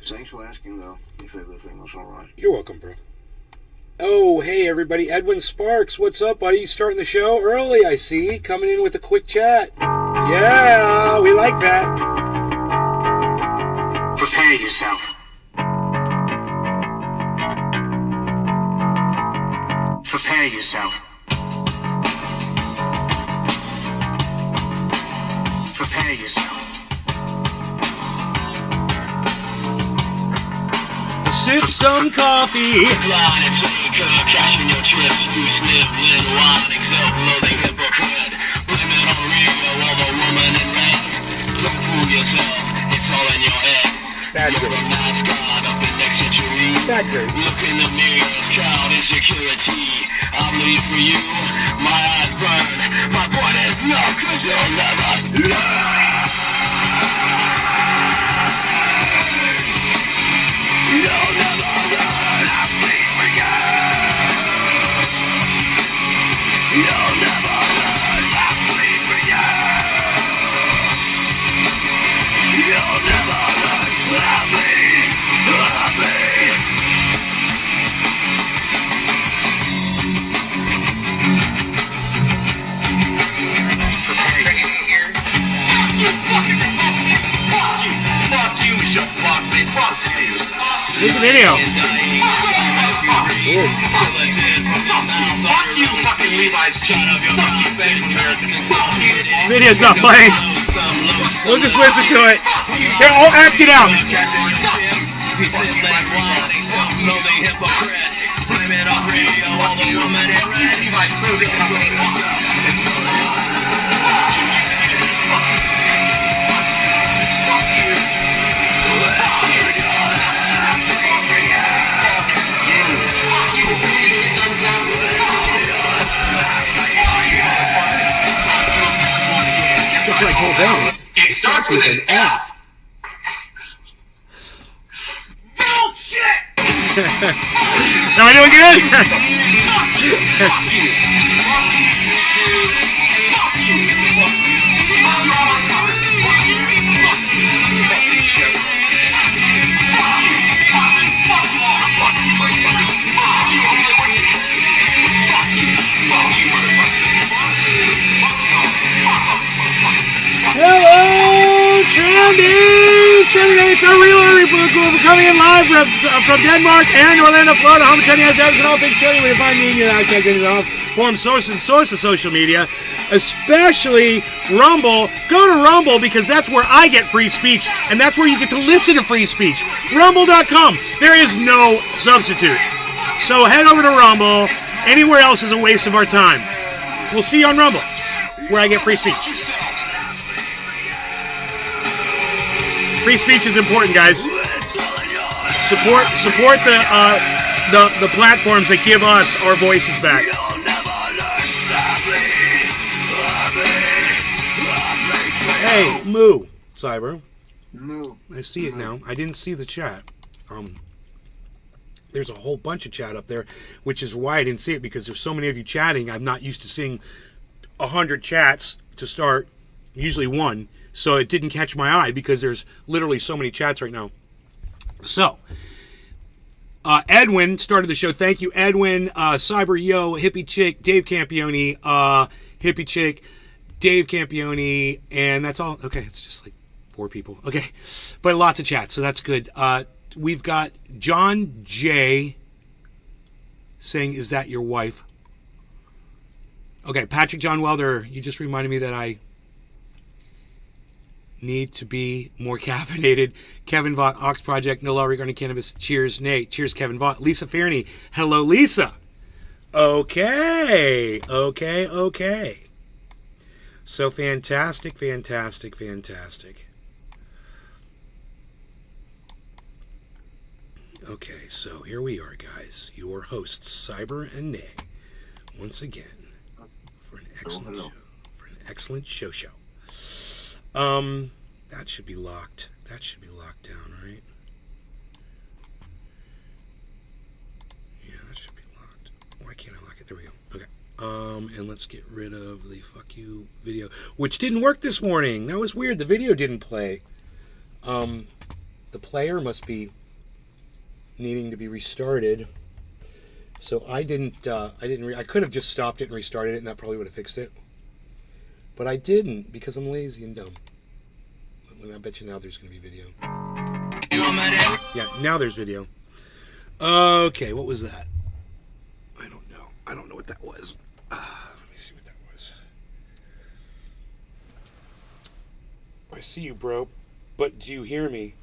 Thanks for asking, though, if everything was all right. You're welcome, bro. Oh, hey, everybody. Edwin Sparks, what's up, buddy? You starting the show early, I see. Coming in with a quick chat. Yeah, we like that. Prepare yourself. Prepare yourself. Prepare yourself. Sip some coffee. Line and taker, cashing your chips. You sniveling, wine, self-loathing hypocrite. Blame it on Rio or the woman in red. Don't fool yourself, it's all in your head. Bad You're joke. a mascot of the next century. Bad joke. Look in the mirror, crowd insecurity. I bleed for you, my eyes burn. My point is no, cause you'll never learn. You'll never learn. I bleed for you. You'll never learn. I bleed for you. You'll never learn. I bleed. I bleed. Fuck you, Michelle. Fuck me. Fuck you. Here's the video. Fuck you, fucking Levi's. Fuck you, fake Video's not playing. We'll just listen to it. Here, I'll act it out. That's what I told them. It starts with an F. Am I doing good? Hello, Trendies! Trendy, it's a real early book. We'll be coming in live from Denmark and Orlando, Florida. Home of Trendy has and all things trendy. Where you find me, I can't get it off. Form source of social media, especially Rumble. Go to Rumble because that's where I get free speech, and that's where you get to listen to free speech. Rumble.com. There is no substitute. So head over to Rumble. Anywhere else is a waste of our time. We'll see you on Rumble, where I get free speech. Free speech is important, guys. Support the platforms that give us our voices back. Hey, Moo, Cyber. Moo. I see it now. I didn't see the chat. There's a whole bunch of chat up there, which is why I didn't see it, because there's so many of you chatting. I'm not used to seeing 100 chats to start, usually one. So it didn't catch my eye because there's literally so many chats right now. So, Edwin started the show. Thank you, Edwin. Cyber Yo, Hippie Chick, Dave Campione, Hippie Chick, Dave Campione, and that's all. Okay, it's just like 4 people. Okay, but lots of chats, so that's good. We've got John J. saying, "Is that your wife?" Okay, Patrick John Welder, you just reminded me that I need to be more caffeinated. Kevin Vaught, Ox Project, no law regarding cannabis. Cheers, Nate. Cheers, Kevin Vaught. Lisa Fairney. Hello, Lisa. Okay. So fantastic. Okay, so here we are, guys. Your hosts, Cyber and Nay, once again, for an excellent show. That should be locked. That should be locked down, right? Yeah, that should be locked. Why can't I lock it? There we go. Okay. And let's get rid of the fuck you video, which didn't work this morning. That was weird. The video didn't play. The player must be needing to be restarted. So I I could have just stopped it and restarted it, and that probably would have fixed it. But I didn't, because I'm lazy and dumb. I bet you now there's going to be video. Yeah, now there's video. Okay, what was that? I don't know. I don't know what that was. Let me see what that was. I see you, bro. But do you hear me?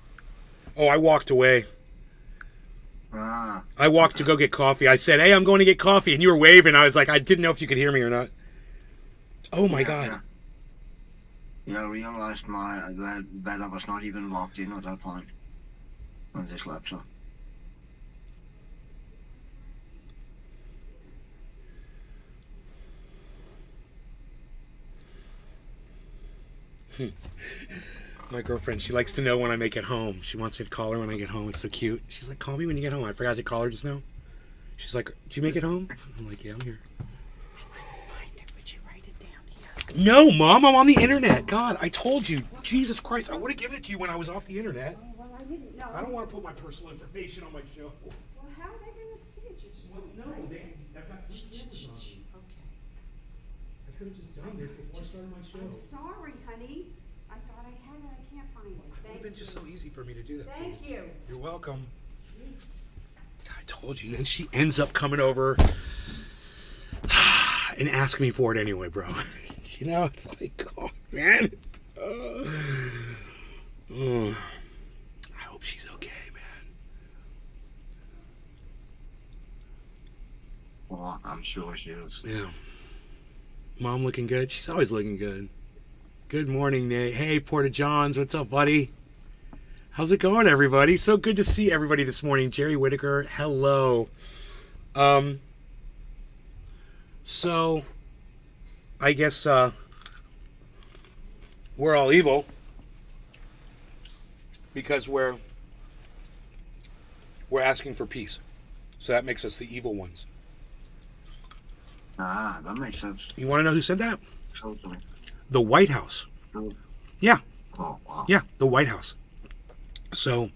Oh, I walked away. I walked to go get coffee. I said, hey, I'm going to get coffee. And you were waving. I was like, I didn't know if you could hear me or not. Oh, my God. Yeah, I realized that I was not even logged in at that point on this laptop. My girlfriend, she likes to know when I make it home. She wants me to call her when I get home. It's so cute. She's like, call me when you get home. I forgot to call her just now. She's like, did you make it home? I'm like, yeah, I'm here. Would you write it down here? No, Mom, I'm on the internet. God, I told you. Jesus Christ, I would have given it to you when I was off the internet. Oh, well, I didn't know. I don't want to put my personal information on my show. Well, how are they going to see it? You just won't No, I've got cameras on. Okay. I could have just done this before I started my show. I'm sorry, honey. I thought I had it. I can't find it. It would have been just so easy for me to do that. Thank you. You're welcome. I told you. And then she ends up coming over and asking me for it anyway, bro. You know, it's like, oh, man. I hope she's okay, man. Well, I'm sure she is. Yeah. Mom looking good? She's always looking good. Good morning, Nate. Hey, Porta Johns. What's up, buddy? How's it going, everybody? So good to see everybody this morning. Jerry Whitaker, hello. So, I guess, we're all evil because we're asking for peace. So that makes us the evil ones. Ah, that makes sense. You want to know who said that? Totally. The White House. Cool. Yeah. Oh, wow. Yeah, the White House. So,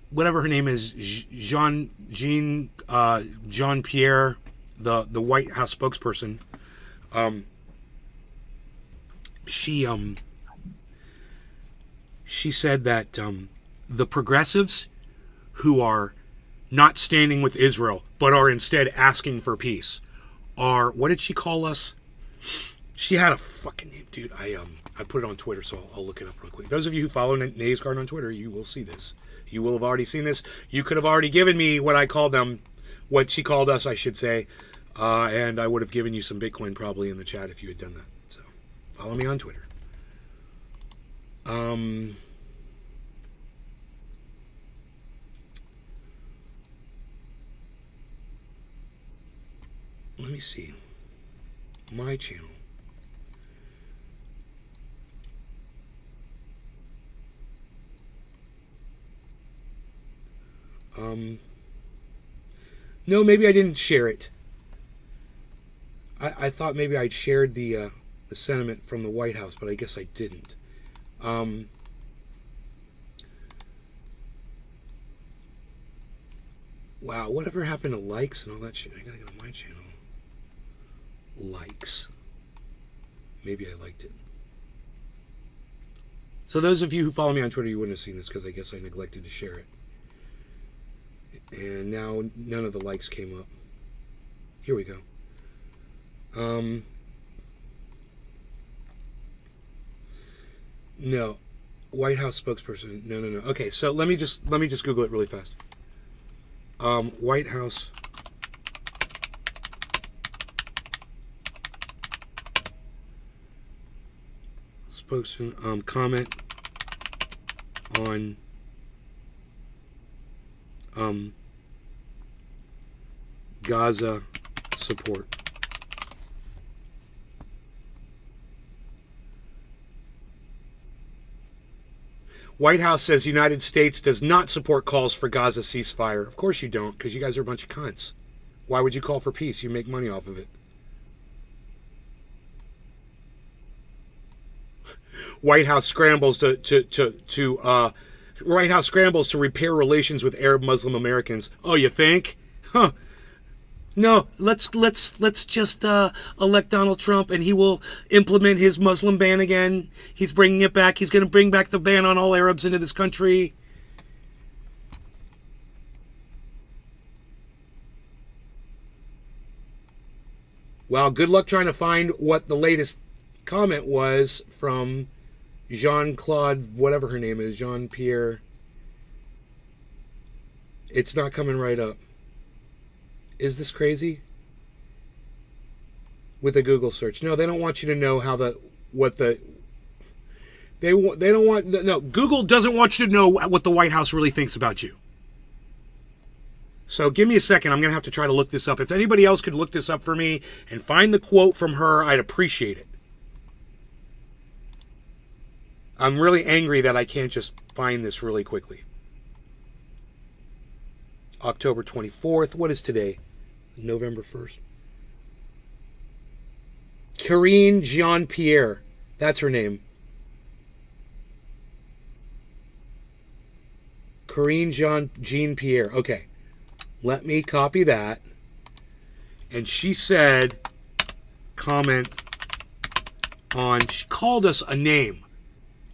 whatever her name is, Jean-Pierre, the White House spokesperson, she said that the progressives who are not standing with Israel but are instead asking for peace are, what did she call us? She had a fucking name, dude. I put it on Twitter, so I'll look it up real quick. Those of you who follow Nays Garden on Twitter, you will see this. You will have already seen this. You could have already given me what I called them, what she called us, I should say, and I would have given you some Bitcoin probably in the chat if you had done that. So follow me on Twitter. Let me see. My channel. No, maybe I didn't share it. I thought maybe I'd shared the sentiment from the White House, but I guess I didn't. Wow, whatever happened to likes and all that shit? I gotta go to my channel. Likes. Maybe I liked it. So those of you who follow me on Twitter, you wouldn't have seen this because I guess I neglected to share it. And now none of the likes came up. Here we go. No. White House spokesperson. No. Okay, so let me just Google it really fast. White House spokesman, comment on Gaza support. White House says United States does not support calls for Gaza ceasefire. Of course you don't, because you guys are a bunch of cunts. Why would you call for peace? You make money off of it. White House scrambles to White House scrambles to repair relations with Arab Muslim Americans. Oh, you think? Huh. No, let's just elect Donald Trump and he will implement his Muslim ban again. He's bringing it back. He's going to bring back the ban on all Arabs into this country. Well, good luck trying to find what the latest comment was from Jean-Claude, whatever her name is, Jean-Pierre. It's not coming right up. Is this crazy? With a Google search. No, they don't want you to know how Google doesn't want you to know what the White House really thinks about you. So give me a second. I'm going to have to try to look this up. If anybody else could look this up for me and find the quote from her, I'd appreciate it. I'm really angry that I can't just find this really quickly. October 24th. What is today? November 1st. Karine Jean-Pierre. That's her name. Karine Jean-Pierre. Okay. Let me copy that. And she said, comment on, she called us a name.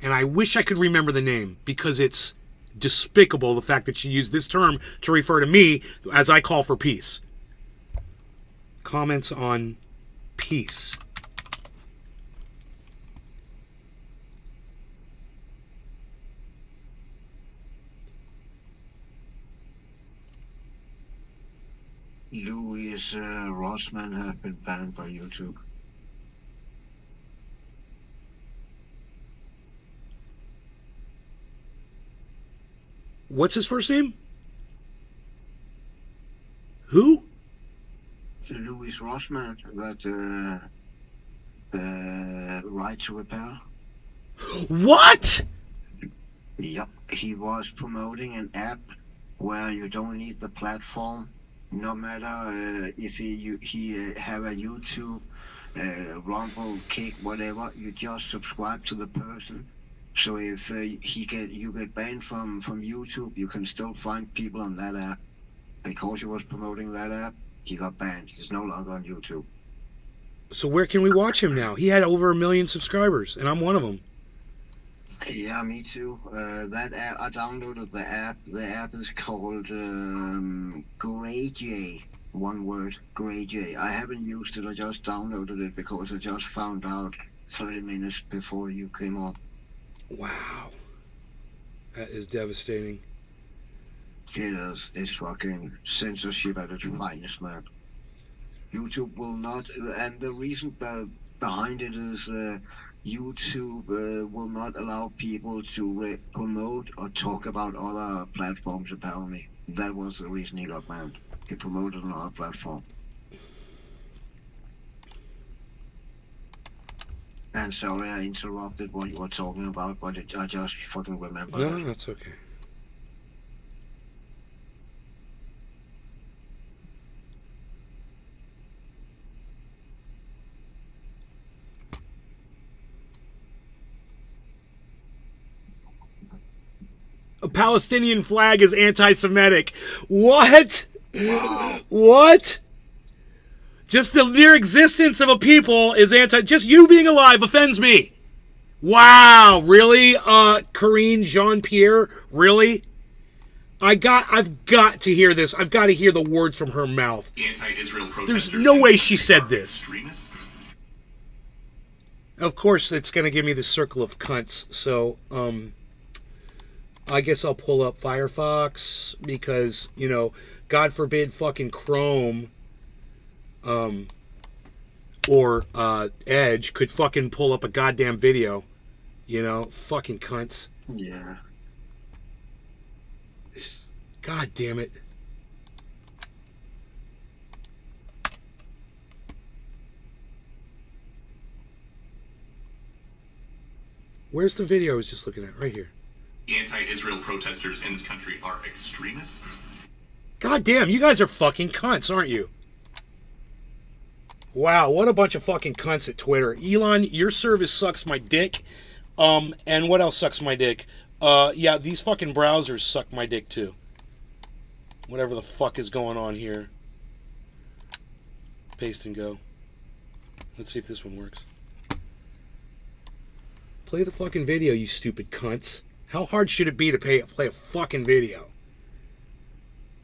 And I wish I could remember the name because it's despicable, the fact that she used this term to refer to me as I call for peace. Comments on peace. Louis Rossman has been banned by YouTube. What's his first name? Who? Louis Rossman, that right to repair. What? Yep, he was promoting an app where you don't need the platform, no matter if he have a YouTube, Rumble, Kick, whatever. You just subscribe to the person. So if you get banned from YouTube, you can still find people on that app. Because he was promoting that app, he got banned. He's no longer on YouTube. So where can we watch him now? He had over 1 million subscribers, and I'm one of them. Yeah, me too. That app, I downloaded the app. The app is called GreyJ. One word, GreyJ. I haven't used it. I just downloaded it because I just found out 30 minutes before you came on. Wow. That is devastating. It is. It's fucking censorship at its finest, man. YouTube will not, and the reason behind it is YouTube will not allow people to promote or talk about other platforms, apparently. That was the reason he got banned. He promoted another platform. And sorry I interrupted what you were talking about, but I just fucking remembered. No, that's okay. A Palestinian flag is anti-Semitic. What? Wow. What? Just the mere existence of a people is just you being alive offends me. Wow, really? Karine Jean-Pierre, really? I've got to hear this. I've got to hear the words from her mouth. Anti-Israel There's protesters no way she said this. extremists? Of course, it's going to give me the circle of cunts. So, I guess I'll pull up Firefox because, God forbid fucking Chrome or Edge could fucking pull up a goddamn video. Fucking cunts. Yeah. God damn it. Where's the video I was just looking at? Right here. Anti-Israel protesters in this country are extremists? God damn, you guys are fucking cunts, aren't you? Wow, what a bunch of fucking cunts at Twitter. Elon, your service sucks my dick. And what else sucks my dick? Yeah, these fucking browsers suck my dick too. Whatever the fuck is going on here. Paste and go. Let's see if this one works. Play the fucking video, you stupid cunts. How hard should it be to play a fucking video?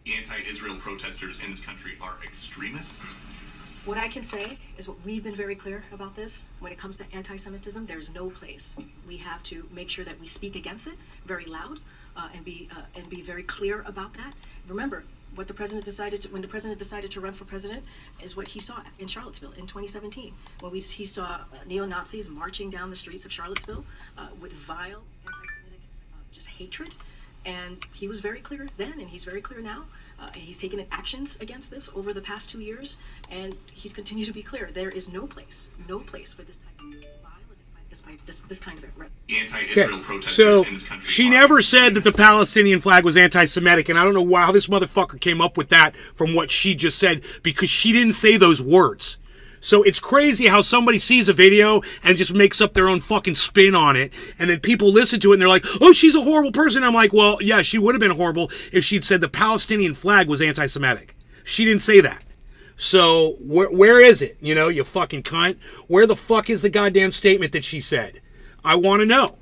The anti-Israel protesters in this country are extremists. What I can say is what we've been very clear about this. When it comes to anti-Semitism, there's no place. We have to make sure that we speak against it very loud and be very clear about that. Remember, what the president decided to, when the president decided to run for president, is what he saw in Charlottesville in 2017, when he saw neo-Nazis marching down the streets of Charlottesville with vile anti-Semitic just hatred. And he was very clear then, and he's very clear now. He's taken actions against this over the past 2 years, and he's continued to be clear. There is no place for this type of violence, this kind of right. The anti-Israel protesters So in this country she are never said that the Palestinian flag was anti-Semitic, and I don't know how this motherfucker came up with that from what she just said, because she didn't say those words. So it's crazy how somebody sees a video and just makes up their own fucking spin on it, and then people listen to it and they're like, oh, she's a horrible person. I'm like, well, yeah, she would have been horrible if she'd said the Palestinian flag was anti-Semitic. She didn't say that. So where is it? You know, you fucking cunt. Where the fuck is the goddamn statement that she said? I want to know.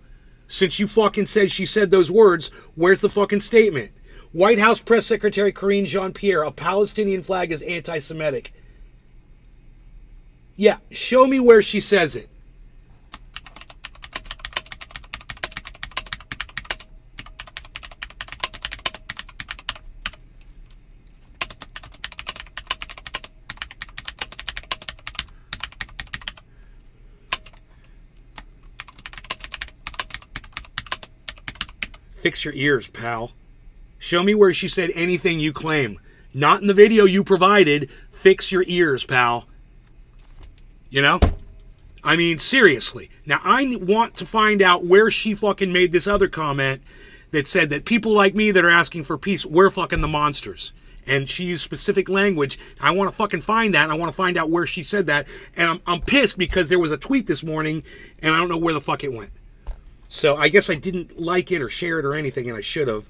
Since you fucking said she said those words, where's the fucking statement? White House Press Secretary Karine Jean-Pierre, a Palestinian flag is anti-Semitic. Yeah, show me where she says it. Fix your ears, pal. Show me where she said anything you claim. Not in the video you provided. Fix your ears, pal. You know? I mean, seriously. Now, I want to find out where she fucking made this other comment that said that people like me that are asking for peace, we're fucking the monsters. And she used specific language. I want to fucking find that. And I want to find out where she said that. And I'm pissed because there was a tweet this morning and I don't know where the fuck it went. So I guess I didn't like it or share it or anything, and I should have.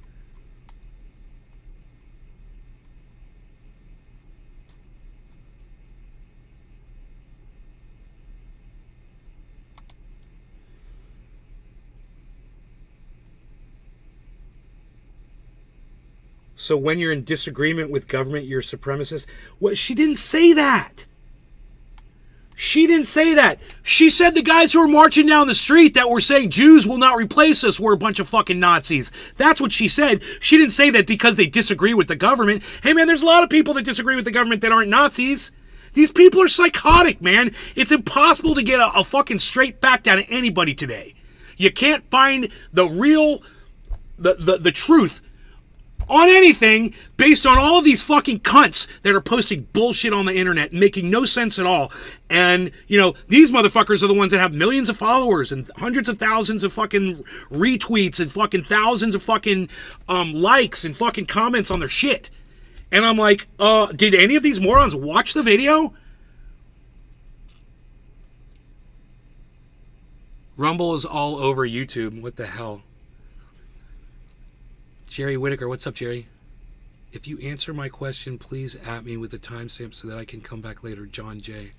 So when you're in disagreement with government, you're a supremacist. Well, she didn't say that. She didn't say that. She said the guys who were marching down the street that were saying Jews will not replace us were a bunch of fucking Nazis. That's what she said. She didn't say that because they disagree with the government. Hey man, there's a lot of people that disagree with the government that aren't Nazis. These people are psychotic, man. It's impossible to get a fucking straight back down to anybody today. You can't find the real, the truth on anything based on all of these fucking cunts that are posting bullshit on the internet, making no sense at all. And, you know, these motherfuckers are the ones that have millions of followers and hundreds of thousands of fucking retweets and fucking thousands of fucking likes and fucking comments on their shit. And I'm like, did any of these morons watch the video? Rumble is all over YouTube. What the hell? Jerry Whitaker, what's up, Jerry? If you answer my question, please at me with the timestamp so that I can come back later. John J.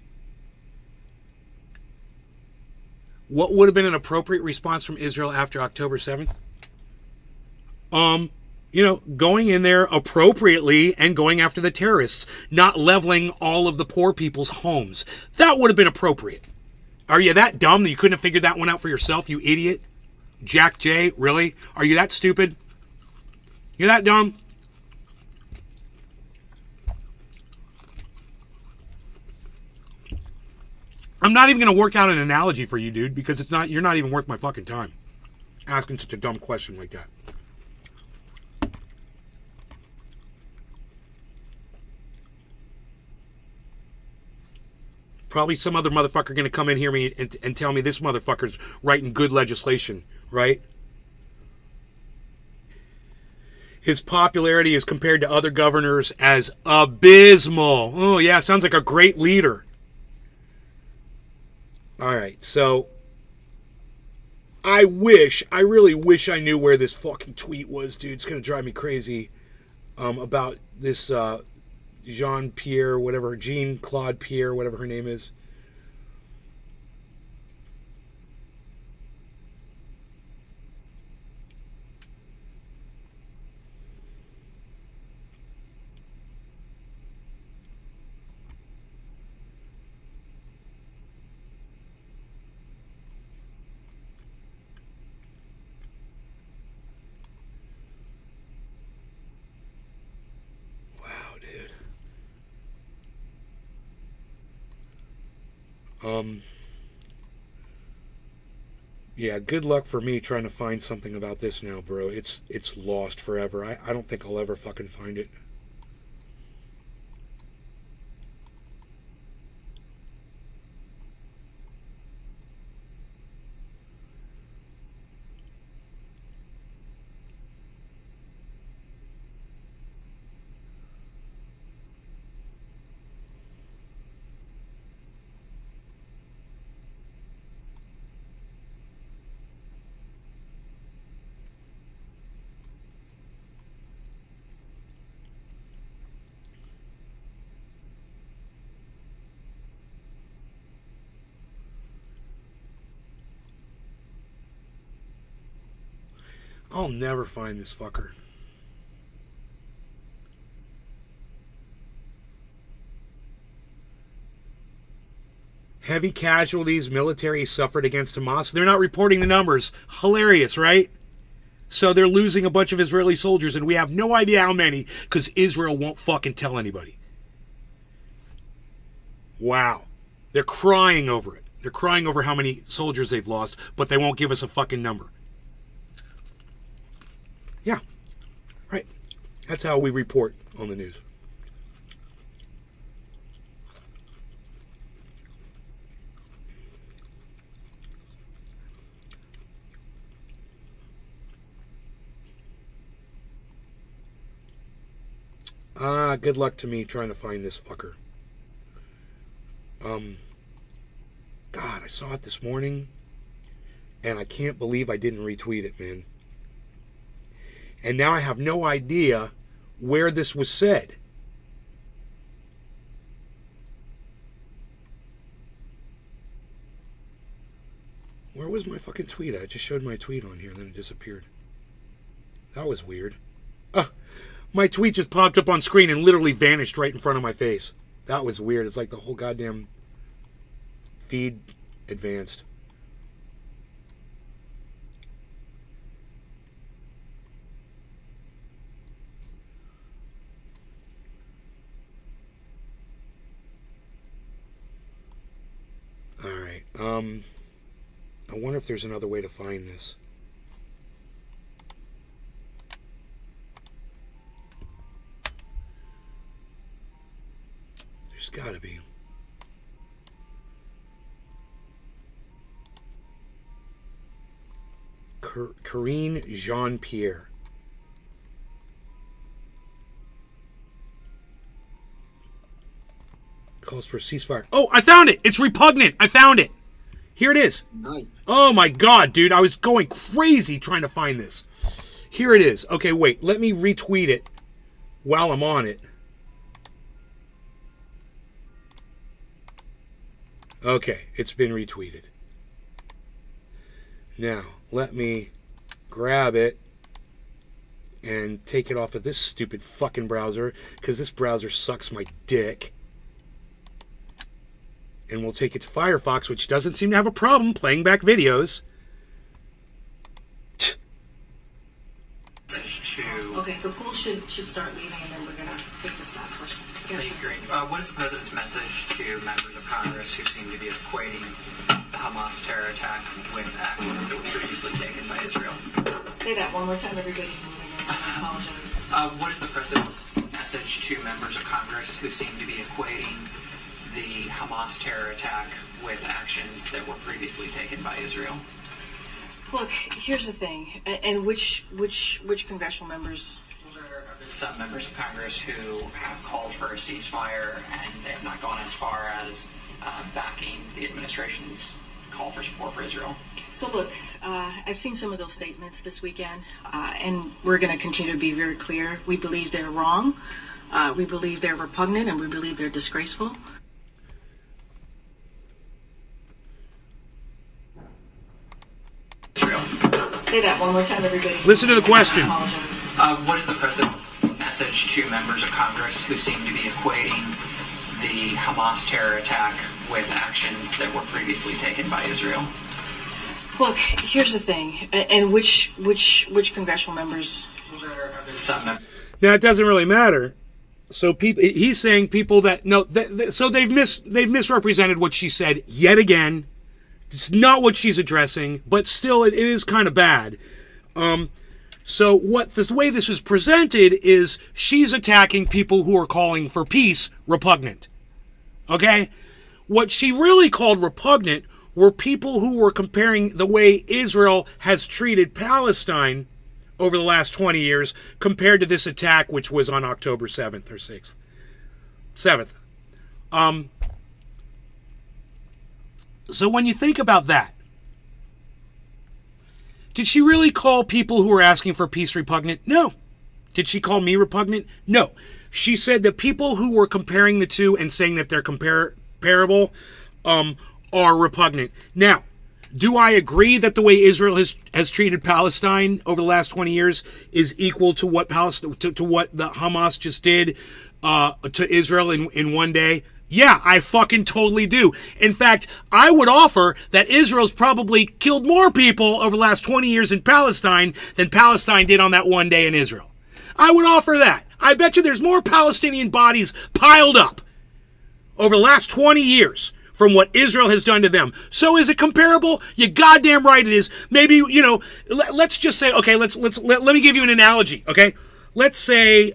What would have been an appropriate response from Israel after October 7th? You know, going in there appropriately and going after the terrorists, not leveling all of the poor people's homes. That would have been appropriate. Are you that dumb that you couldn't have figured that one out for yourself, you idiot? Jack J, really? Are you that stupid? You're that dumb? I'm not even going to work out an analogy for you, dude, because you're not even worth my fucking time asking such a dumb question like that. Probably some other motherfucker going to come in here and tell me this motherfucker's writing good legislation, right? His popularity is compared to other governors as abysmal. Oh, yeah, sounds like a great leader. All right, so I really wish I knew where this fucking tweet was, dude. It's gonna drive me crazy. About this Jean-Claude Pierre, whatever her name is. Yeah, good luck for me trying to find something about this now, bro. It's lost forever. I don't think I'll ever fucking find it. I'll never find this fucker. Heavy casualties military suffered against Hamas. They're not reporting the numbers. Hilarious, right? So they're losing a bunch of Israeli soldiers, and we have no idea how many because Israel won't fucking tell anybody. Wow. They're crying over it. They're crying over how many soldiers they've lost, but they won't give us a fucking number. Yeah, right. That's how we report on the news. Good luck to me trying to find this fucker. God, I saw it this morning, and I can't believe I didn't retweet it, man. And now I have no idea where this was said. Where was my fucking tweet? I just showed my tweet on here, and then it disappeared. That was weird. My tweet just popped up on screen and literally vanished right in front of my face. That was weird. It's like the whole goddamn feed advanced. Alright, I wonder if there's another way to find this. There's gotta be. Karine Jean-Pierre. Calls for a ceasefire. Oh, I found it! It's repugnant! I found it! Here it is. Nice. Oh my god, dude. I was going crazy trying to find this. Here it is. Okay, wait. Let me retweet it while I'm on it. Okay, it's been retweeted. Now, let me grab it and take it off of this stupid fucking browser, because this browser sucks my dick. And we'll take it to Firefox, which doesn't seem to have a problem playing back videos. Okay, the pool should start leaving, and then we're gonna take this last question. Thank you, Greg. What is the president's message to members of Congress who seem to be equating the Hamas terror attack with actions that were previously taken by Israel? Say that one more time. Everybody's moving in. I apologize. What is the president's message to members of Congress who seem to be equating the Hamas terror attack with actions that were previously taken by Israel? Look, here's the thing, and which congressional members? Some members of Congress who have called for a ceasefire, and they have not gone as far as backing the administration's call for support for Israel? So look, I've seen some of those statements this weekend, and we're going to continue to be very clear. We believe they're wrong. We believe they're repugnant, and we believe they're disgraceful. Israel. Say that one more time, everybody. Listen to the question. I apologize. What is the president's message to members of Congress who seem to be equating the Hamas terror attack with actions that were previously taken by Israel? Look, here's the thing, and which congressional members? There have been some members. Now, it doesn't really matter. So he's saying people that no, so they've misrepresented what she said yet again. It's not what she's addressing, but still, it is kind of bad. So the way this is presented is she's attacking people who are calling for peace repugnant. Okay, what she really called repugnant were people who were comparing the way Israel has treated Palestine over the last 20 years compared to this attack, which was on October 7th or 6th. 7th. So when you think about that, did she really call people who were asking for peace repugnant? No. Did she call me repugnant? No. She said that people who were comparing the two and saying that they're comparable are repugnant. Now, do I agree that the way Israel has treated Palestine over the last 20 years is equal to what to what the Hamas just did to Israel in one day? Yeah, I fucking totally do. In fact, I would offer that Israel's probably killed more people over the last 20 years in Palestine than Palestine did on that one day in Israel. I would offer that. I bet you there's more Palestinian bodies piled up over the last 20 years from what Israel has done to them. So is it comparable? You goddamn right it is. Maybe, let's just say, okay, let me give you an analogy, okay? Let's say,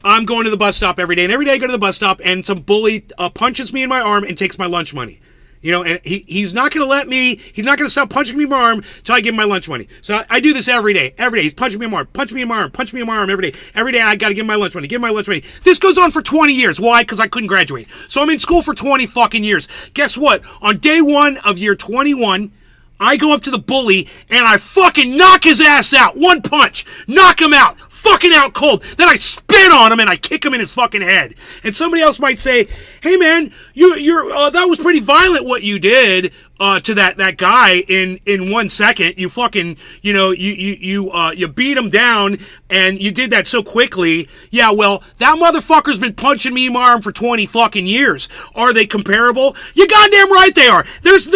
I'm going to the bus stop every day, and every day I go to the bus stop, and some bully punches me in my arm and takes my lunch money. And he's not going to let me, he's not going to stop punching me in my arm until I give him my lunch money. So I do this every day. Every day. He's punching me in my arm, punching me in my arm, punching me in my arm every day. Every day I got to give him my lunch money, give him my lunch money. This goes on for 20 years. Why? Because I couldn't graduate. So I'm in school for 20 fucking years. Guess what? On day 1 of year 21, I go up to the bully and I fucking knock his ass out. One punch. Knock him out. Fucking out cold. Then I spit on him and I kick him in his fucking head. And somebody else might say, "Hey man, you're that was pretty violent what you did to that guy in 1 second. You fucking you beat him down and you did that so quickly." Yeah, well, that motherfucker's been punching me in my arm for 20 fucking years. Are they comparable? You goddamn right they are. There's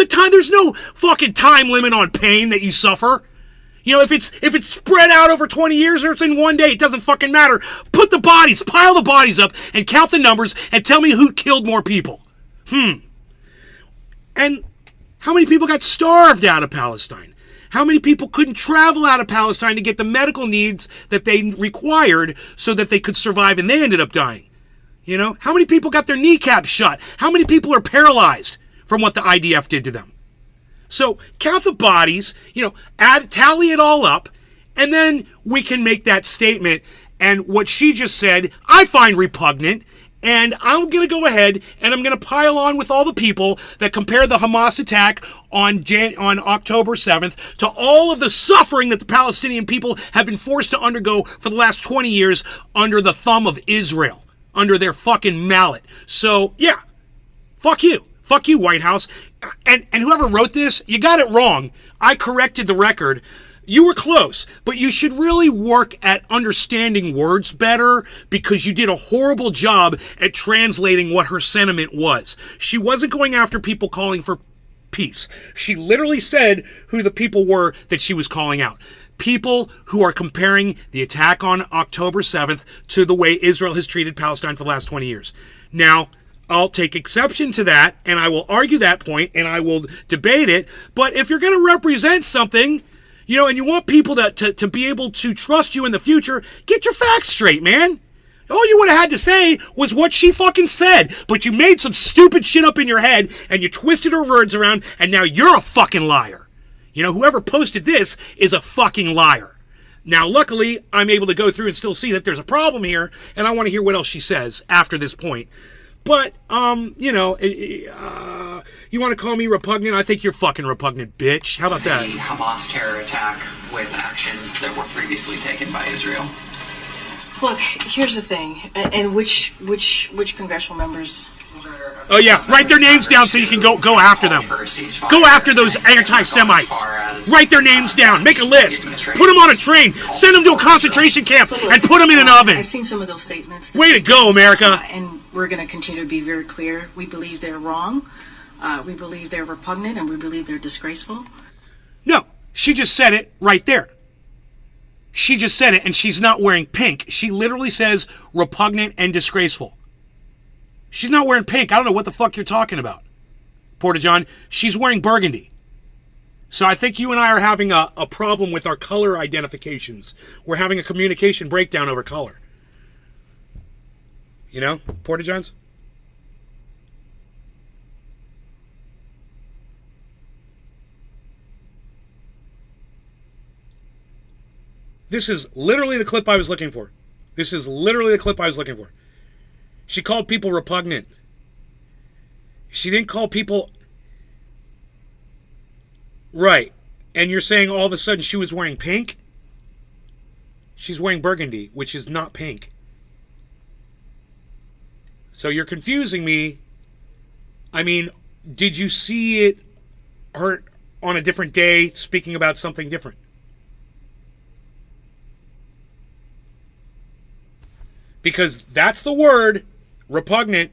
no fucking time limit on pain that you suffer. If it's spread out over 20 years or it's in one day, it doesn't fucking matter. Pile the bodies up and count the numbers and tell me who killed more people. And how many people got starved out of Palestine? How many people couldn't travel out of Palestine to get the medical needs that they required so that they could survive and they ended up dying? How many people got their kneecaps shot? How many people are paralyzed from what the IDF did to them? So count the bodies, tally it all up, and then we can make that statement. And what she just said, I find repugnant, and I'm going to go ahead and I'm going to pile on with all the people that compare the Hamas attack on October 7th to all of the suffering that the Palestinian people have been forced to undergo for the last 20 years under the thumb of Israel, under their fucking mallet. So, yeah, fuck you. Fuck you, White House. And whoever wrote this, you got it wrong. I corrected the record. You were close, but you should really work at understanding words better because you did a horrible job at translating what her sentiment was. She wasn't going after people calling for peace. She literally said who the people were that she was calling out. People who are comparing the attack on October 7th to the way Israel has treated Palestine for the last 20 years. Now, I'll take exception to that, and I will argue that point, and I will debate it. But if you're going to represent something, and you want people to be able to trust you in the future, get your facts straight, man. All you would have had to say was what she fucking said, but you made some stupid shit up in your head, and you twisted her words around, and now you're a fucking liar. Whoever posted this is a fucking liar. Now, luckily, I'm able to go through and still see that there's a problem here, and I want to hear what else she says after this point. But, you know, you want to call me repugnant? I think you're fucking repugnant, bitch. How about The that? Hamas terror attack with actions that were previously taken by Israel. Look, here's the thing, and which congressional members? Oh yeah, write their names down so you can go after them. Go after those anti-Semites. Write their names down. Make a list. Put them on a train. Send them to a concentration camp and put them in an oven. I've seen some of those statements. Way to go, America. And we're going to continue to be very clear. We believe they're wrong. We believe they're repugnant, and we believe they're disgraceful. No, she just said it right there. She just said it, and she's not wearing pink. She literally says repugnant and disgraceful. She's not wearing pink. I don't know what the fuck you're talking about, Porta John. She's wearing burgundy. So I think you and I are having a problem with our color identifications. We're having a communication breakdown over color. You know, Porta Johns? This is literally the clip I was looking for. This is literally the clip I was looking for. She called people repugnant. She didn't call people... Right. And you're saying all of a sudden she was wearing pink? She's wearing burgundy, which is not pink. So you're confusing me. I mean, did you see it her on a different day speaking about something different? Because that's the word, repugnant.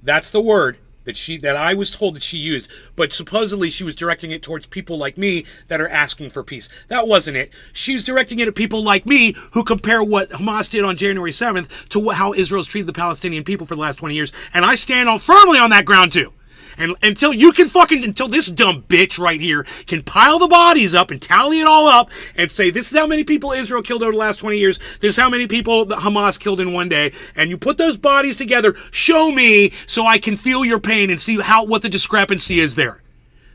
That's the word that I was told that she used. But supposedly she was directing it towards people like me that are asking for peace. That wasn't it. She was directing it at people like me who compare what Hamas did on January 7th to how Israel's treated the Palestinian people for the last 20 years. And I stand firmly on that ground too. And until this dumb bitch right here can pile the bodies up and tally it all up and say, this is how many people Israel killed over the last 20 years, this is how many people that Hamas killed in one day, and you put those bodies together, show me so I can feel your pain and see what the discrepancy is there.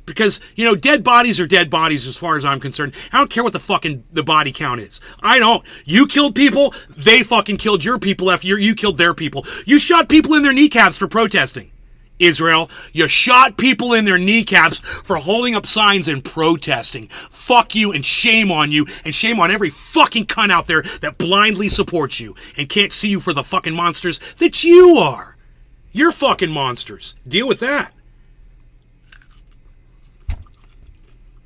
Because, you know, dead bodies are dead bodies as far as I'm concerned. I don't care what the body count is. I don't. You killed people, they fucking killed your people after you killed their people. You shot people in their kneecaps for protesting. Israel, you shot people in their kneecaps for holding up signs and protesting. Fuck you and shame on every fucking cunt out there that blindly supports you and can't see you for the fucking monsters that you are. You're fucking monsters. Deal with that. All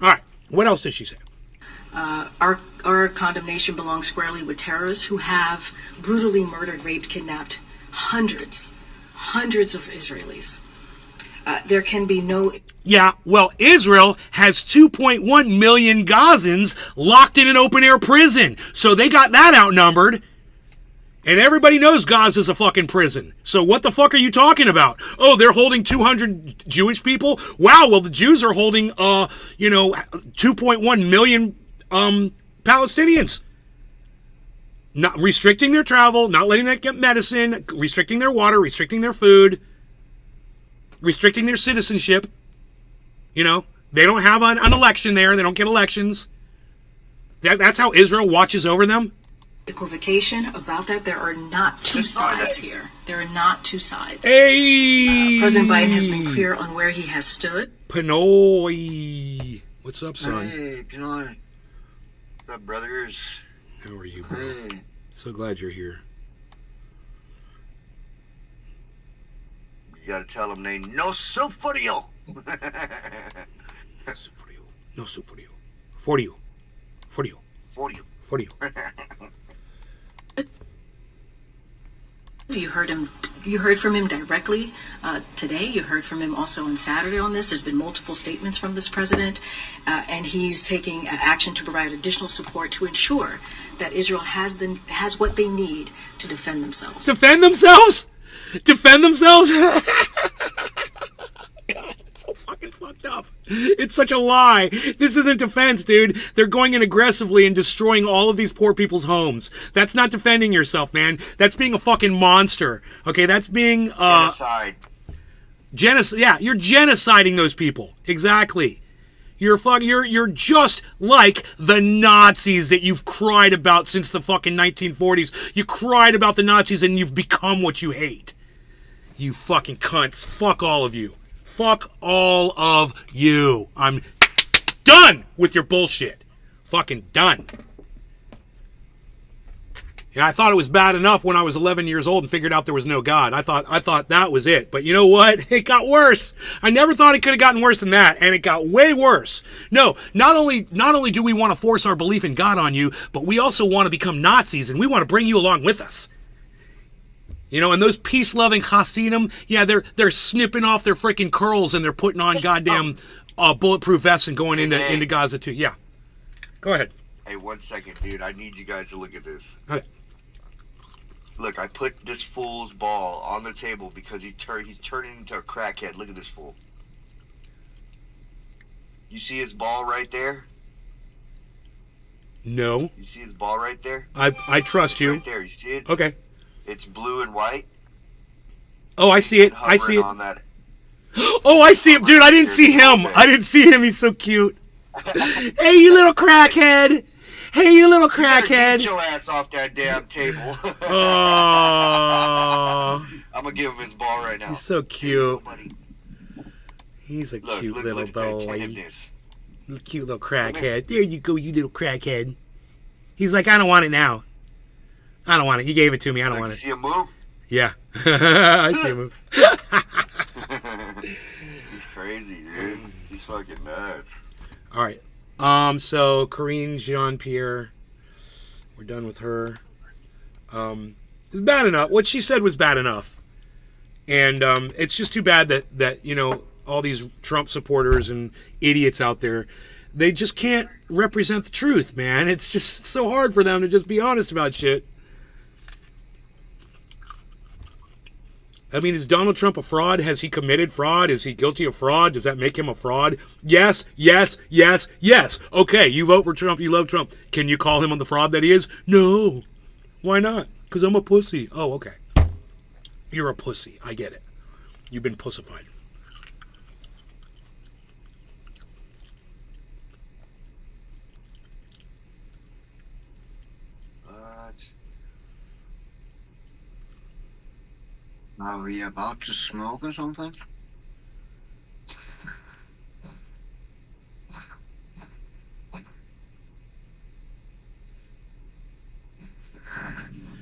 right, what else did she say? Our condemnation belongs squarely with terrorists who have brutally murdered, raped, kidnapped hundreds of Israelis. There can be no... Yeah, well, Israel has 2.1 million Gazans locked in an open-air prison. So they got that outnumbered. And everybody knows Gaza's a fucking prison. So what the fuck are you talking about? Oh, they're holding 200 Jewish people? Wow, well, the Jews are holding, 2.1 million Palestinians. Not restricting their travel, not letting them get medicine, restricting their water, restricting their food, restricting their citizenship. You know, they don't have an election there. They don't get elections. That's how Israel watches over them. Equivocation about that. There are not two sides here. There are not two sides. Hey! President Biden has been clear on where he has stood. Pinoy. What's up, son? Hey, Pinoy. What's up, brothers? How are you, bro? Hey. So glad you're here. You gotta tell them they no soup for you. No soup for you. No soup for you. For you. For you. For you. For you. You heard from him directly today. You heard from him also on Saturday on this. There's been multiple statements from this president, and he's taking action to provide additional support to ensure that Israel has what they need to defend themselves. Defend themselves? Defend themselves? God, it's so fucking fucked up. It's such a lie. This isn't defense, dude. They're going in aggressively and destroying all of these poor people's homes. That's not defending yourself, man. That's being a fucking monster. Okay, that's being Genocide. Genocide. Yeah, you're genociding those people. Exactly. You're just like the Nazis that you've cried about since the fucking 1940s. You cried about the Nazis and you've become what you hate. You fucking cunts. Fuck all of you. Fuck all of you. I'm done with your bullshit. Fucking done. I thought it was bad enough when I was 11 years old and figured out there was no God. I thought that was it. But you know what? It got worse. I never thought it could have gotten worse than that, and it got way worse. No, not only do we want to force our belief in God on you, but we also want to become Nazis, and we want to bring you along with us. And those peace-loving Hasidim, yeah, they're snipping off their freaking curls and they're putting on goddamn bulletproof vests and going into Gaza too. Yeah. Go ahead. Hey, 1 second, dude. I need you guys to look at this. Okay. Look, I put this fool's ball on the table because he's turning into a crackhead. Look at this fool. You see his ball right there? No. You see his ball right there? I trust you. Right there. You see it? Okay. It's blue and white. Oh, I see it. I see it. On that. Oh, I see him, dude. I didn't see him. I didn't see him. He's so cute. Hey, you little crackhead. Hey, you little crackhead. Get your ass off that damn table. Oh. I'm going to give him his ball right now. He's so cute. Hey, He's a cute look, little look at that boy. tenderness. Cute little crackhead. There you go, you little crackhead. He's like, I don't want it now. I don't want it. You gave it to me. I don't want it. See him move? Yeah. I see him move. He's crazy, dude. He's fucking nuts. All right. So Corinne Jean-Pierre, we're done with her. It's bad enough. What she said was bad enough. And it's just too bad that all these Trump supporters and idiots out there, they just can't represent the truth, man. It's just so hard for them to just be honest about shit. I mean, is Donald Trump a fraud? Has he committed fraud? Is he guilty of fraud? Does that make him a fraud? Yes, yes, yes, yes. Okay, you vote for Trump, you love Trump. Can you call him the fraud that he is? No. Why not? Because I'm a pussy. Oh, okay. You're a pussy. I get it. You've been pussified. Are we about to smoke or something?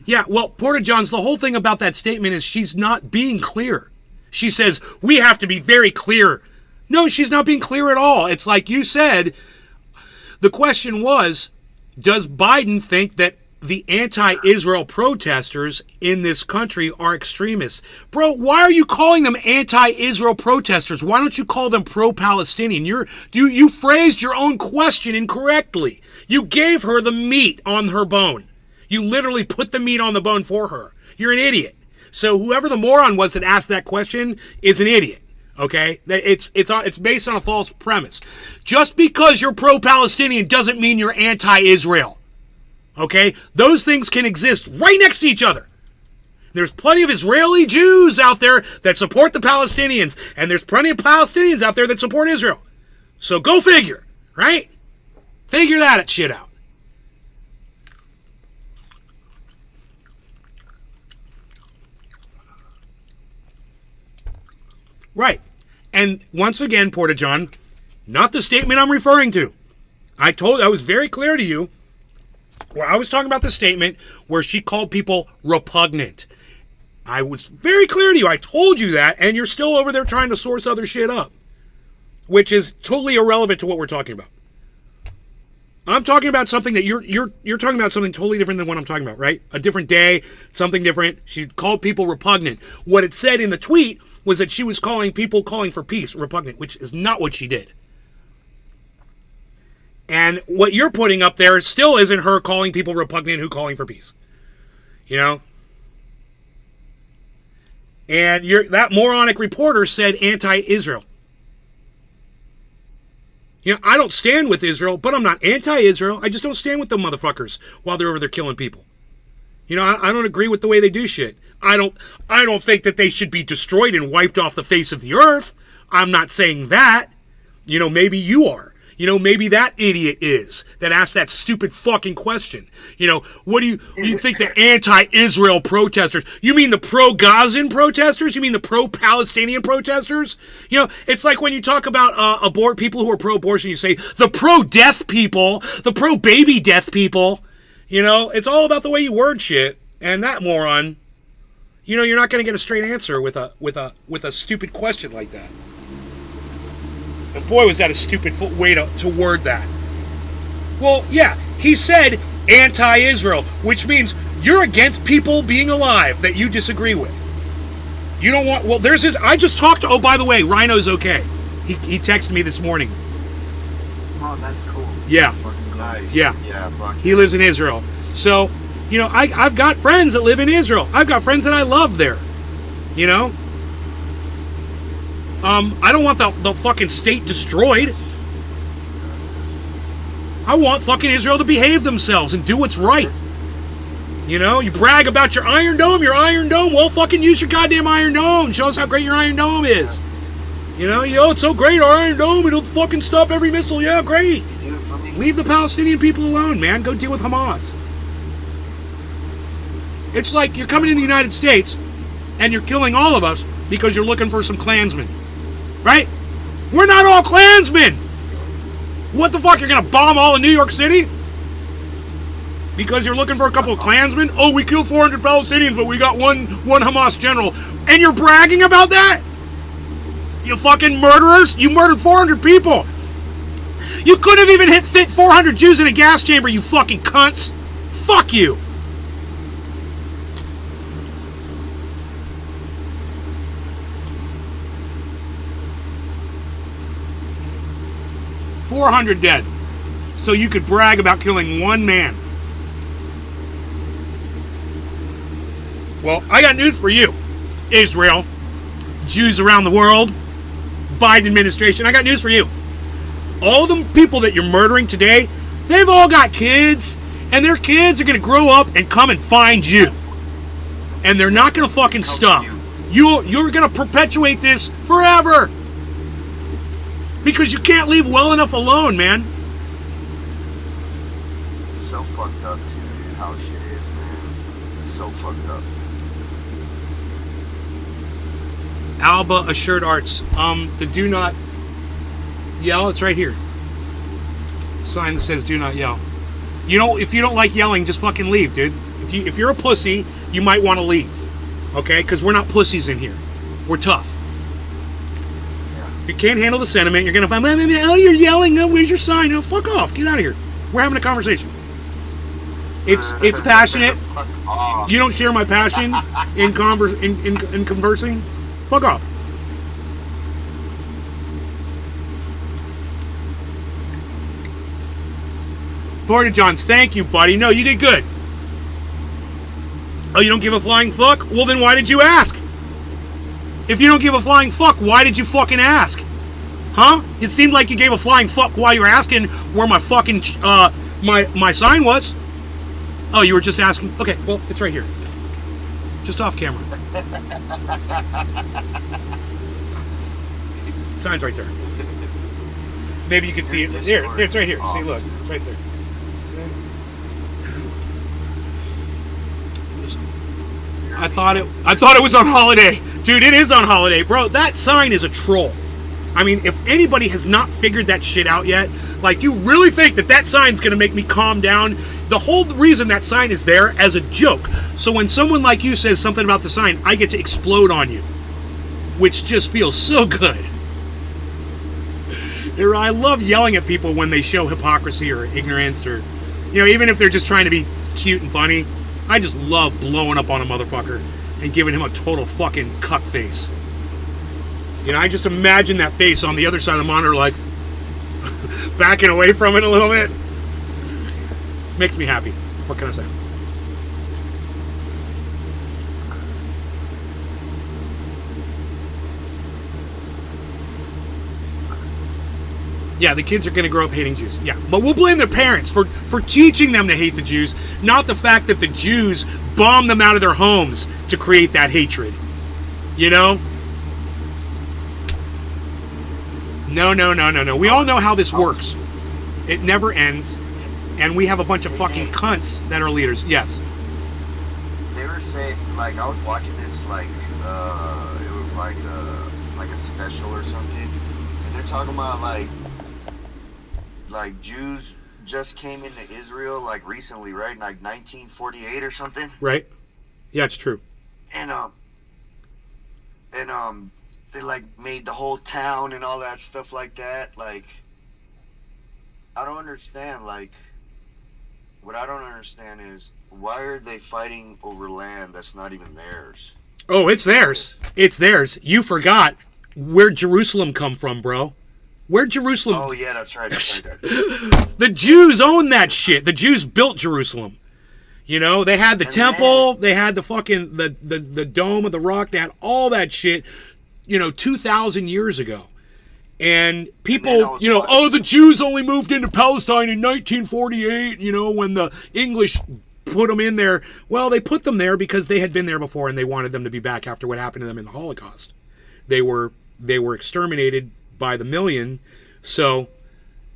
Yeah, well, Porta-Johns, the whole thing about that statement is she's not being clear. She says, we have to be very clear. No, she's not being clear at all. It's like you said, the question was, does Biden think that the anti-Israel protesters in this country are extremists? Bro, why are you calling them anti-Israel protesters? Why don't you call them pro-Palestinian? You phrased your own question incorrectly. You gave her the meat on her bone. You literally put the meat on the bone for her. You're an idiot. So whoever the moron was that asked that question is an idiot. Okay? It's based on a false premise. Just because you're pro-Palestinian doesn't mean you're anti-Israel. Okay? Those things can exist right next to each other. There's plenty of Israeli Jews out there that support the Palestinians, and there's plenty of Palestinians out there that support Israel. So go figure, right? Figure that shit out. Right. And once again, Porta-John, not the statement I'm referring to. I was very clear to you where I was talking about the statement where she called people repugnant. I was very clear to you. I told you that, and you're still over there trying to source other shit up, which is totally irrelevant to what we're talking about. I'm talking about something that you're talking about something totally different than what I'm talking about, right? A different day, something different. She called people repugnant. What it said in the tweet was that she was calling people calling for peace repugnant, which is not what she did. And what you're putting up there still isn't her calling people repugnant who calling for peace. You know? And that moronic reporter said anti-Israel. You know, I don't stand with Israel, but I'm not anti-Israel. I just don't stand with them motherfuckers while they're over there killing people. You know, I don't agree with the way they do shit. I don't think that they should be destroyed and wiped off the face of the earth. I'm not saying that. You know, maybe you are. You know, maybe that idiot is that asked that stupid fucking question. You know, what do you think the anti-Israel protesters? You mean the pro-Gazan protesters? You mean the pro-Palestinian protesters? You know, it's like when you talk about people who are pro-abortion, you say the pro-death people, the pro-baby death people. You know, it's all about the way you word shit. And that moron, you know, you're not going to get a straight answer with a stupid question like that. And boy, was that a stupid way to word that. Well, yeah, he said anti-Israel, which means you're against people being alive that you disagree with. You don't want, well, there's his, I just talked to, oh, by the way, Rhino's okay. He texted me this morning. Oh, that's cool. Yeah. Nice. Yeah. Yeah, fuck. He lives in Israel. So, you know, I've got friends that live in Israel. I've got friends that I love there. You know? I don't want the fucking state destroyed. I want fucking Israel to behave themselves and do what's right. You know, you brag about your Iron Dome, well, fucking use your goddamn Iron Dome. Show us how great your Iron Dome is. You know, it's so great, our Iron Dome, it'll fucking stop every missile. Yeah, great. Leave the Palestinian people alone, man. Go deal with Hamas. It's like you're coming in the United States and you're killing all of us because you're looking for some Klansmen. Right? We're not all Klansmen. What the fuck? You're gonna bomb all of New York City? Because you're looking for a couple of Klansmen? Oh, we killed 400 Palestinians, but we got one Hamas general. And you're bragging about that? You fucking murderers? You murdered 400 people. You could have even fit 400 Jews in a gas chamber, you fucking cunts. Fuck you. $400 dead. So you could brag about killing one man. Well, I got news for you. Israel, Jews around the world, Biden administration, I got news for you. All the people that you're murdering today, they've all got kids, and their kids are going to grow up and come and find you. And they're not going to fucking stop. You're going to perpetuate this forever. Because you can't leave well enough alone, man. So fucked up, too, dude. How shit is, man. So fucked up. Alba Assured Arts. The do not yell, it's right here. Sign that says do not yell. You know, if you don't like yelling, just fucking leave, dude. If you're a pussy, you might want to leave. Okay? Because we're not pussies in here. We're tough. If you can't handle the sentiment, you're going to find, oh, you're yelling, oh, where's your sign? Oh, fuck off, get out of here. We're having a conversation. It's passionate. You don't share my passion in conversing. Fuck off. Porta Johns, thank you, buddy. No, you did good. Oh, you don't give a flying fuck? Well, then why did you ask? If you don't give a flying fuck, why did you fucking ask? Huh? It seemed like you gave a flying fuck while you were asking where my fucking, my sign was. Oh, you were just asking? Okay, well, it's right here. Just off camera. Sign's right there. Maybe you can see it. Here, it's right here. See, look. It's right there. I thought it was on holiday. Dude, it is on holiday. Bro, that sign is a troll. I mean, if anybody has not figured that shit out yet, like, you really think that sign's gonna make me calm down? The whole reason that sign is there as a joke. So when someone like you says something about the sign, I get to explode on you. Which just feels so good. I love yelling at people when they show hypocrisy or ignorance or, you know, even if they're just trying to be cute and funny. I just love blowing up on a motherfucker and giving him a total fucking cuck face. You know, I just imagine that face on the other side of the monitor, like, backing away from it a little bit. Makes me happy. What can I say? Yeah, the kids are going to grow up hating Jews. Yeah, but we'll blame their parents for teaching them to hate the Jews, not the fact that the Jews bombed them out of their homes to create that hatred. You know? No. We all know how this works. It never ends. And we have a bunch of fucking cunts that are leaders. Yes. They were saying, like, I was watching this, like, it was like a special or something, and they're talking about, like Jews just came into Israel, like, recently, right? Like, 1948 or something? Right? Yeah, it's true. And, they, like, made the whole town and all that stuff like that. Like, I don't understand, like, what I don't understand is, why are they fighting over land that's not even theirs? Oh, it's theirs. It's theirs. You forgot where Jerusalem come from, bro. Where Jerusalem... Oh, yeah, that's right. That's right. The Jews own that shit. The Jews built Jerusalem. You know, they had the temple, they had the fucking, the dome of the rock, they had all that shit, 2,000 years ago. And people, the Jews only moved into Palestine in 1948, when the English put them in there. Well, they put them there because they had been there before and they wanted them to be back after what happened to them in the Holocaust. They were exterminated by the million. So,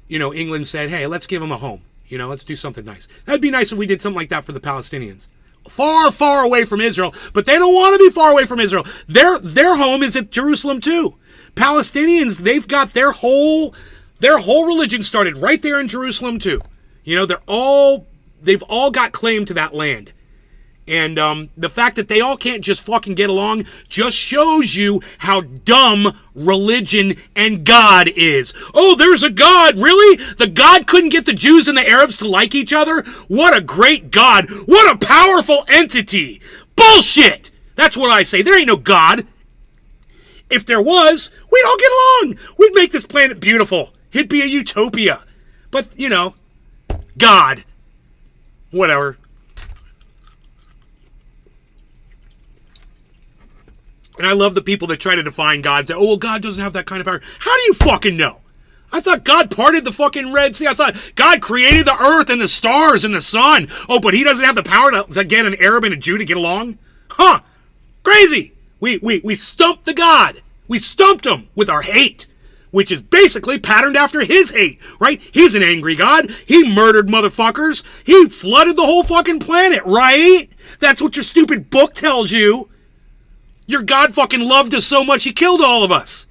England said, hey, let's give them a home. Let's do something nice. That'd be nice if we did something like that for the Palestinians. Far, far away from Israel, but they don't want to be far away from Israel. Their home is at Jerusalem too. Palestinians, they've got their whole religion started right there in Jerusalem too. They've all got claim to that land. And the fact that they all can't just fucking get along just shows you how dumb religion and God is. Oh, there's a God, really? The God couldn't get the Jews and the Arabs to like each other? What a great God. What a powerful entity. Bullshit! That's what I say. There ain't no God. If there was, we'd all get along. We'd make this planet beautiful. It'd be a utopia. But, God. Whatever. And I love the people that try to define God. Say, oh, well, God doesn't have that kind of power. How do you fucking know? I thought God parted the fucking Red Sea. I thought God created the earth and the stars and the sun. Oh, but he doesn't have the power to get an Arab and a Jew to get along? Huh. Crazy. We stumped the God. We stumped him with our hate, which is basically patterned after his hate, right? He's an angry God. He murdered motherfuckers. He flooded the whole fucking planet, right? That's what your stupid book tells you. Your God fucking loved us so much he killed all of us.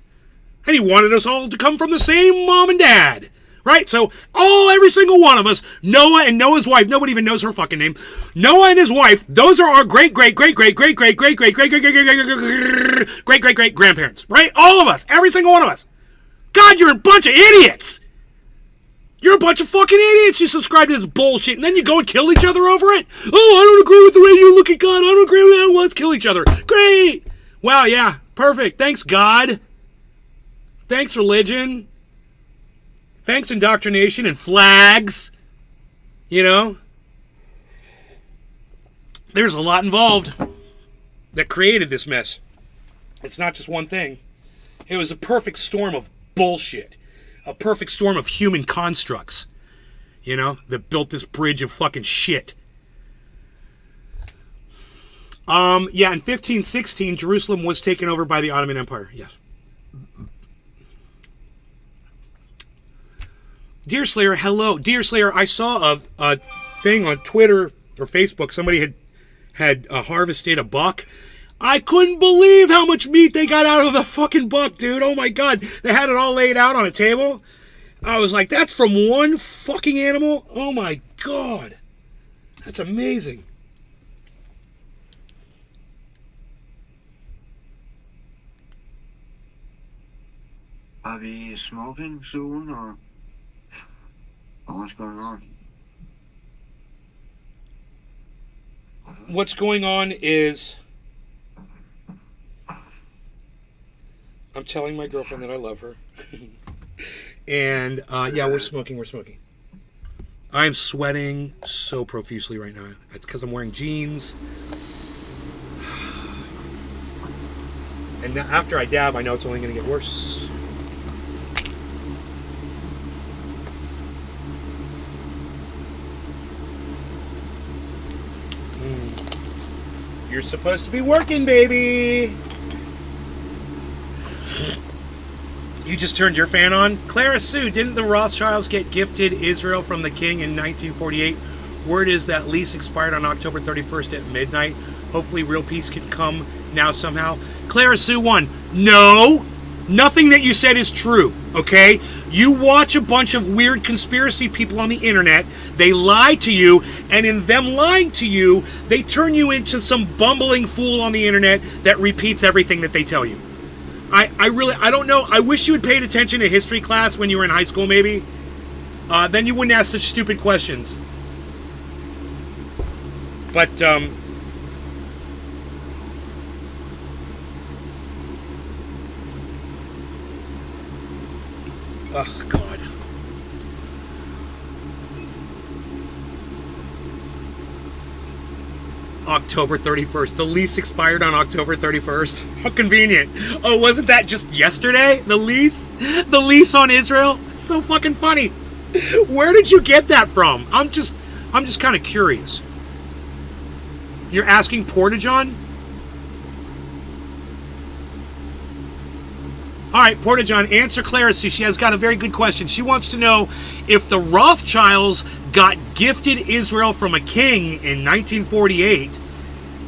And he wanted us all to come from the same mom and dad. Right? So, every single one of us, Noah and Noah's wife, nobody even knows her fucking name. Noah and his wife, those are our great-great-great-great-great-great-great-great-great-great-great-great-great grandparents. Right? All of us. Every single one of us. God, you're a bunch of idiots. You're a bunch of fucking idiots. You subscribe to this bullshit, and then you go and kill each other over it? Oh, I don't agree with the way you look at God. I don't agree with that. Well, let's kill each other. Great. Wow, yeah. Perfect. Thanks, God. Thanks, religion. Thanks, indoctrination and flags. There's a lot involved that created this mess. It's not just one thing. It was a perfect storm of bullshit. A perfect storm of human constructs. That built this bridge of fucking shit. In 1516, Jerusalem was taken over by the Ottoman Empire. Yes. Deer Slayer, hello. Deer Slayer, I saw a thing on Twitter or Facebook. Somebody had harvested a buck. I couldn't believe how much meat they got out of the fucking buck, dude. Oh my God. They had it all laid out on a table. I was like, that's from one fucking animal? Oh my God. That's amazing. Are we smoking soon, or what's going on? What's going on is I'm telling my girlfriend that I love her. And, we're smoking. I'm sweating so profusely right now. It's because I'm wearing jeans. And after I dab, I know it's only going to get worse. You're supposed to be working, baby. You just turned your fan on? Clara Sue, didn't the Rothschilds get gifted Israel from the king in 1948? Word is that lease expired on October 31st at midnight. Hopefully real peace can come now somehow. Clara Sue 1, no! Nothing that you said is true, okay? You watch a bunch of weird conspiracy people on the internet, they lie to you, and in them lying to you, they turn you into some bumbling fool on the internet that repeats everything that they tell you. I don't know. I wish you had paid attention to history class when you were in high school, maybe. Then you wouldn't ask such stupid questions. But, oh, God. October 31st. The lease expired on October 31st. How convenient. Oh, wasn't that just yesterday? The lease? The lease on Israel? So fucking funny. Where did you get that from? I'm just kind of curious. You're asking Portageon? All right, Portageon, answer Clarice. She has got a very good question. She wants to know if the Rothschilds got gifted Israel from a king in 1948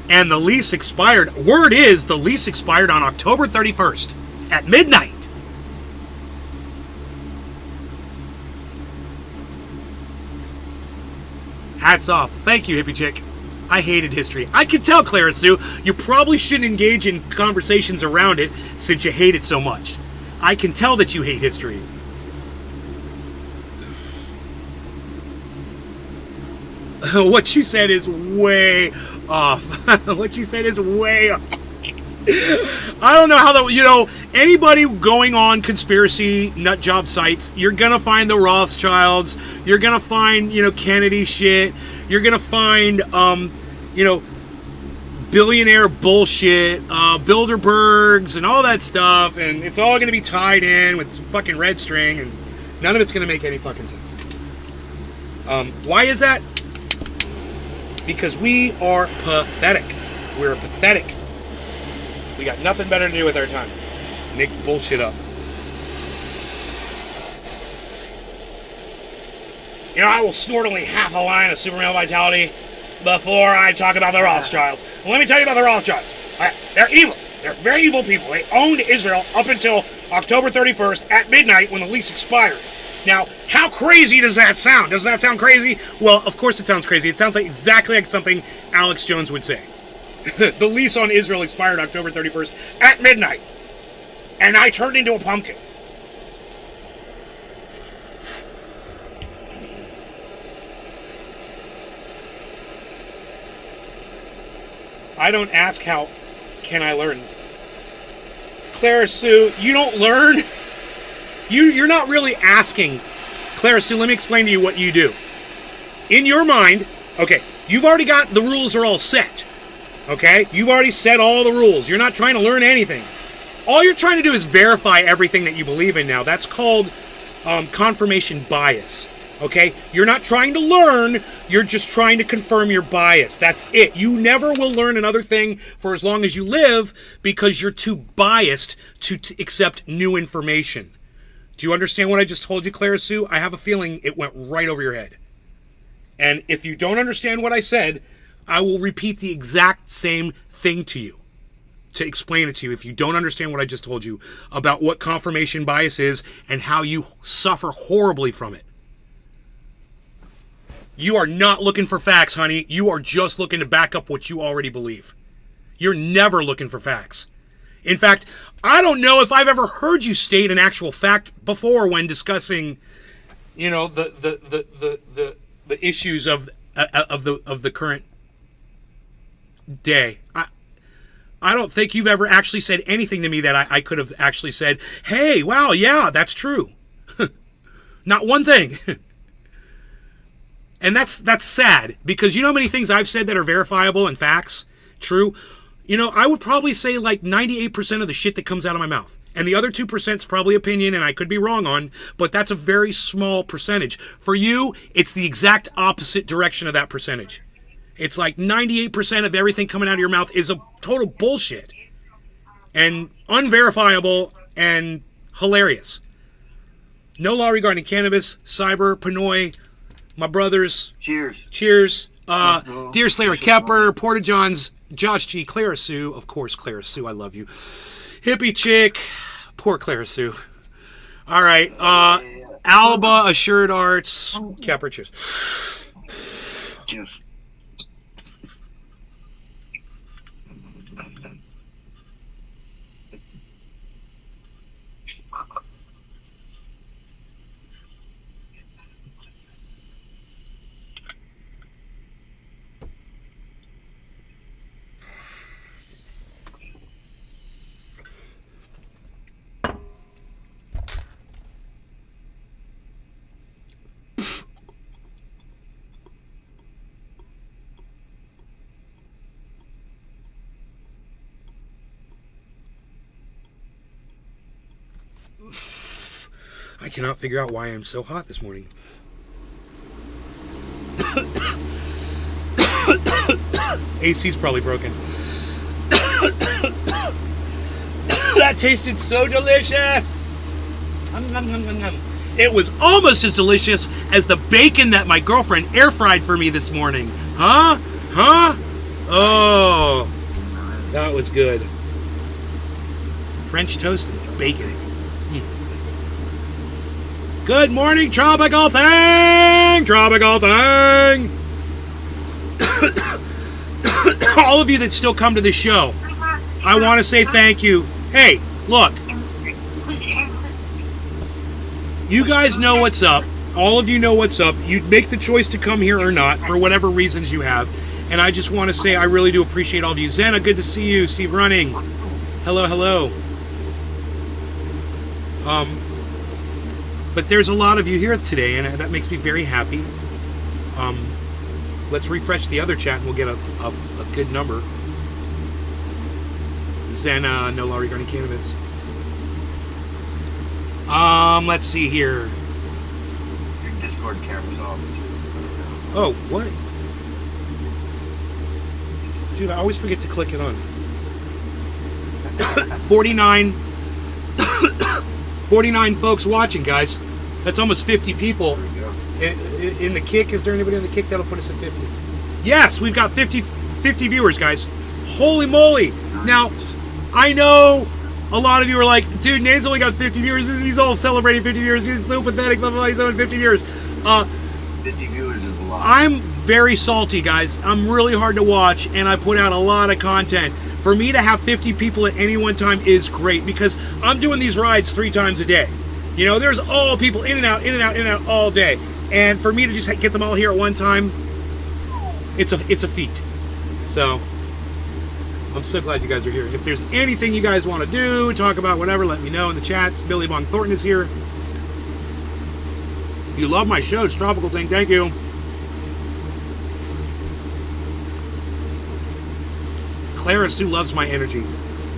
and the lease expired. Word is the lease expired on October 31st at midnight. Hats off. Thank you, hippie chick. I hated history. I can tell, Clara Sue, you probably shouldn't engage in conversations around it since you hate it so much. I can tell that you hate history. What you said is way off. What you said is way off. I don't know how that, anybody going on conspiracy nut job sites, you're going to find the Rothschilds, you're going to find, Kennedy shit, you're going to find, billionaire bullshit, Bilderbergs and all that stuff, and it's all going to be tied in with fucking red string, and none of it's going to make any fucking sense. Why is that? Because we are pathetic. We're pathetic. We got nothing better to do with our time. Make bullshit up. I will snort only half a line of super male vitality before I talk about the Rothschilds. Well, let me tell you about the Rothschilds. All right, they're evil. They're very evil people. They owned Israel up until October 31st at midnight when the lease expired. Now, how crazy does that sound? Doesn't that sound crazy? Well, of course it sounds crazy. It sounds like exactly like something Alex Jones would say. The lease on Israel expired October 31st at midnight. And I turned into a pumpkin. I don't ask how can I learn. Clara Sue, you don't learn? You're not really asking. Clara Sue, let me explain to you what you do. In your mind, okay, you've already got the rules are all set. Okay? You've already set all the rules. You're not trying to learn anything. All you're trying to do is verify everything that you believe in now. That's called confirmation bias. Okay? You're not trying to learn. You're just trying to confirm your bias. That's it. You never will learn another thing for as long as you live because you're too biased to accept new information. Do you understand what I just told you, Clara Sue? I have a feeling it went right over your head. And if you don't understand what I said, I will repeat the exact same thing to you to explain it to you if you don't understand what I just told you about what confirmation bias is and how you suffer horribly from it. You are not looking for facts, honey. You are just looking to back up what you already believe. You're never looking for facts. In fact, I don't know if I've ever heard you state an actual fact before when discussing, the issues of the current day. I don't think you've ever actually said anything to me that I could have actually said, hey, wow, yeah, that's true. Not one thing. And that's sad because you know how many things I've said that are verifiable and facts, true? I would probably say like 98% of the shit that comes out of my mouth. And the other 2% is probably opinion and I could be wrong on, but that's a very small percentage. For you, it's the exact opposite direction of that percentage. It's like 98% of everything coming out of your mouth is a total bullshit. And unverifiable and hilarious. No Law Regarding Cannabis, Cyber, Pinoy, my brothers. Cheers. Cheers. Dear Slayer Kepper, Porta Johns, Josh G, Clara Sue, of course, Clara Sue, I love you. Hippie Chick, poor Clara Sue. All right, Alba, Assured Arts, Kepper, cheers. Cheers. I cannot figure out why I'm so hot this morning. AC's probably broken. That tasted so delicious. It was almost as delicious as the bacon that my girlfriend air fried for me this morning. Huh? Oh, that was good. French toast and bacon. Good morning, Tropical Thing! Tropical Thing! All of you that still come to the show, I want to say thank you. Hey, look. You guys know what's up. All of you know what's up. You make the choice to come here or not, for whatever reasons you have. And I just want to say I really do appreciate all of you. Zena, good to see you. Steve Running. Hello. But there's a lot of you here today, and that makes me very happy. Let's refresh the other chat, and we'll get a good number. Zena, no law regarding cannabis. Let's see here. Your Discord camera's off. Oh, what? Dude, I always forget to click it on. 49 folks watching, guys. That's almost 50 people. In the kick, is there anybody on the kick that'll put us at 50? Yes, we've got 50 viewers, guys. Holy moly. Now, I know a lot of you are like, dude, Nate's only got 50 viewers. He's all celebrating 50 viewers. He's so pathetic. Blah, blah, blah. He's only 50 viewers. 50 viewers is a lot. I'm very salty, guys. I'm really hard to watch, and I put out a lot of content. For me to have 50 people at any one time is great because I'm doing these rides 3 times a day. You know, there's all people in and out all day. And for me to just get them all here at one time, it's a feat. So, I'm so glad you guys are here. If there's anything you guys want to do, talk about, whatever, let me know in the chats. Billy Bong Thornton is here. If you love my show, it's Tropical Thing, thank you. Clara Sue loves my energy.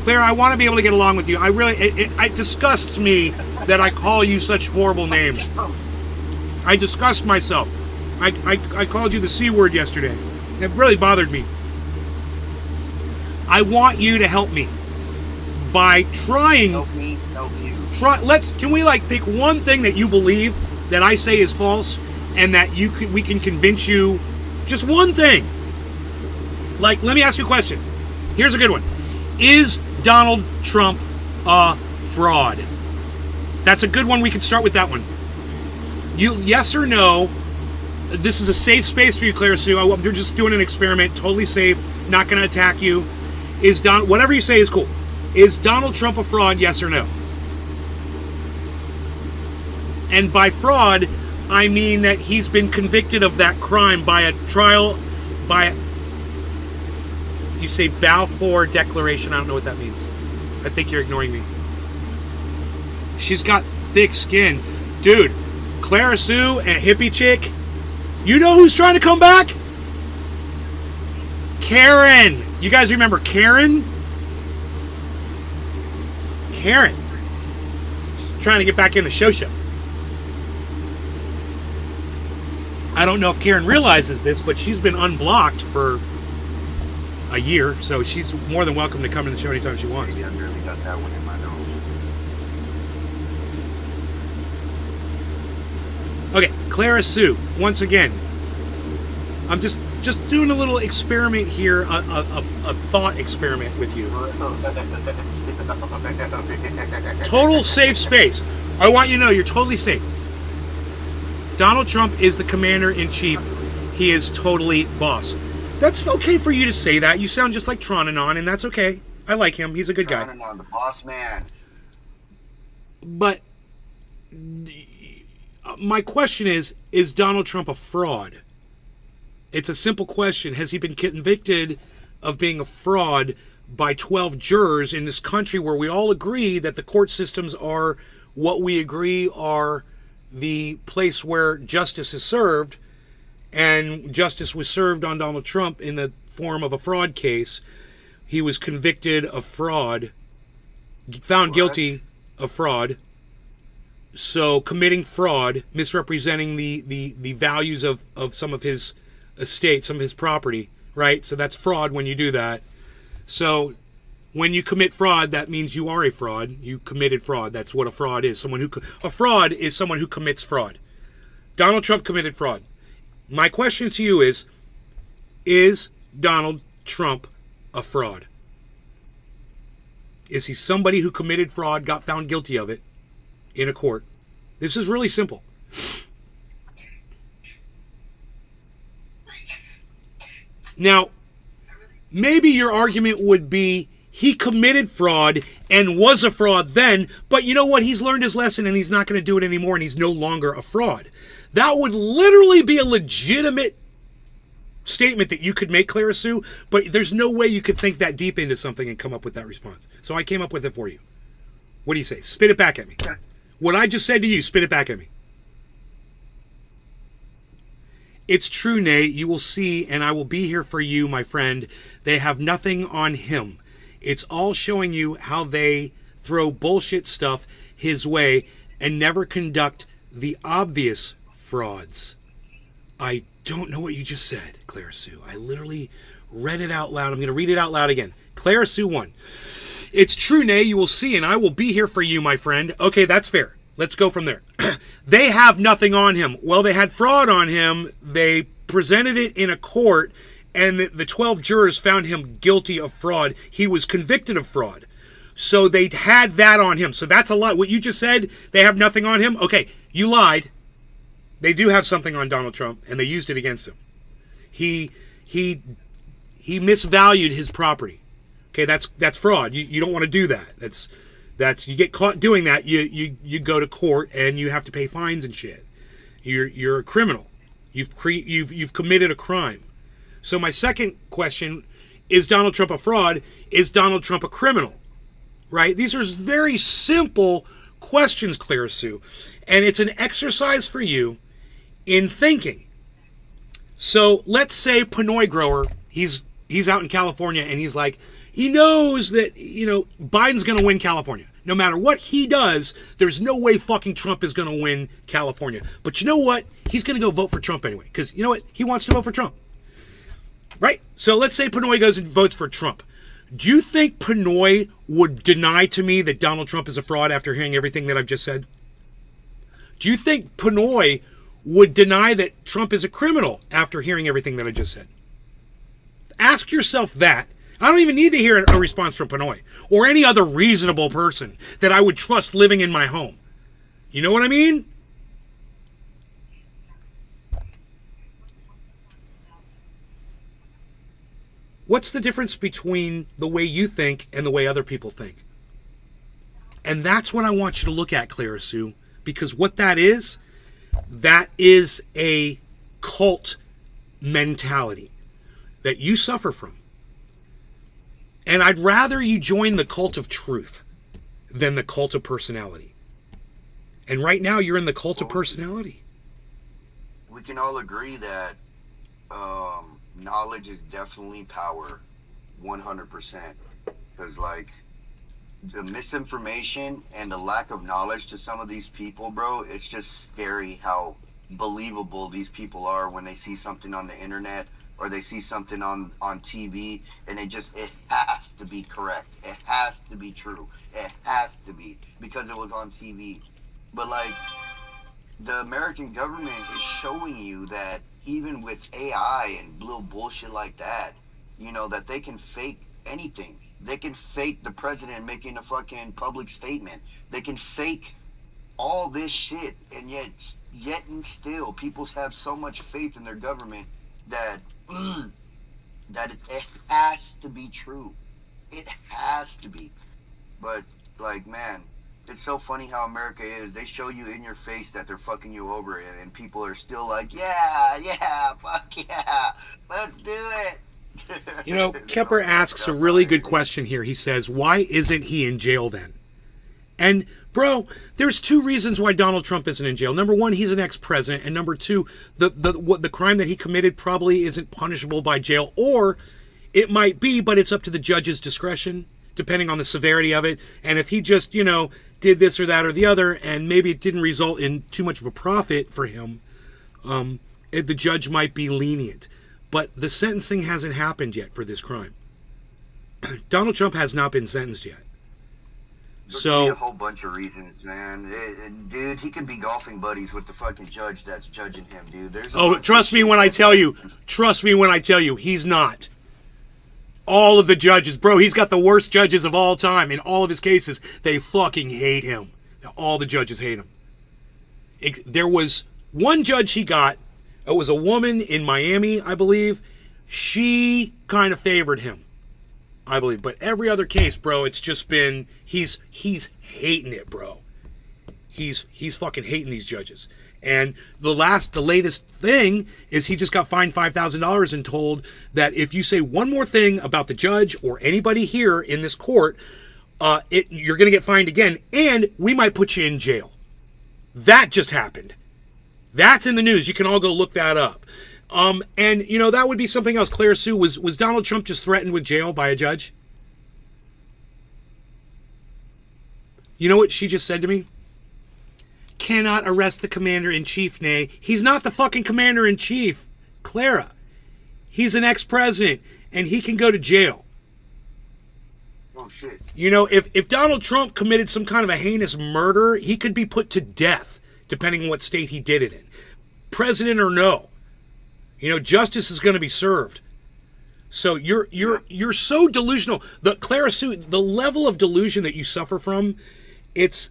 Clara, I want to be able to get along with you. I really, it disgusts me that I call you such horrible names. I disgust myself. I called you the C word yesterday. It really bothered me. I want you to help me by trying. Help me, help you. Can we pick one thing that you believe that I say is false, and that we can convince you? Just one thing. Let me ask you a question. Here's a good one. Is Donald Trump a fraud? That's a good one. We can start with that one. Yes or no? This is a safe space for you, Clara Sue. We're just doing an experiment. Totally safe. Not going to attack you. Whatever you say is cool. Is Donald Trump a fraud? Yes or no? And by fraud, I mean that he's been convicted of that crime by a trial, you say Balfour Declaration. I don't know what that means. I think you're ignoring me. She's got thick skin. Dude, Clara Sue and Hippie Chick, you know who's trying to come back? Karen. You guys remember Karen? Karen. She's trying to get back in the show. I don't know if Karen realizes this, but she's been unblocked for a year, so she's more than welcome to come to the show anytime she wants. Maybe I really got that one in my nose. Okay, Clara Sue, once again, I'm just doing a little experiment here, a thought experiment with you. Total safe space. I want you to know you're totally safe. Donald Trump is the commander-in-chief. He is totally boss. That's okay for you to say that. You sound just like Tronanon, and that's okay. I like him. He's a good guy. Tronanon, the boss man. But my question is Donald Trump a fraud? It's a simple question. Has he been convicted of being a fraud by 12 jurors in this country where we all agree that the court systems are what we agree are the place where justice is served, and justice was served on Donald Trump in the form of a fraud case. He was convicted of fraud, found guilty of fraud. So committing fraud, misrepresenting the values of some of his estate, some of his property, right? So that's fraud when you do that. So when you commit fraud, that means you are a fraud. You committed fraud. That's what a fraud is. A fraud is someone who commits fraud. Donald Trump committed fraud. My question to you is Donald Trump a fraud? Is he somebody who committed fraud, got found guilty of it in a court? This is really simple. Now, maybe your argument would be he committed fraud and was a fraud then, but you know what? He's learned his lesson and he's not going to do it anymore, and he's no longer a fraud. That would literally be a legitimate statement that you could make, Clara Sue, but there's no way you could think that deep into something and come up with that response. So I came up with it for you. What do you say? Spit it back at me. What I just said to you, spit it back at me. It's true, Nate. You will see, and I will be here for you, my friend. They have nothing on him. It's all showing you how they throw bullshit stuff his way and never conduct the obvious frauds. I don't know what you just said, Clara Sue. I literally read it out loud. I'm going to read it out loud again. Clara Sue 1. It's true, Nay, you will see, and I will be here for you, my friend. Okay, that's fair. Let's go from there. They have nothing on him. Well, they had fraud on him. They presented it in a court, and the 12 jurors found him guilty of fraud. He was convicted of fraud. So they had that on him. So that's a lot. What you just said, they have nothing on him? Okay, you lied. They do have something on Donald Trump, and they used it against him. He misvalued his property. Okay, that's fraud. You don't want to do that. That's you get caught doing that, you go to court and you have to pay fines and shit. You're a criminal. You've committed a crime. So my second question is Donald Trump a fraud? Is Donald Trump a criminal? Right? These are very simple questions, Clara Sue, and it's an exercise for you in thinking. So let's say Pinoy grower, he's out in California and he's like, he knows that, Biden's going to win California. No matter what he does, there's no way fucking Trump is going to win California. But you know what? He's going to go vote for Trump anyway. Because you know what? He wants to vote for Trump. Right? So let's say Pinoy goes and votes for Trump. Do you think Pinoy would deny to me that Donald Trump is a fraud after hearing everything that I've just said? Do you think Pinoy would deny that Trump is a criminal after hearing everything that I just said? Ask yourself that. I don't even need to hear a response from Pinoy or any other reasonable person that I would trust living in my home. You know what I mean? What's the difference between the way you think and the way other people think? And that's what I want you to look at, Clara Sue, because what that is a cult mentality that you suffer from. And I'd rather you join the cult of truth than the cult of personality. And right now you're in the cult of personality. We can all agree that knowledge is definitely power, 100%. Because, the misinformation and the lack of knowledge to some of these people, bro, it's just scary how believable these people are when they see something on the internet or they see something on TV, and it has to be correct. It has to be true. It has to be, because it was on TV. But, the American government is showing you that even with AI and little bullshit like that, you know, that they can fake anything. They can fake the president making a fucking public statement. They can fake all this shit, and yet and still, people have so much faith in their government that that it has to be true. It has to be. But like, man, it's so funny how America is. They show you in your face that they're fucking you over, and people are still like, yeah, fuck yeah, let's do it. You know, Kepper asks a really good question here. He says, why isn't he in jail then? And, bro, there's two reasons why Donald Trump isn't in jail. Number one, he's an ex-president. And number two, the crime that he committed probably isn't punishable by jail. Or it might be, but it's up to the judge's discretion, depending on the severity of it. And if he just, you know, did this or that or the other, and maybe it didn't result in too much of a profit for him, the judge might be lenient. But the sentencing hasn't happened yet for this crime. Donald Trump has not been sentenced yet. There So, could be a whole bunch of reasons, man. Dude, he could be golfing buddies with the fucking judge that's judging him, dude. trust me when I tell you, he's not. All of the judges, bro, he's got the worst judges of all time. In all of his cases, they fucking hate him. All the judges hate him. There was one judge he got. It was a woman in Miami, I believe. She kind of favored him, I believe. But every other case, bro, it's just been he's hating it, bro. He's fucking hating these judges. And the latest thing is he just got fined $5,000 and told that if you say one more thing about the judge or anybody here in this court, you're going to get fined again, and we might put you in jail. That just happened. That's in the news. You can all go look that up. And, you know, that would be something else. Clara Sue, was Donald Trump just threatened with jail by a judge? You know what she just said to me? Cannot arrest the commander-in-chief, nay. He's not the fucking commander-in-chief, Clara. He's an ex-president, and he can go to jail. Oh, shit. You know, if Donald Trump committed some kind of a heinous murder, he could be put to death, depending on what state he did it in. President or no. You know, justice is going to be served. So you're so delusional. The Clara Sue, the level of delusion that you suffer from, it's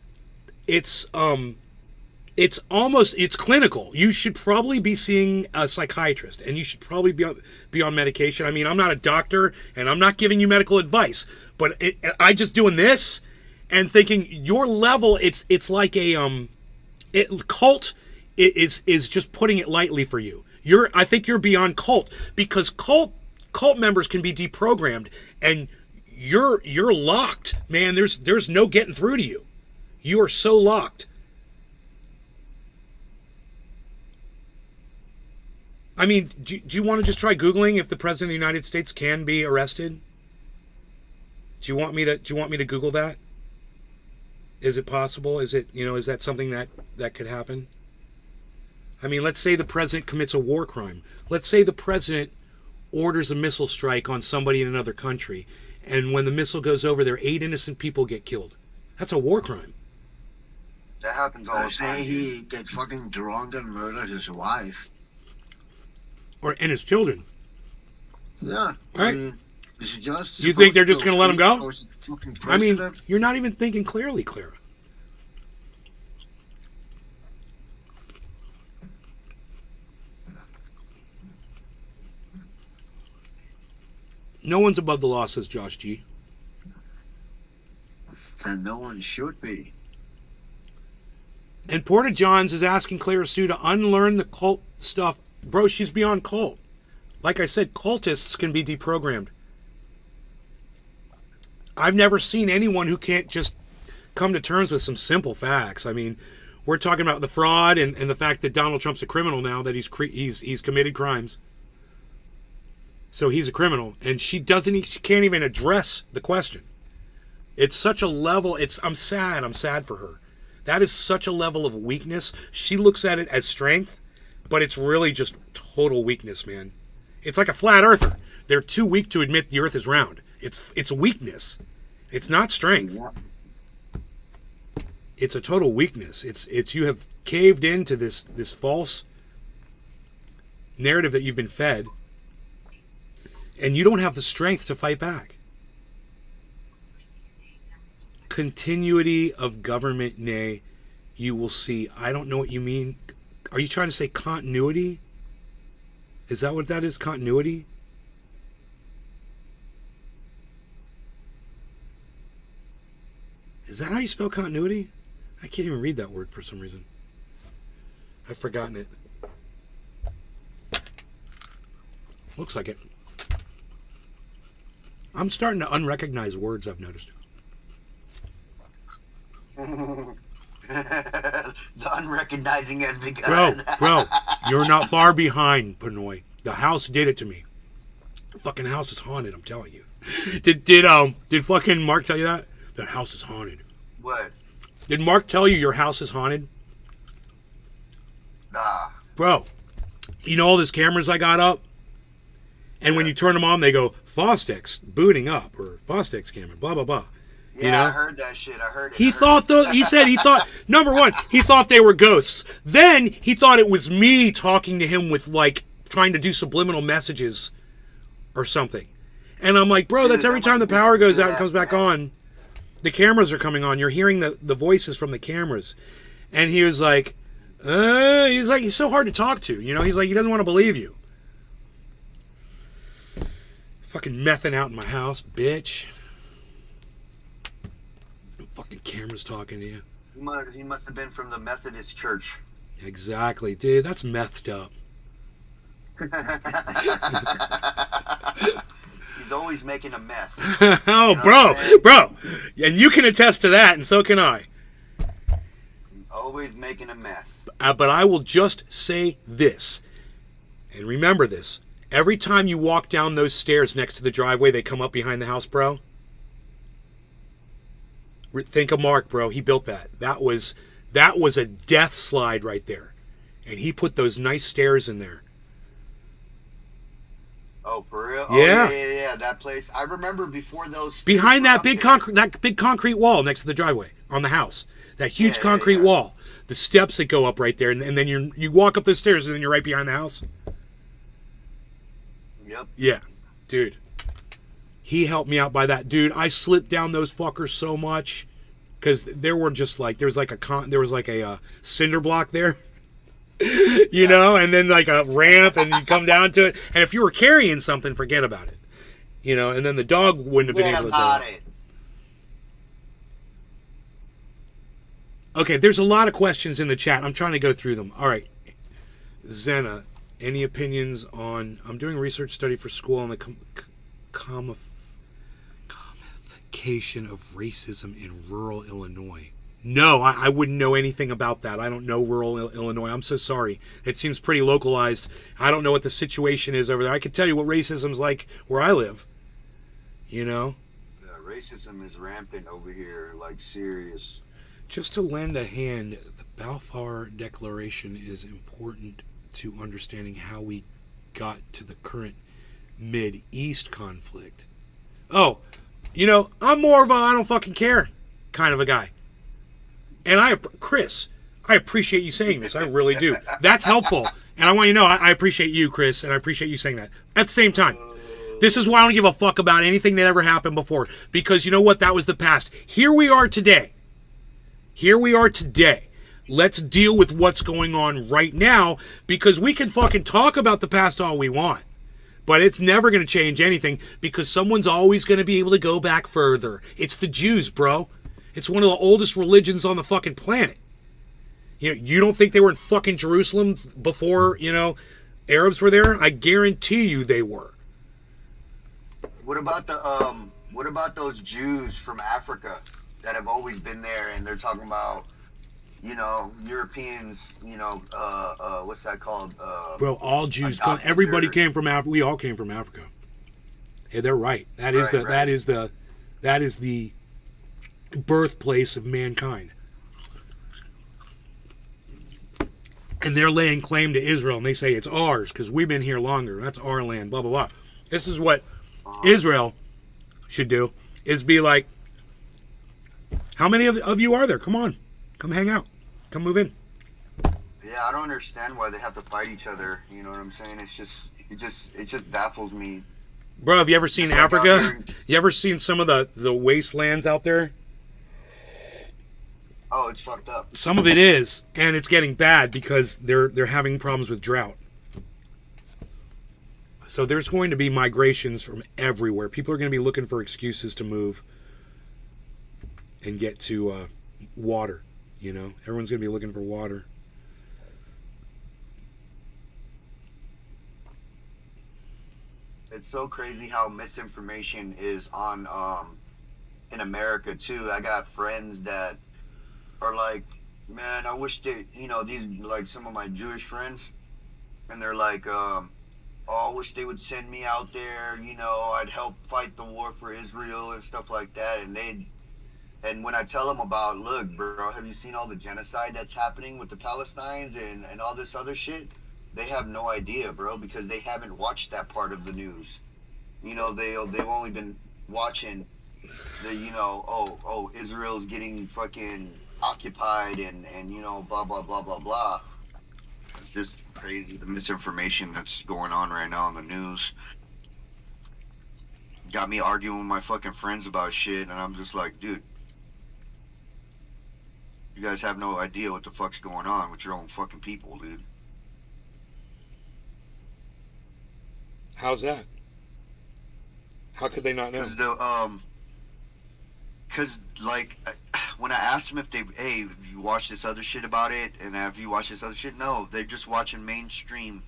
clinical. You should probably be seeing a psychiatrist, and you should probably be on medication. I mean, I'm not a doctor, and I'm not giving you medical advice, but I just doing this and thinking your level. It's like a cult is just putting it lightly for you. I think you're beyond cult, because cult members can be deprogrammed, and you're locked, man. There's no getting through to you. You are so locked. I mean, do you want to just try Googling if the President of the United States can be arrested? Do you want me to Google that? Is it possible? Is that something that could happen? I mean, let's say the president commits a war crime. Let's say the president orders a missile strike on somebody in another country, and when the missile goes over there, 8 innocent people get killed. That's a war crime. That happens all the Say time. he get fucking drunk and murder his wife. And his children. Yeah. Right. I mean, is it just You think they're just going to let him go? Or is it fucking I mean, president? you're not even thinking clearly, Clara. No one's above the law, says Josh G. And no one should be. And Porta Johns is asking Clara Sue to unlearn the cult stuff. Bro, she's beyond cult. Like I said, cultists can be deprogrammed. I've never seen anyone who can't just come to terms with some simple facts. I mean, we're talking about the fraud and the fact that Donald Trump's a criminal now, that he's committed crimes. So he's a criminal, and she can't even address the question. It's such a level, I'm sad for her. That is such a level of weakness. She looks at it as strength, but it's really just total weakness, man. It's like a flat earther. They're too weak to admit the earth is round. It's weakness. It's not strength. Yeah. it's a total weakness. It's you have caved into this false narrative that you've been fed, and you don't have the strength to fight back. Continuity of government, nay, you will see. I don't know what you mean. Are you trying to say continuity? Is that what that is? Continuity? Is that how you spell continuity? I can't even read that word for some reason. I've forgotten it. Looks like it. I'm starting to unrecognize words, I've noticed. The unrecognizing has begun. Bro, you're not far behind, Pinoy. The house did it to me. The fucking house is haunted, I'm telling you. Did fucking Mark tell you that? The house is haunted. What? Did Mark tell you your house is haunted? Nah. Bro, you know all those cameras I got up? And when you turn them on, they go, Fostex booting up, or Fostex camera, blah, blah, blah. Yeah, You know? I heard that shit. I heard it. He thought, number one, he thought they were ghosts. Then he thought it was me talking to him with, like, trying to do subliminal messages or something. And I'm like, bro, that's every time the power goes out and comes back on, the cameras are coming on. You're hearing the voices from the cameras. And he was like, he's so hard to talk to. You know, he's like, he doesn't want to believe you. Fucking mething out in my house, bitch. Fucking cameras talking to you. He must have been from the Methodist Church. Exactly, dude. That's methed up. He's always making a mess. Oh, You know bro. And you can attest to that, and so can I. Always making a mess. But I will just say this, and remember this. Every time you walk down those stairs next to the driveway, they come up behind the house, bro. Think of Mark, bro. He built that. That was a death slide right there. And he put those nice stairs in there. Oh, for real? Yeah. Oh, yeah. That place. I remember before those. Behind that big concrete wall next to the driveway on the house. That huge concrete wall. The steps that go up right there, and then you walk up those stairs, and then you're right behind the house. Yep. Yeah, dude. He helped me out by that, dude. I slipped down those fuckers so much because there was like a cinder block there, you know, and then like a ramp, and you come down to it. And if you were carrying something, forget about it, you know. And then the dog wouldn't have been able to do it. Okay, there's a lot of questions in the chat. I'm trying to go through them. All right, Zena, any opinions on? I'm doing a research study for school on the commodification of racism in rural Illinois. No, I wouldn't know anything about that. I don't know rural Illinois. I'm so sorry. It seems pretty localized. I don't know what the situation is over there. I can tell you what racism's like where I live. You know? Yeah, racism is rampant over here, like serious. Just to lend a hand, the Balfour Declaration is important to understanding how we got to the current Mid-East conflict. Oh, you know, I'm more of a I don't fucking care kind of a guy. And Chris, I appreciate you saying this. I really do. That's helpful. And I want you to know, I appreciate you, Chris, and I appreciate you saying that. At the same time, this is why I don't give a fuck about anything that ever happened before. Because you know what? That was the past. Here we are today. Let's deal with what's going on right now, because we can fucking talk about the past all we want. But it's never going to change anything, because someone's always going to be able to go back further. It's the Jews, bro. It's one of the oldest religions on the fucking planet. You know, you don't think they were in fucking Jerusalem before, you know, Arabs were there? I guarantee you they were. What about those Jews from Africa that have always been there, and they're talking about, you know, Europeans, you know, what's that called? Bro, all Jews, everybody came from Africa. We all came from Africa. Yeah, they're right. That is the birthplace of mankind. And they're laying claim to Israel, and they say it's ours because we've been here longer. That's our land, blah, blah, blah. This is what Israel should do, is be like, how many of you are there? Come on. Come hang out. Come move in. Yeah, I don't understand why they have to fight each other. You know what I'm saying? It just baffles me. Bro, have you ever seen It's like out Africa? here- You ever seen some of the wastelands out there? Oh, it's fucked up. Some of it is, and it's getting bad because they're having problems with drought. So there's going to be migrations from everywhere. People are going to be looking for excuses to move and get to water. You know, everyone's going to be looking for water. It's so crazy how misinformation is on in America too. I got friends that are like, man, I wish they, you know, these like some of my Jewish friends, and they're like, oh, I wish they would send me out there. You know, I'd help fight the war for Israel and stuff like that. And when I tell them about, look, bro, have you seen all the genocide that's happening with the Palestinians and all this other shit? They have no idea, bro, because they haven't watched that part of the news. You know, they've only been watching the, you know, oh, Israel's getting fucking occupied and you know, blah, blah, blah, blah, blah. It's just crazy, the misinformation that's going on right now in the news. Got me arguing with my fucking friends about shit, and I'm just like, dude, you guys have no idea what the fuck's going on with your own fucking people, dude. How's that? How could they not know? Cause like when I asked them if they, hey, have you watched this other shit about it, and have you watched this other shit? No, they're just watching mainstream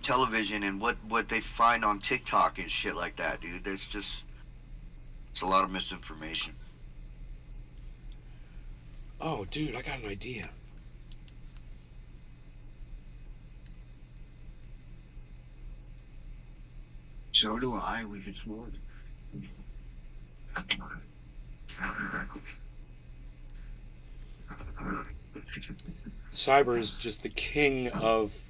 television and what they find on TikTok and shit like that, dude. It's a lot of misinformation. Oh, dude, I got an idea. So do I. We could smoke. Cyber is just the king of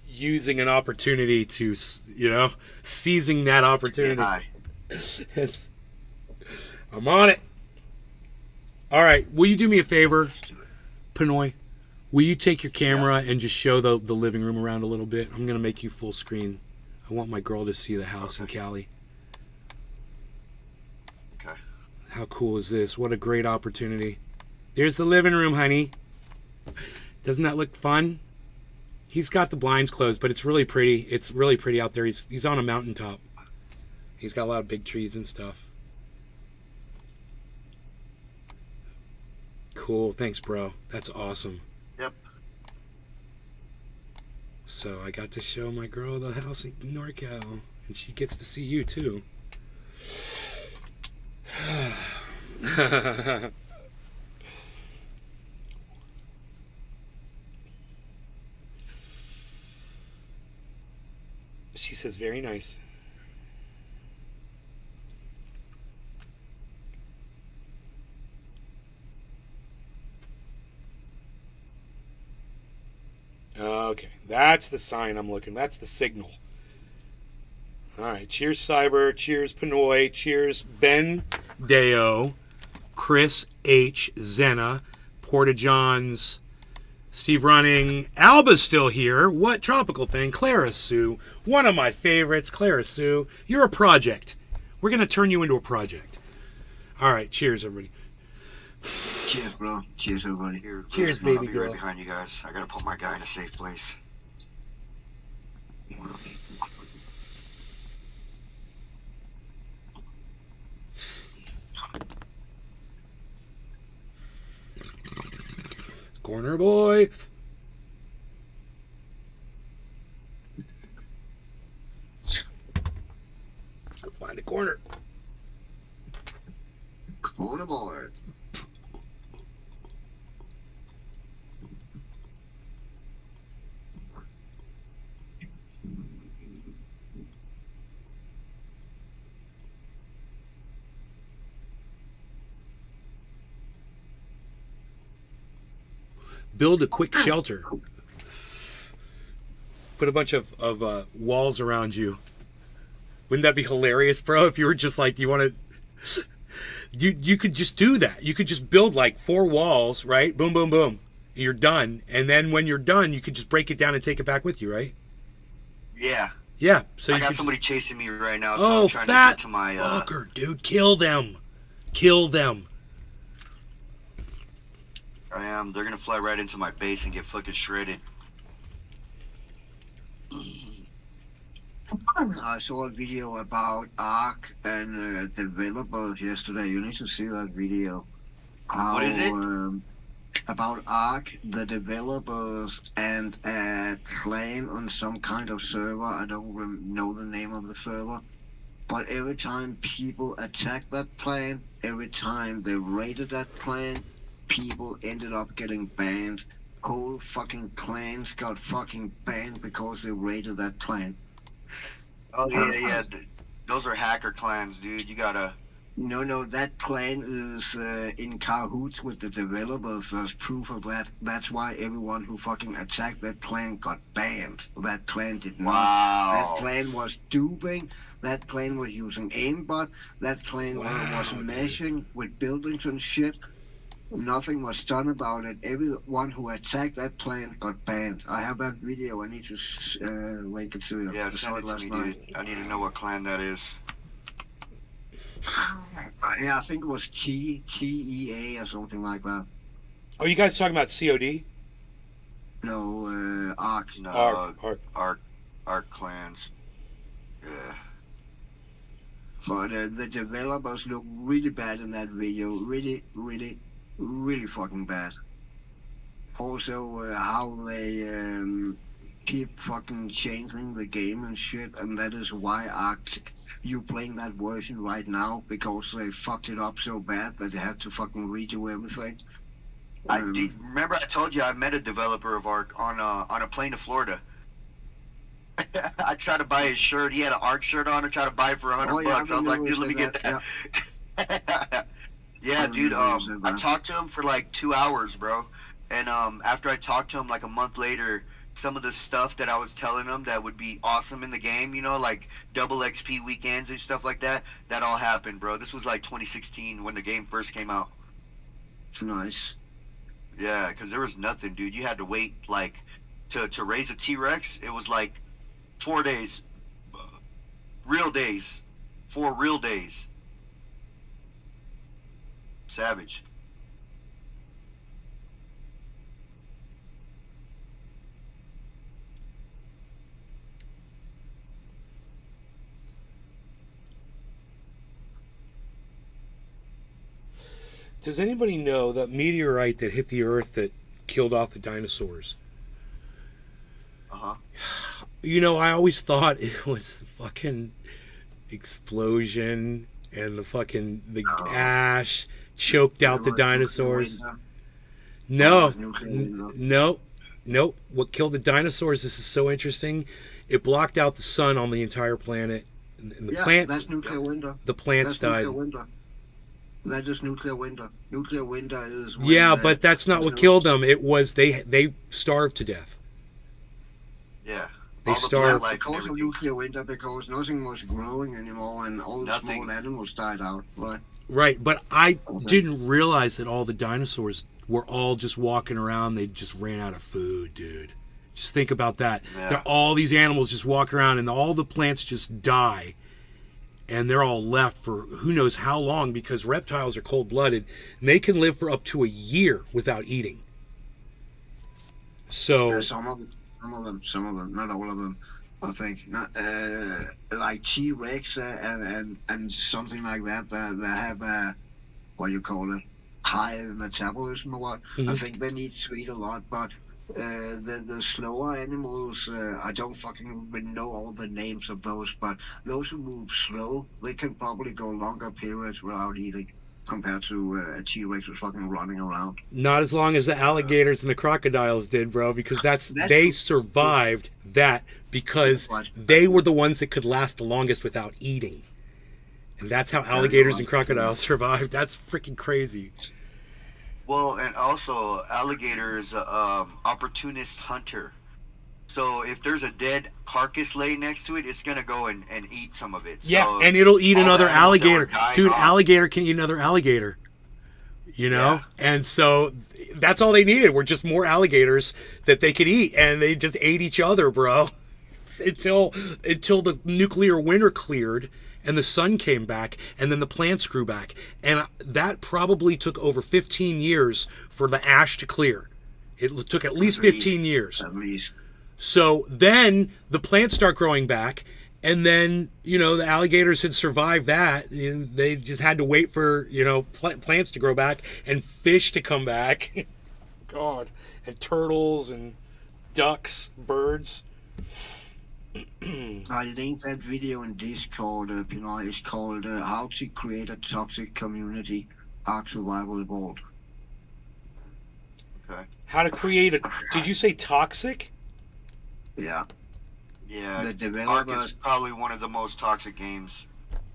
using an opportunity to, you know, seizing that opportunity. Yeah, I'm on it. All right, will you do me a favor, Pinoy? Will you take your camera and just show the living room around a little bit? I'm going to make you full screen. I want my girl to see the house in Cali. okay. How cool is this? What a great opportunity. There's the living room, honey. Doesn't that look fun? He's got the blinds closed, but it's really pretty. It's really pretty out there. He's on a mountaintop. He's got a lot of big trees and stuff. Cool. Thanks, bro. That's awesome. Yep. So I got to show my girl the house in NorCal, and she gets to see you too. She says, very nice. Okay, that's the sign I'm looking. That's the signal. All right, cheers, Cyber. Cheers, Pinoy. Cheers, Ben Deo, Chris H. Zena, Porta Johns, Steve Running. Alba's still here. What tropical thing? Clara Sue, one of my favorites. Clara Sue, you're a project. We're gonna turn you into a project. All right, cheers, everybody. Cheers, bro. Cheers, everybody. Here, Cheers, I'll baby be girl. right behind you guys. I gotta put my guy in a safe place. Corner boy. Find a corner. Corner boy. Build a quick shelter. Put a bunch of walls around you. Wouldn't that be hilarious, bro? If you were just like, you want to You could just do that. You could just build like 4 walls, right? Boom, boom, boom. You're done. And then when you're done, you could just break it down and take it back with you, right? Yeah. Yeah. So I you got could somebody chasing me right now. So Oh, I'm trying fat to get to my. fucker, dude. Kill them. Kill them. I am. They're gonna fly right into my base and get fucking shredded. I saw a video about Ark and developers yesterday. You need to see that video. What is it? About Ark, the developers, and a clan on some kind of server. I don't know the name of the server. But every time people attacked that clan, every time they raided that clan, people ended up getting banned. Whole fucking clans got fucking banned because they raided that clan. Oh yeah. Those are hacker clans, dude. You gotta. No, that clan is in cahoots with the developers. There's proof of that. That's why everyone who fucking attacked that clan got banned. That clan did not. Wow. That clan was duping. That clan was using aimbot. That clan was meshing with buildings and shit. Nothing was done about it. Everyone who attacked that clan got banned. I have that video. I need to link it to you. Yeah, I saw send it to last me, night. dude. I need to know what clan that is. Yeah, I think it was TEA or something like that. Are you guys talking about COD? No, Ark. No, Ark. Ark clans. Yeah. But the developers look really bad in that video. Really, really, really fucking bad. Also, how they keep fucking changing the game and shit, and that is why you playing that version right now, because they fucked it up so bad that they had to fucking redo everything. Remember I told you I met a developer of Ark on a plane to Florida. I tried to buy his shirt. He had an Ark shirt on. I tried to buy it for $100 bucks. I was like, dude, let me get that. Yeah, dude. I talked to him for like 2 hours, bro. And after I talked to him, like a month later, some of the stuff that I was telling him that would be awesome in the game, you know, like double XP weekends and stuff like that, that all happened, bro. This was like 2016 when the game first came out. It's nice. Yeah, because there was nothing, dude. You had to wait, like, to raise a T-Rex. It was like 4 days. Real days. 4 real days. Savage. Does anybody know that meteorite that hit the Earth that killed off the dinosaurs? Uh-huh. You know, I always thought it was the fucking explosion and the ash choked out the dinosaurs. No. What killed the dinosaurs, this is so interesting, it blocked out the sun on the entire planet. And the plants, that's nuclear winter. The plants died. That is nuclear winter. Nuclear winter is when, yeah, but that's not what killed them. It was they starved to death. Yeah. They starved. Because of nuclear winter, because nothing was growing anymore and all the small animals died out. Right, but I didn't realize that all the dinosaurs were all just walking around. They just ran out of food, dude. Just think about that. Yeah. There are all these animals just walking around and all the plants just die. And they're all left for who knows how long, because reptiles are cold-blooded and they can live for up to a year without eating. So some of them, not all of them. I think not like T-Rex and something like that. That have what do you call it, high metabolism or what. Mm-hmm. I think they need to eat a lot, but the slower animals, I don't fucking even know all the names of those, but those who move slow, they can probably go longer periods without eating compared to a T-Rex who's fucking running around. not as long as the alligators and the crocodiles did, bro, because they survived that because they were the ones that could last the longest without eating. And that's how alligators and crocodiles survived. That's freaking crazy. Well, and also, alligator is a opportunist hunter. So if there's a dead carcass laying next to it, it's gonna go and eat some of it. Yeah, So and it'll eat all another the animals that were alligator. dying Dude, off- alligator can eat another alligator. You know? Yeah. And so that's all they needed were just more alligators that they could eat. And they just ate each other, bro. Until the nuclear winter cleared and the sun came back and then the plants grew back. And that probably took over 15 years for the ash to clear. It took at least 15 years. At least. So then the plants start growing back, and then, you know, the alligators had survived that. And they just had to wait for, you know, plants to grow back and fish to come back. God. And turtles and ducks, birds. I linked that video in Discord. You know, it's called "How to Create a Toxic Community: Ark Survival Evolved." Okay. How to create a... Did you say toxic? Yeah, Yeah. the Ark developers, is probably one of the most toxic games.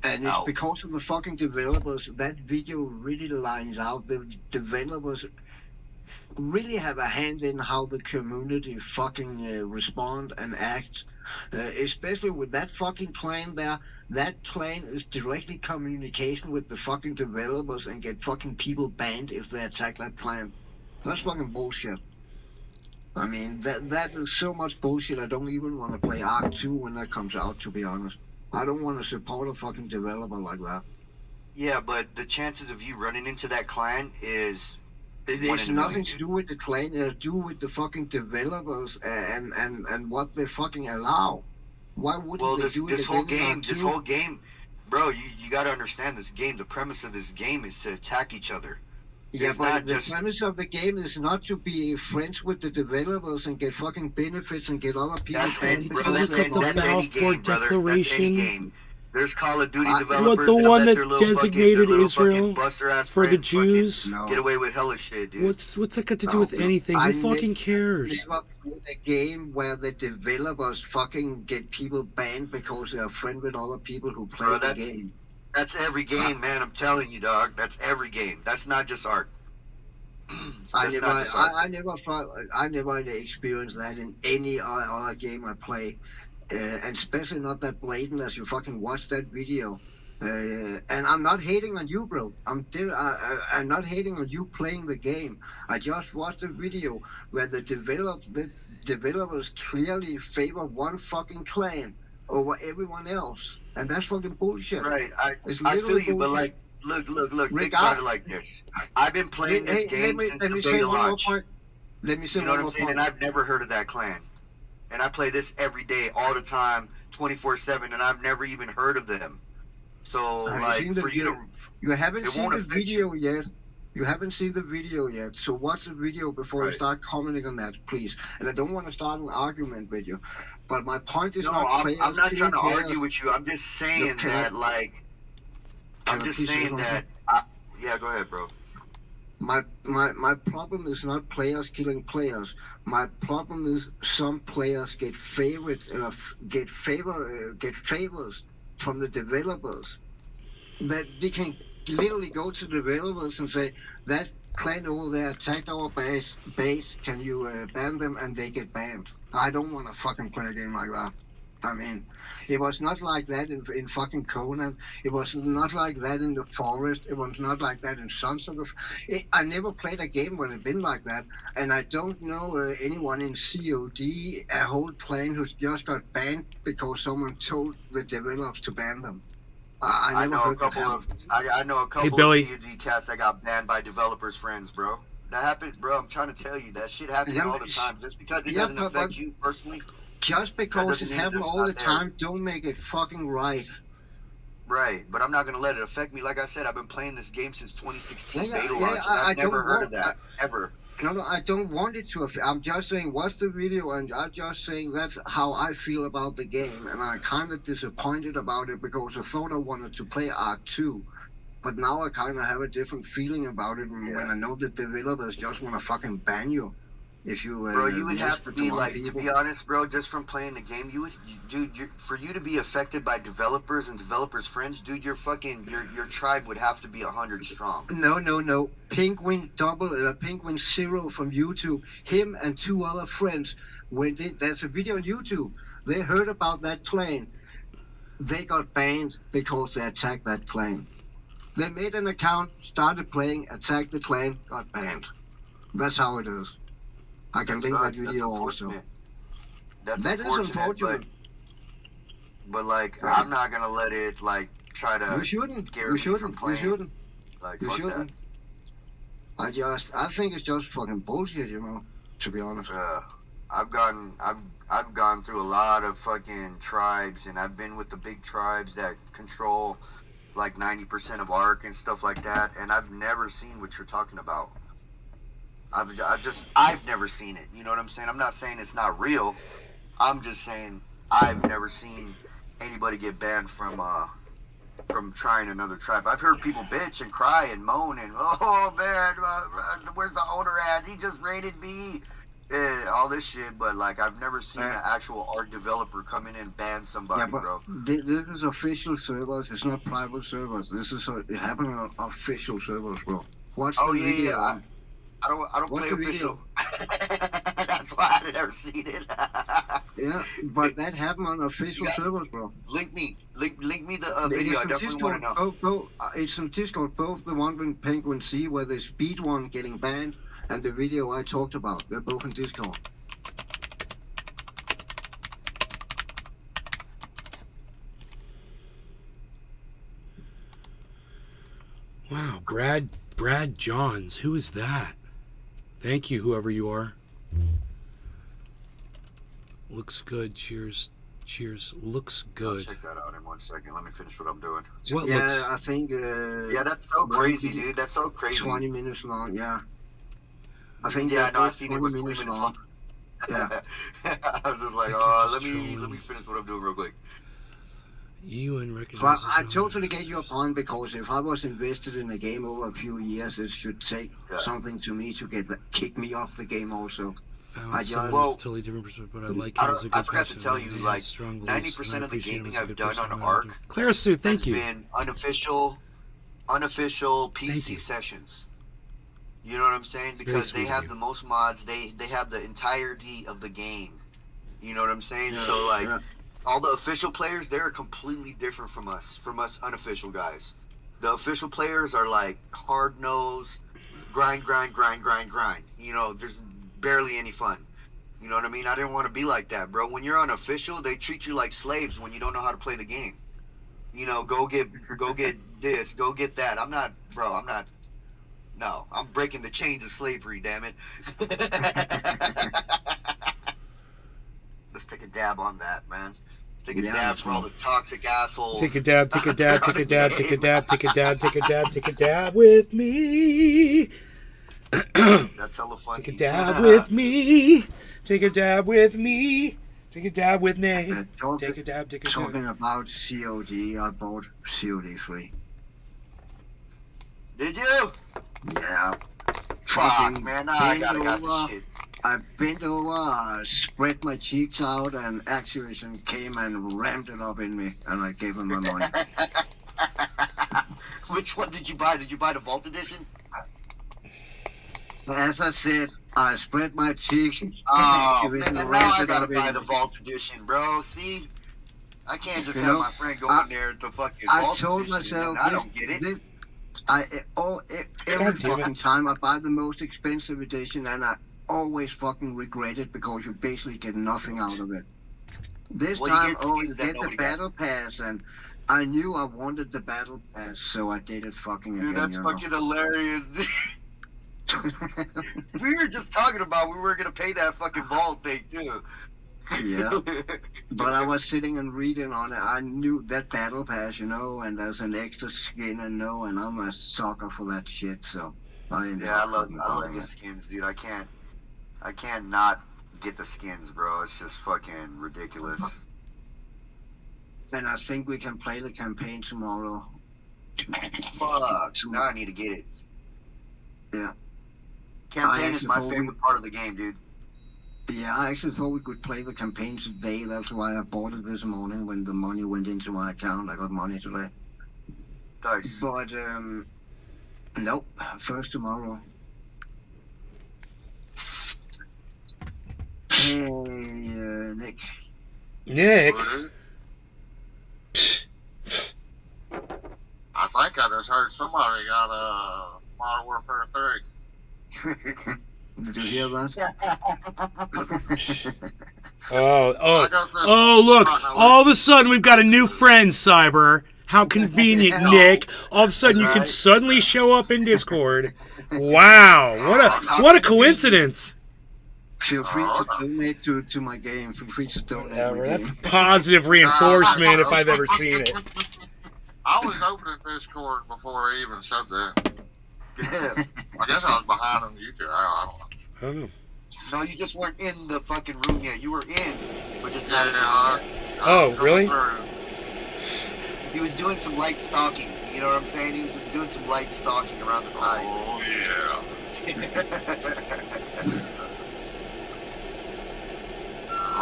and it's out. because of the fucking developers. That video really lines out the developers really have a hand in how the community fucking respond and act. Especially with that fucking clan there, that clan is directly communication with the fucking developers and get fucking people banned if they attack that clan. That's fucking bullshit. I mean, that is so much bullshit. I don't even want to play Ark 2 when that comes out, to be honest. I don't want to support a fucking developer like that. Yeah, but the chances of you running into that clan is It one has in a million, nothing to do with the clan. It has to do with the fucking developers and what they fucking allow. Why wouldn't Well, they this do it whole again in game, Ark this 2? whole game, bro, you got to understand this game. The premise of this game is to attack each other. Yeah, It's but not the just- premise of the game is not to be friends with the developers and get fucking benefits and get other people That's banned it, It's bro. because look That's, up they're the that's any Balfour game, brother. That's Declaration. any game. There's Call of Duty What, developers the that one let that their little designated fucking, Israel bust their ass for the friends fucking Jews? No. get away with hella shit, dude. What's that got to do No, with anything? I Who fucking ne- cares? Never played a game where the developers fucking get people banned because they're a friend with other people who play Bro, the that's- game. That's every game, man. I'm telling you, dog. That's every game. That's not just Ark. I That's never, not just Ark. I never experienced that in any other game I play, and especially not that blatant as you fucking watch that video. And I'm not hating on you, bro. I'm not hating on you playing the game. I just watched a video where the developers clearly favor one fucking clan over everyone else, and that's fucking bullshit. Right. It's I feel literally you, but bullshit. like, look. Think Rick, about it like this. I've been playing this game since let the me say beta one more launch. point. Let me say You know one what more I'm saying? point. And I've never heard of that clan. And I play this every day, all the time, 24/7, and I've never even heard of them. So, Have you like, seen the for you to... video? You haven't It seen won't the affect video yet. You haven't seen the video yet. So watch the video before you Right. start commenting on that, please. And I don't want to start an argument with you. But my point is No, not I'm players not trying killing to players. argue with you. I'm just saying Can I- that, like... Can I'm I just please say saying something? that... yeah, go ahead, bro. My problem is not players killing players. My problem is some players get get favors from the developers. That they can literally go to developers and say that clan over there attacked our base. Can you ban them? And they get banned. I don't want to fucking play a game like that. I mean, it was not like that in fucking Conan. It was not like that in The Forest. It was not like that in Sons of the... I never played a game where it's been like that. And I don't know anyone in COD, a whole clan who's just got banned because someone told the developers to ban them. I never know a heard that couple of... happen. I know a couple Billy. of COD cats that got banned by developers' friends, bro. That happened, bro. I'm trying to tell you. That shit happens Yeah, all the time. Just because it yeah, doesn't but- affect you personally... Just because doesn't it mean happens it's all not the there. time, don't make it fucking right. Right, but I'm not gonna let it affect me. Like I said, I've been playing this game since 2016 Yeah, beta yeah, launch. I I've never don't heard want- of that ever. No, I don't want it to affect. I'm just saying, watch the video, and I'm just saying that's how I feel about the game. And I'm kind of disappointed about it because I thought I wanted to play Ark 2. But now I kind of have a different feeling about it when I know that developers just want to fucking ban you. If you, Bro, you would mess have to with be the wrong like, to people. be honest, bro, just from playing the game, for you to be affected by developers and developers' friends, dude, your tribe would have to be 100 strong. No. Penguin Zero from YouTube, him and two other friends there's a video on YouTube. They heard about that clan. They got banned because they attacked that clan. They made an account, started playing, attacked the clan, got banned. That's how it is. I can link that That's video also. unfortunate. That's That is unfortunate. But like, I'm not gonna let it like try to. You shouldn't. scare You me from shouldn't. You playing. shouldn't. Like, You fuck shouldn't. I think it's just fucking bullshit, you know. To be honest. that. I've gone through a lot of fucking tribes, and I've been with the big tribes that control like 90% of Ark and stuff like that, and I've never seen what you're talking about. I've never seen it. You know what I'm saying? I'm not saying it's not real. I'm just saying I've never seen anybody get banned from trying another tribe. I've heard people bitch and cry and moan and, oh man, where's the owner at? He just raided me. And all this shit, but like I've never seen an actual art developer come in and ban somebody, Yeah, but bro. this is official servers. It's not private servers. This is it happened on official servers, bro. Watch Oh the yeah, video. yeah. I don't What's play the official. video? That's why I've never seen it. Yeah, but that happened on official servers, bro. Link me the It video. is I from definitely want Discord. to know. It's from Discord. Both the one with Penguin C, where the speed one getting banned, and the video I talked about. They're both in Discord. Wow, Brad Johns. Who is that? Thank you, whoever you are. Looks good. Cheers. Looks I'll good. check that out in 1 second. Let me finish what I'm doing. What Yeah, looks? I think. Yeah, that's so crazy, dude. That's so crazy. 20 minutes long. Yeah. I think Yeah, they're no, I both seen it 20 was minutes 20 minutes long. Yeah. I was just like, Think oh, you're let just me trolling. finish what I'm doing real quick. UN So recognizes. I totally get your point, because if I was invested in a game over a few years, it should take something to me to kick me off the game also. Found I someone just- Well, with a totally different perspective, but I like I him as a don't- I good forgot to person. tell and you, he has like, strong beliefs, 90% and I of the appreciate him gaming as a I've good done person, on no matter Ark what I do. Clara Sue, thank has you. been unofficial Thank PC you. sessions. You know what I'm saying? Very Because sweet they of have you. the most mods. They have the entirety of the game. You know what I'm saying? Yeah, So like yeah. all the official players, they're completely different from us unofficial guys. The official players are like hard nosed, grind. You know, there's barely any fun. You know what I mean? I didn't want to be like that, bro. When you're unofficial, they treat you like slaves when you don't know how to play the game. You know, go get this, go get that. I'm not. No, I'm breaking the chains of slavery, damn it. Let's take a dab on that, man. Take a Yeah, dab that's for all the toxic assholes. Take a dab, take a dab, take a dab, take a dab, take a dab, take a dab, take a dab with me. That's hella funny. Take a dab with me. Take a dab with me. Take a dab with Nay. Take a dab, take a dab. Talking about COD, I bought COD 3. Did you? Yeah. Fuck, Fucking man. Now I bent gotta got over. this shit. I bent over, spread my cheeks out, and Activision came and rammed it up in me, and I gave them my money. Which one did you buy? Did you buy the Vault Edition? As I said, I spread my cheeks, and Oh, Activision man, now rammed I it gotta up buy in the me. Vault Edition, bro. See? I can't just You have know, my friend go I- in there to fucking I Vault told Edition, myself, and I don't get it. every God damn it. fucking time I buy the most expensive edition, and I always fucking regret it, because you basically get nothing out of it. This Well, you time, get you skins that get the nobody got. battle pass, and I knew I wanted the battle pass, so I did it fucking Dude, again. that's You fucking hilarious. know? We were just talking about we were gonna pay that fucking Vault thing too. Yeah, but I was sitting and reading on it. I knew that battle pass, you know, and there's an extra skin, and I'm a sucker for that shit. So I ended Yeah, I up love fucking buying the it. skins, dude. I can't not get the skins, bro. It's just fucking ridiculous. And I think we can play the campaign tomorrow. Fuck. Now I need to get it. Yeah. Campaign is actually my thought favorite part of the game, dude. Yeah, I actually thought we could play the campaign today. That's why I bought it this morning when the money went into my account. I got money today. Nice. But, nope. First tomorrow. Nick. Nick. I think I just heard somebody got a Modern Warfare 3. Did you hear that? Oh, look. All of a sudden, we've got a new friend, Cyber. How convenient, Nick. All of a sudden, you can suddenly show up in Discord. Wow. What a coincidence. Feel free to donate to my game. Feel free to donate. Whatever. That's positive reinforcement if I've ever seen it. I was opening Discord before he even said that. Yeah. I guess I was behind on YouTube. I don't know. Oh. No, you just weren't in the fucking room yet. You were in, but just not. Oh, really? He was doing some light stalking. You know what I'm saying? He was just doing some light stalking around the side. Oh, yeah.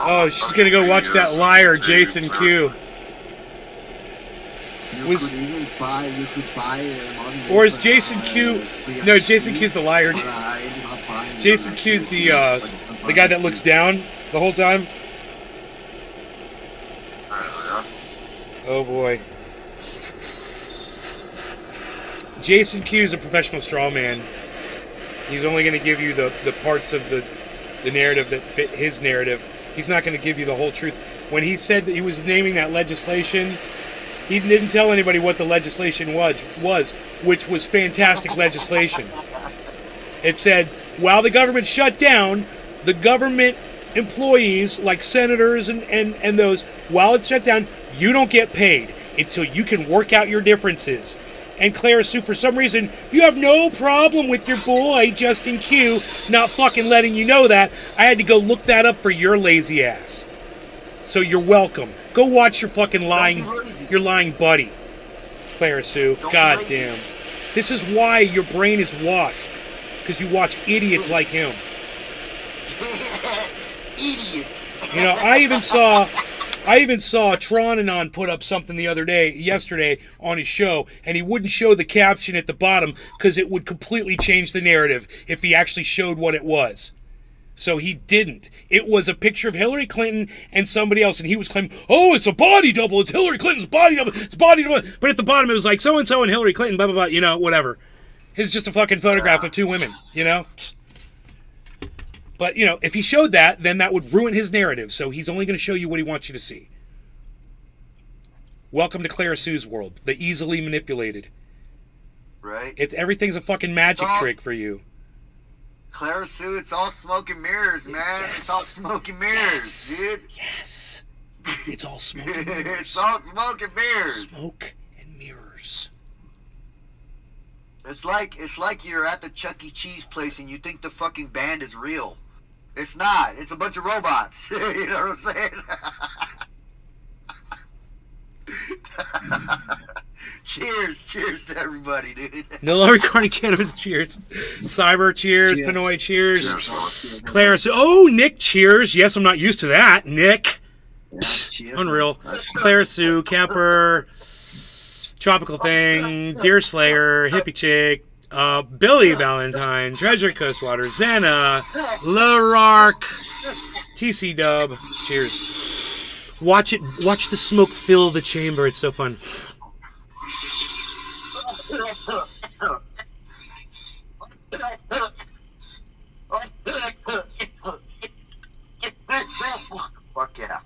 Oh, she's gonna go watch that liar, Jason Q. You could buy Or is Jason Q? No, Jason Q's the liar. Jason Q's the guy that looks down the whole time. Oh boy. Jason Q's a professional strawman. He's only going to give you the parts of the narrative that fit his narrative. He's not going to give you the whole truth. When he said that he was naming that legislation, he didn't tell anybody what the legislation was, which was fantastic legislation. It said, while the government shut down, the government employees, like senators and those, while it's shut down, you don't get paid until you can work out your differences. And Clara Sue, for some reason, you have no problem with your boy, Justin Q, not fucking letting you know that. I had to go look that up for your lazy ass. So you're welcome. Go watch your fucking lying buddy, Clara Sue. God damn. This is why your brain is washed. Because you watch idiots like him. Idiot. You know, I even saw Tronanon put up something yesterday on his show, and he wouldn't show the caption at the bottom because it would completely change the narrative if he actually showed what it was. So he didn't. It was a picture of Hillary Clinton and somebody else, and he was claiming, oh, it's a body double. It's Hillary Clinton's body double. It's body double. But at the bottom, it was like so-and-so and Hillary Clinton, blah, blah, blah, you know, whatever. It's just a fucking photograph of two women, you know? But, you know, if he showed that, then that would ruin his narrative. So he's only going to show you what he wants you to see. Welcome to Clara Sue's world. The easily manipulated. Right? Everything's a fucking magic trick for you. Clara Sue, it's all smoke and mirrors, man. Yes. It's all smoke and mirrors, dude. Yes. It's all smoke and mirrors. It's all smoke and mirrors. Smoke and mirrors. It's like you're at the Chuck E. Cheese place and you think the fucking band is real. It's not. It's a bunch of robots. You know what I'm saying? Cheers to everybody, dude. No longer recording cannabis. Cheers. Cyber, cheers. Pinoy, cheers. Clara, oh, Nick, cheers. Yes, I'm not used to that. Nick. Yeah, Unreal. Clara Sue, Capper, Tropical Thing, Deer Slayer, Hippie Chick, Billy Valentine, Treasure Coastwater, Xena, Larark, TC Dub. Cheers. Watch the smoke fill the chamber. It's so fun. Fuck yeah.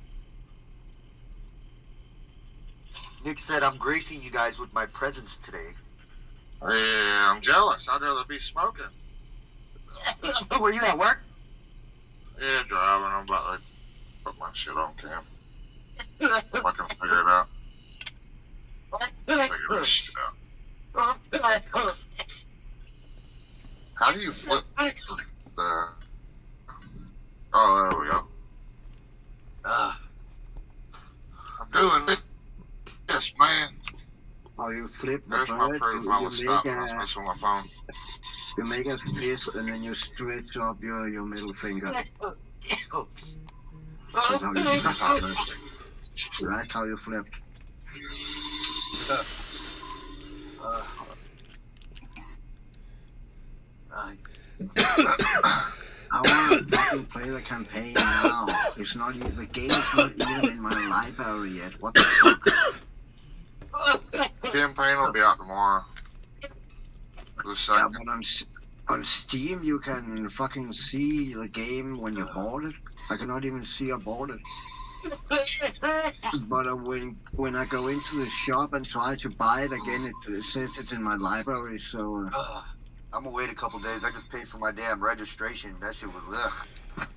Nick said, I'm gracing you guys with my presence today. Yeah, I'm jealous. I'd rather be smoking. Were you at work? Yeah, driving. I'm about to put my shit on cam. I can figure it out. Figure this shit out. How do you flip the... Oh, there we go. I'm doing it. Yes, man. Oh, you flip the There's my bird, proof. I was stopping. I was messing with my phone. you make a fist and then you stretch up your middle finger. That's how you flip. That's how you flip. I want to fucking play the campaign now. It's not even, the game is not even in my library yet. What the fuck? Campaign will be out tomorrow. The Yeah, second. but on Steam you can fucking see the game when you bought it. I cannot even see I bought it. But when I go into the shop and try to buy it again, it says it's in my library. So I'm gonna wait a couple days. I just paid for my damn registration. That shit was ugh.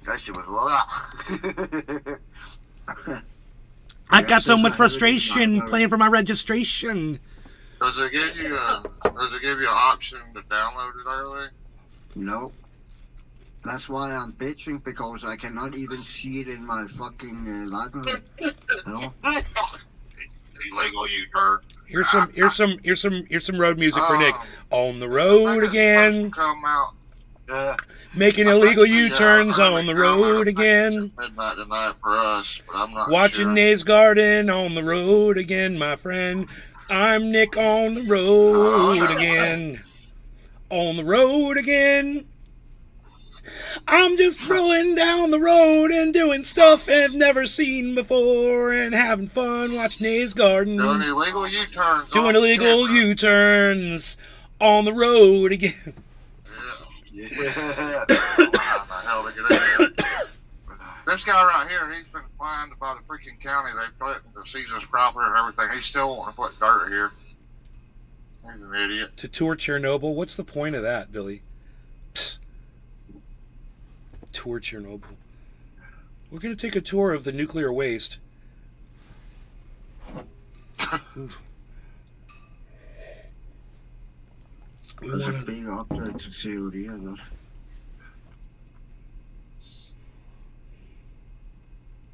That shit was ugh. I Yeah, got so so much I frustration haven't- playing for my registration. Does it give you an option to download it early? no. That's why I'm bitching, because I cannot even see it in my fucking library. No. Illegal U-turn. Here's some road music for Nick. On the road again, Come out. making illegal U-turns on the road again. Midnight tonight for us, but I'm not Watching sure. Nate's Garden on the road again, my friend. I'm Nick on the road again. On the road again. I'm just throwing down the road and doing stuff I've never seen before and having fun watching Nate's Garden. Doing illegal U-turns. Doing on illegal camera. U-turns on the road again. Yeah. Yeah. How the hell to get in there? This guy right here, he's been fined by the freaking county. They threatened to seize his property and everything. He's still wanting to put dirt here. He's an idiot. To tour Chernobyl? What's the point of that, Billy? Psst. Tour Chernobyl. We're going to take a tour of the nuclear waste. Oof. We There's a wanna- big update to COD, I guess.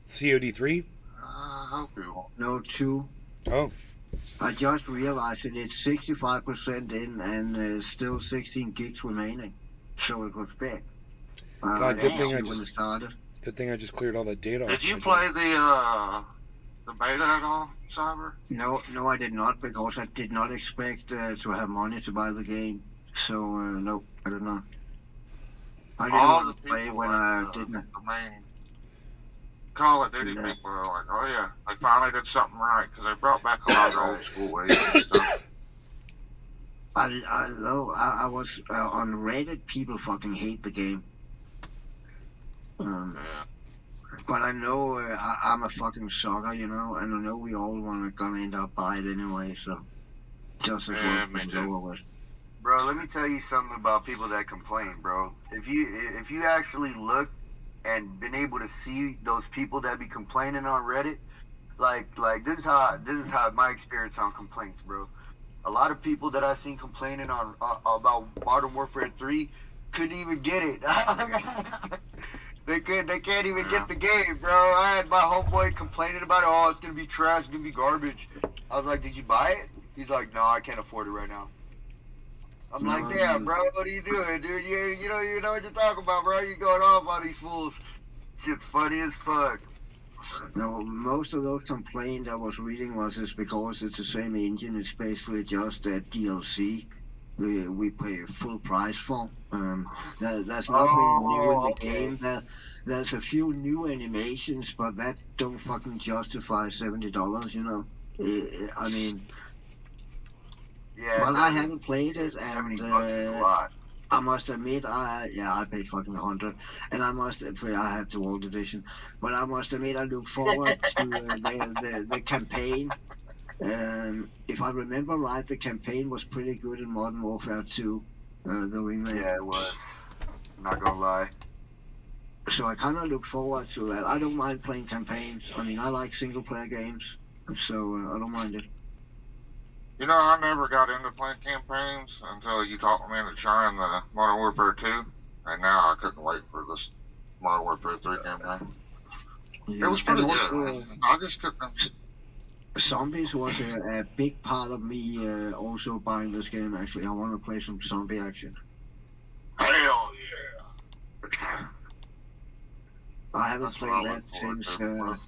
COD3? I hope he won't. No, 2. Oh. I just realized that it's 65% in and still 16 gigs remaining. So it was big. God, good thing I when just- it started. Good thing I just cleared all that data off. Did you my play the beta at all, Cyber? No, I did not, because I did not expect to have money to buy the game. So, no, I did not. I didn't All the want to play people when like, I didn't. the main Call of Duty Yeah. people are like, oh yeah, they finally did something right because they brought back a lot of old school ways and stuff. I was on Reddit. People fucking hate the game. Yeah. But I know I'm a fucking sucker, you know, and I know we all gonna end up by it anyway. So just as Yeah, well me get it too. over with. Bro, let me tell you something about people that complain, bro. If you actually look and been able to see those people that be complaining on Reddit, like this is how my experience on complaints, bro. A lot of people that I seen complaining on about Modern Warfare 3 couldn't even get it. They can't even get the game, bro. I had my homeboy complaining about it. Oh, it's gonna be trash, it's gonna be garbage. I was like, did you buy it? He's like, no, I can't afford it right now. I'm No, like, damn, dude. bro, what are you doing, dude? You know what you're talking about, bro. You going off on these fools. Shit's funny as fuck. No, most of those complaints I was reading was just because it's the same engine. It's basically just that DLC we pay full price for. There's nothing new in the okay. game. There's a few new animations, but that don't fucking justify $70. You know, I mean, Yeah. but I haven't played it, $70 and is a lot. I must admit, I paid fucking 100, and I have the old edition, but I must admit I look forward to the campaign. If I remember right, the campaign was pretty good in Modern Warfare 2, the remake. Yeah, it was. Not gonna lie. So I kind of look forward to that. I don't mind playing campaigns. I mean, I like single player games, so I don't mind it. You know, I never got into playing campaigns until you talked me into trying the Modern Warfare 2, and now I couldn't wait for this Modern Warfare 3 campaign. Yeah. It was pretty And good. also, I just couldn't. Zombies was a big part of me also buying this game. Actually, I want to play some zombie action. Hell yeah! I haven't That's what I played look that forward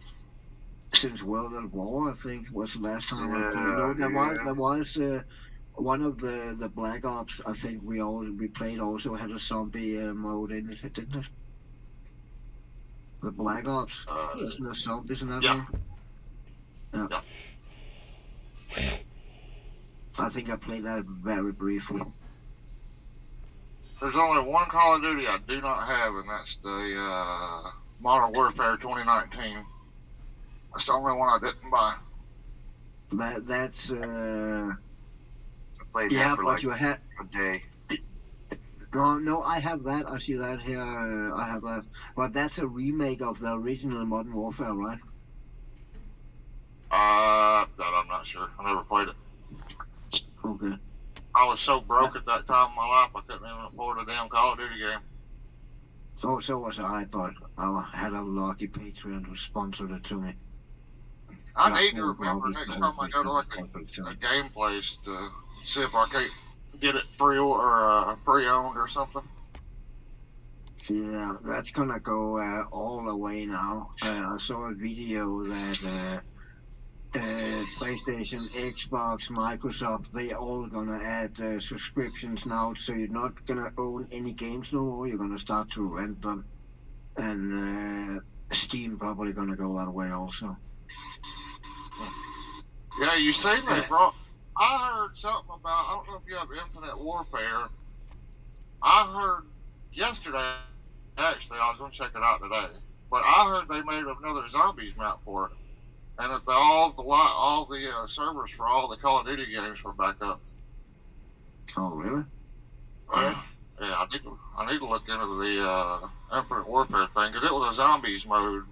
to. since World at War. I think was the last time I played. Yeah, No, there was one of the Black Ops, I think we played also had a zombie mode in it, didn't it? The Black Ops, isn't there zombies in that Yeah. one? Yeah. I think I played that very briefly. There's only one Call of Duty I do not have, and that's the Modern Warfare 2019. That's the only one I didn't buy. That's I played yeah, that for but like you had. a day. No, I have that. I see that here. I have that. But that's a remake of the original Modern Warfare, right? That I'm not sure. I never played it. Okay. I was so broke at that time in my life, I couldn't even afford a damn Call of Duty game. So was I, but I had a lucky Patreon who sponsored it to me. I Yeah, need to well, remember well, next well, time I go to like well, a game place to see if I can't get it pre-owned or something. Yeah, that's gonna go all the way now. I saw a video that PlayStation, Xbox, Microsoft, they all gonna add subscriptions now, so you're not gonna own any games no more. You're gonna start to rent them, and Steam probably gonna go that way also. Yeah, you seen that, bro? I heard something about, I don't know if you have Infinite Warfare. I heard yesterday, actually, I was going to check it out today, but I heard they made another Zombies map for it. And that all the servers for all the Call of Duty games were back up. Oh, really? Yeah, I need to look into the Infinite Warfare thing, because it was a Zombies mode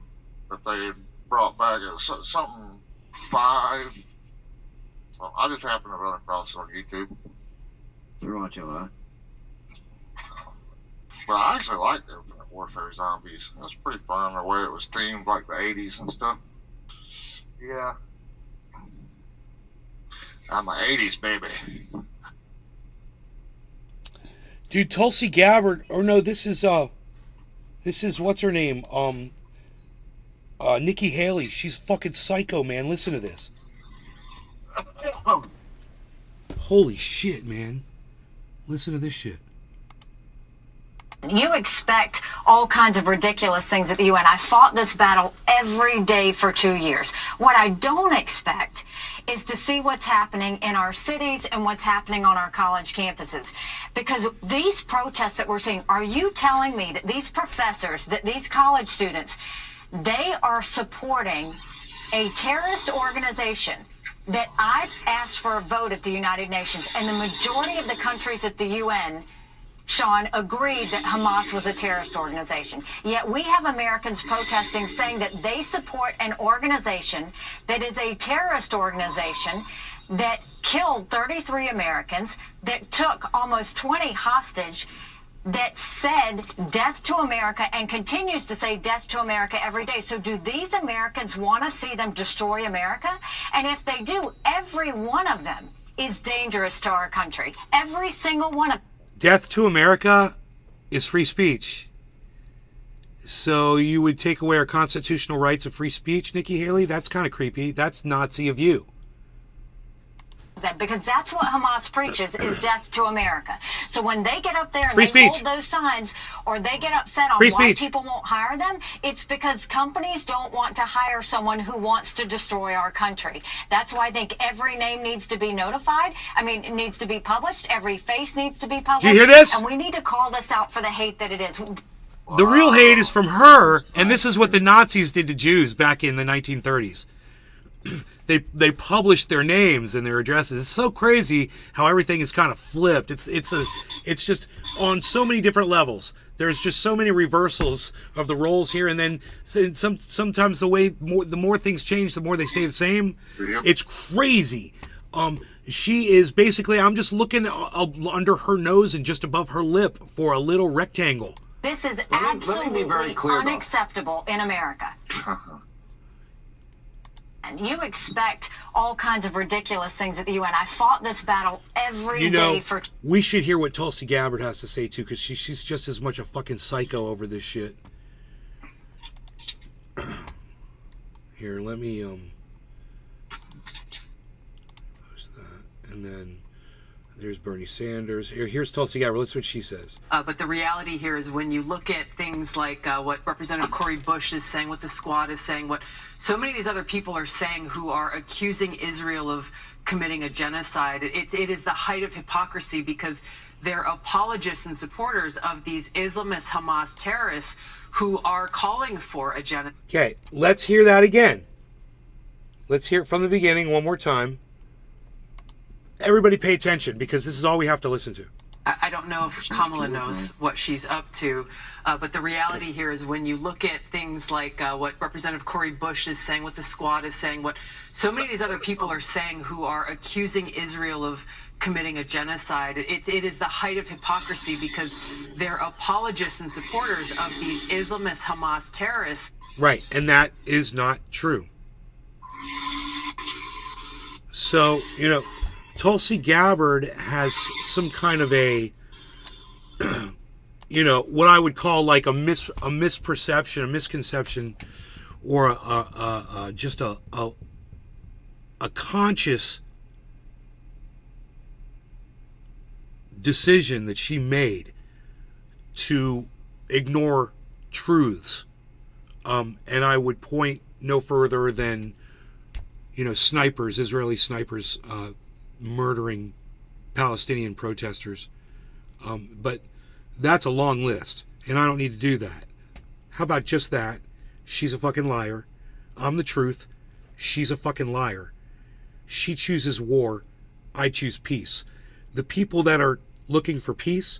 that they had brought back. It was something 5. So I just happened to run across it on YouTube. Roger that. But I actually liked Infinite Warfare Zombies. It was pretty fun the way it was themed like the 80s and stuff. Yeah. I'm an 80s baby. Dude, Tulsi Gabbard, or no, this is what's her name? Nikki Haley. She's fucking psycho, man. Listen to this. Holy shit, man. Listen to this shit. You expect all kinds of ridiculous things at the UN. I fought this battle every day for 2 years. What I don't expect is to see what's happening in our cities and what's happening on our college campuses. Because these protests that we're seeing, are you telling me that these professors, that these college students, they are supporting a terrorist organization that I asked for a vote at the United Nations, and the majority of the countries at the UN, Sean, agreed that Hamas was a terrorist organization. Yet we have Americans protesting saying that they support an organization that is a terrorist organization that killed 33 Americans, that took almost 20 hostage, that said death to America and continues to say death to America every day. So do these Americans want to see them destroy America? And if they do, every one of them is dangerous to our country. Every single one of them. Death to America is free speech. So you would take away our constitutional rights of free speech, Nikki Haley? That's kind of creepy. That's Nazi of you. Because that's what Hamas preaches, is death to America. So when they get up there and Free they speech. hold those signs, or they get upset on Free why speech. people won't hire them, it's because companies don't want to hire someone who wants to destroy our country. That's why I think every name needs to be notified. I mean, it needs to be published. Every face needs to be published. Do you hear this? And we need to call this out for the hate that it is. The real hate is from her, and this is what the Nazis did to Jews back in the 1930s. They published their names and their addresses. It's so crazy how everything is kind of flipped. It's just on so many different levels. There's just so many reversals of the roles here, and then sometimes the more things change, the more they stay the same. Yep. It's crazy. She is basically, I'm just looking under her nose and just above her lip for a little rectangle. This is Let me be absolutely very clear, though. unacceptable in America. And you expect all kinds of ridiculous things at the UN. I fought this battle every day for... We should hear what Tulsi Gabbard has to say, too, because she's just as much a fucking psycho over this shit. Here, let me, post that. And then There's Bernie Sanders. Here's Tulsi Gabbard. Let's see what she says. But the reality here is when you look at things like what Representative Cori Bush is saying, what the Squad is saying, what so many of these other people are saying who are accusing Israel of committing a genocide, it is the height of hypocrisy because they're apologists and supporters of these Islamist Hamas terrorists who are calling for a genocide. Okay, let's hear that again. Let's hear it from the beginning one more time. Everybody pay attention because this is all we have to listen to. I don't know if Kamala knows what she's up to, but the reality here is when you look at things like what Representative Cori Bush is saying, what the Squad is saying, what so many of these other people are saying who are accusing Israel of committing a genocide, it is the height of hypocrisy because they're apologists and supporters of these Islamist Hamas terrorists. Right, and that is not true. So, you know, Tulsi Gabbard has some kind of a, you know, what I would call like a misperception, a misconception, or just a conscious decision that she made to ignore truths. And I would point no further than, you know, snipers, Israeli snipers, murdering Palestinian protesters. But that's a long list, and I don't need to do that. How about just that? She's a fucking liar. I'm the truth. She's a fucking liar. She chooses war. I choose peace. The people that are looking for peace,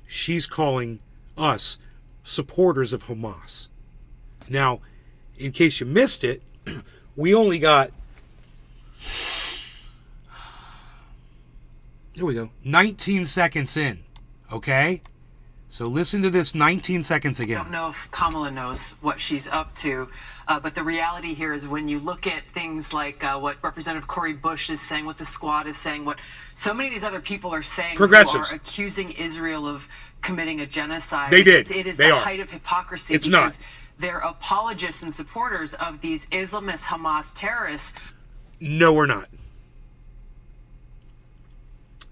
she's calling us supporters of Hamas. Now, in case you missed it, we only got, there we go, 19 seconds in, okay? So listen to this 19 seconds again. I don't know if Kamala knows what she's up to, but the reality here is when you look at things like what Representative Cori Bush is saying, what the Squad is saying, what so many of these other people are saying who are accusing Israel of committing a genocide. They did. It is the height of hypocrisy it's because not. They're apologists and supporters of these Islamist Hamas terrorists. No, we're not.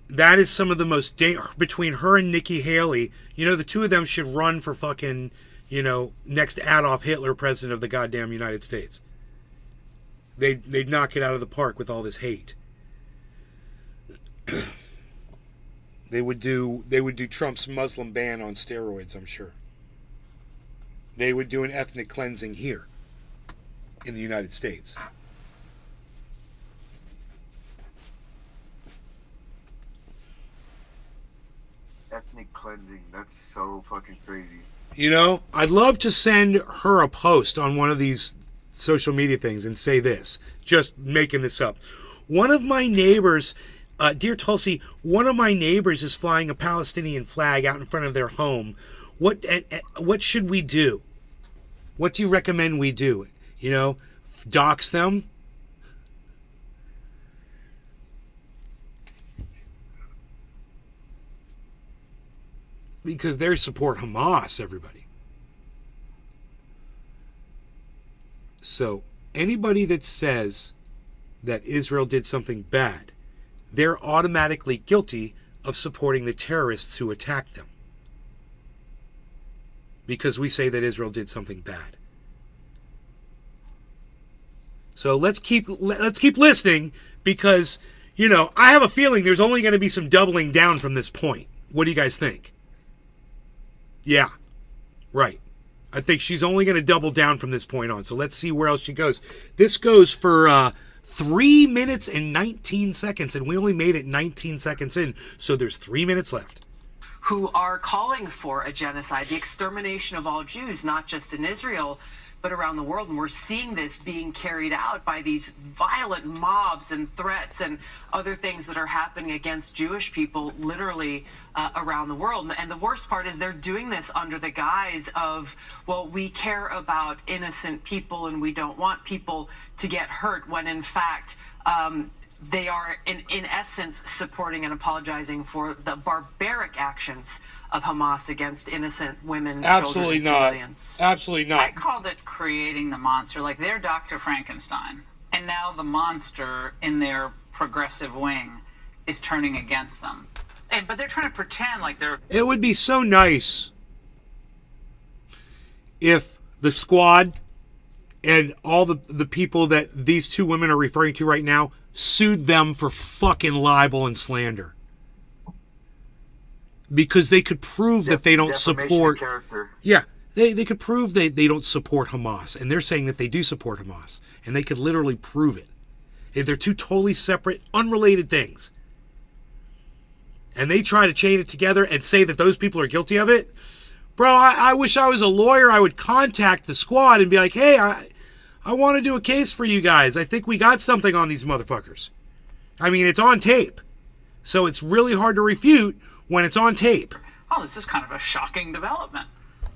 That is some of the most between her and Nikki Haley. You know, the two of them should run for fucking, you know, next Adolf Hitler president of the goddamn United States. They'd knock it out of the park with all this hate. They would do Trump's Muslim ban on steroids, I'm sure. They would do an ethnic cleansing here in the United States. Ethnic cleansing, that's so fucking crazy. You know, I'd love to send her a post on one of these social media things and say this, just making this up. One of my neighbors, dear Tulsi, one of my neighbors is flying a Palestinian flag out in front of their home. What should we do? What do you recommend we do? You know, dox them? Because they support Hamas, everybody. So, anybody that says that Israel did something bad, they're automatically guilty of supporting the terrorists who attacked them. Because we say that Israel did something bad. So let's keep listening because, you know, I have a feeling there's only going to be some doubling down from this point. What do you guys think? Yeah, right. I think she's only going to double down from this point on. So let's see where else she goes. This goes for 3 minutes and 19 seconds, and we only made it 19 seconds in, so there's 3 minutes left. Who are calling for a genocide, the extermination of all Jews, not just in Israel, but around the world. And we're seeing this being carried out by these violent mobs and threats and other things that are happening against Jewish people literally around the world. And the worst part is they're doing this under the guise of, well, we care about innocent people and we don't want people to get hurt, when in fact, they are, in essence, supporting and apologizing for the barbaric actions of Hamas against innocent women, Absolutely children, and not. civilians. Absolutely not. I called it creating the monster. Like, they're Dr. Frankenstein. And now the monster in their progressive wing is turning against them. But they're trying to pretend like they're... It would be so nice if the Squad and all the people that these two women are referring to right now sued them for fucking libel and slander. Because they could prove that they don't support... Yeah, they could prove they don't support Hamas. And they're saying that they do support Hamas. And they could literally prove it. They're two totally separate, unrelated things. And they try to chain it together and say that those people are guilty of it. Bro, I wish I was a lawyer. I would contact the Squad and be like, hey, I want to do a case for you guys. I think we got something on these motherfuckers. I mean, it's on tape. So it's really hard to refute when it's on tape. Oh, this is kind of a shocking development.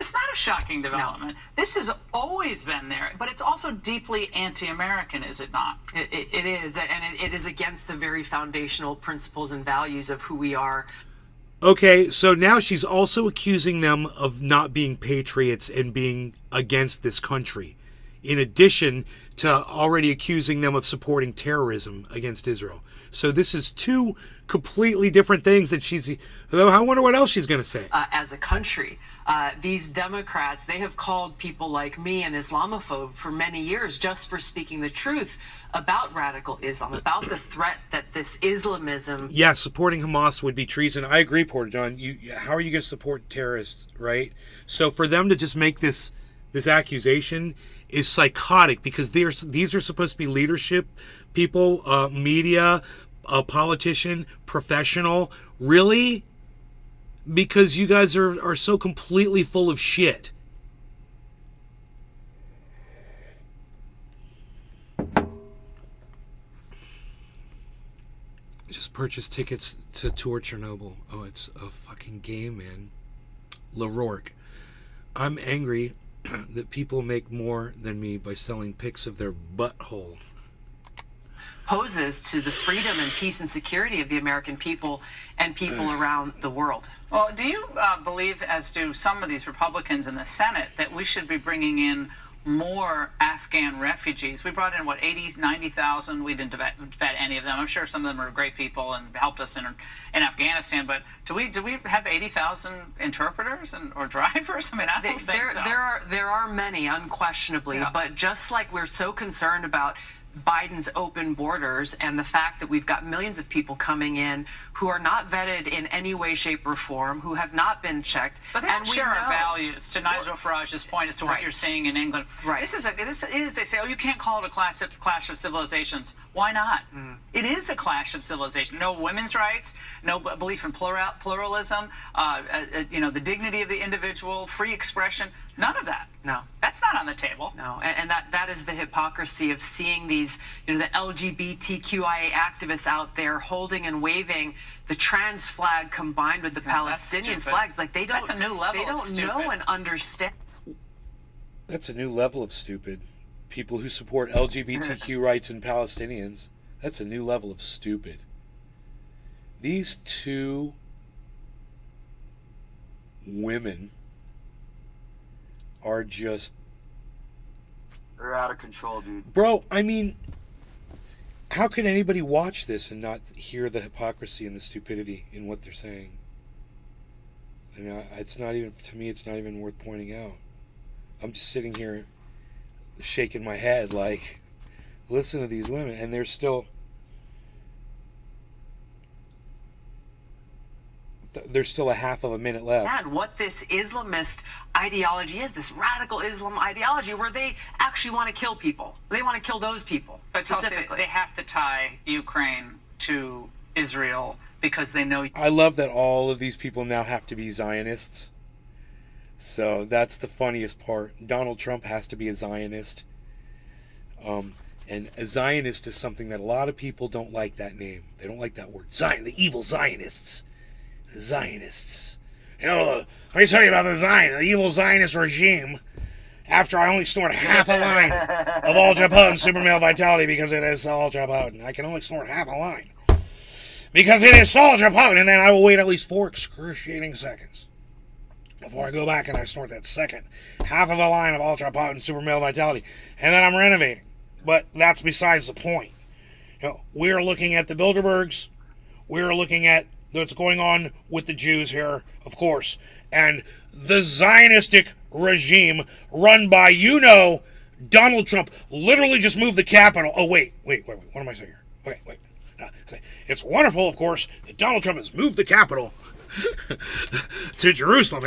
It's not a shocking development. No. This has always been there, but it's also deeply anti-American, is it not? It is, and it is against the very foundational principles and values of who we are. Okay, so now she's also accusing them of not being patriots and being against this country, in addition to already accusing them of supporting terrorism against Israel. So this is two completely different things that she's... I wonder what else she's going to say. As a country, these Democrats, they have called people like me an Islamophobe for many years just for speaking the truth about radical Islam, about the threat that this Islamism... Yeah, supporting Hamas would be treason. I agree, Porter John. How are you going to support terrorists, right? So for them to just make this accusation is psychotic, because these are supposed to be leadership people, media, a politician, professional. Really? Because you guys are so completely full of shit. Just purchased tickets to tour Chernobyl. Oh, it's a fucking game, man. LaRourke. I'm angry that people make more than me by selling pics of their butthole. Poses to the freedom and peace and security of the American people and people around the world. Well, do you believe, as do some of these Republicans in the Senate, that we should be bringing in more Afghan refugees? We brought in, 90,000? We didn't vet any of them. I'm sure some of them are great people and helped us in Afghanistan, but do we have 80,000 interpreters or drivers? I mean, I don't think so. There are many, unquestionably, yeah. But just like we're so concerned about Biden's open borders and the fact that we've got millions of people coming in who are not vetted in any way, shape, or form, who have not been checked. But they don't share our values, to Nigel Farage's point as to what you're seeing in England. Right. This is, they say, oh, you can't call it a clash of civilizations. Why not? It is a clash of civilization. No women's rights, no belief in pluralism, the dignity of the individual, free expression. None of that. No. That's not on the table. No. And that is the hypocrisy of seeing these, the LGBTQIA activists out there holding and waving the trans flag combined with the Palestinian flags. Like they don't. That's a new level. They don't know and understand. That's a new level of stupid. People who support LGBTQ rights and Palestinians. That's a new level of stupid. These two women are just... They're out of control, dude. Bro, I mean, how can anybody watch this and not hear the hypocrisy and the stupidity in what they're saying? I mean, it's not even, to me, it's not even worth pointing out. I'm just sitting here shaking my head like, listen to these women, and they're still... There's still a half of a minute left. And what this Islamist ideology is, this radical Islam ideology, where they actually want to kill people. They want to kill those people, but specifically. They have to tie Ukraine to Israel because they know... I love that all of these people now have to be Zionists. So that's the funniest part. Donald Trump has to be a Zionist. And a Zionist is something that a lot of people don't like that name. They don't like that word. Zion, the evil Zionists. Zionists. Let me tell you about the evil Zionist regime. After I only snort half a line of ultra potent super male vitality because it is ultra potent. I can only snort half a line because it is ultra potent, and then I will wait at least 4 excruciating seconds before I go back and I snort that second half of a line of ultra potent super male vitality, and then I'm renovating. But that's besides the point. We're looking at the Bilderbergs. we're looking at what's going on with the Jews here, of course, and the Zionistic regime run by, Donald Trump literally just moved the capital. Oh, wait. What am I saying here? Okay, wait. It's wonderful, of course, that Donald Trump has moved the capital to Jerusalem.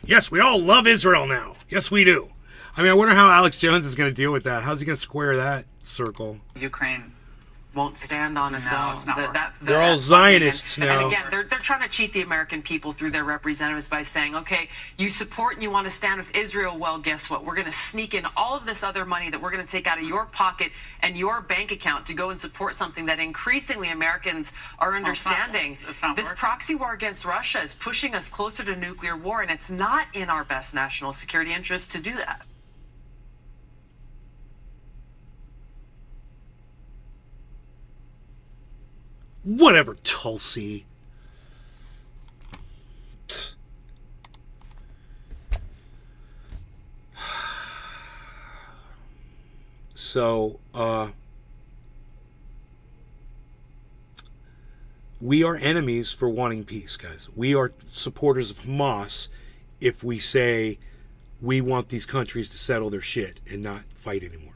Yes, we all love Israel now. Yes, we do. I mean, I wonder how Alex Jones is going to deal with that. How's he going to square that circle? Ukraine won't stand on its own. It's not They're all Zionists now. And again, they're trying to cheat the American people through their representatives by saying, okay, you support and you want to stand with Israel. Well, guess what? We're going to sneak in all of this other money that we're going to take out of your pocket and your bank account to go and support something that increasingly Americans are understanding. It's not this working. proxy war against Russia is pushing us closer to nuclear war, and it's not in our best national security interests to do that. Whatever, Tulsi. Pfft. So, we are enemies for wanting peace, guys. We are supporters of Hamas if we say we want these countries to settle their shit and not fight anymore.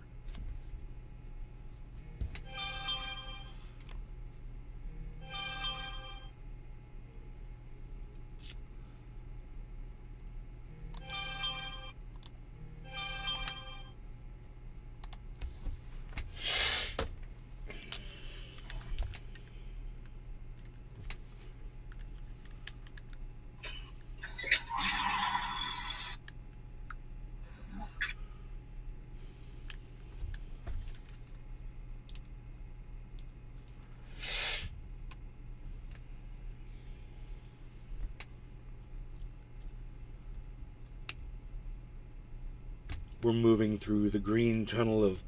We're moving through the green tunnel of,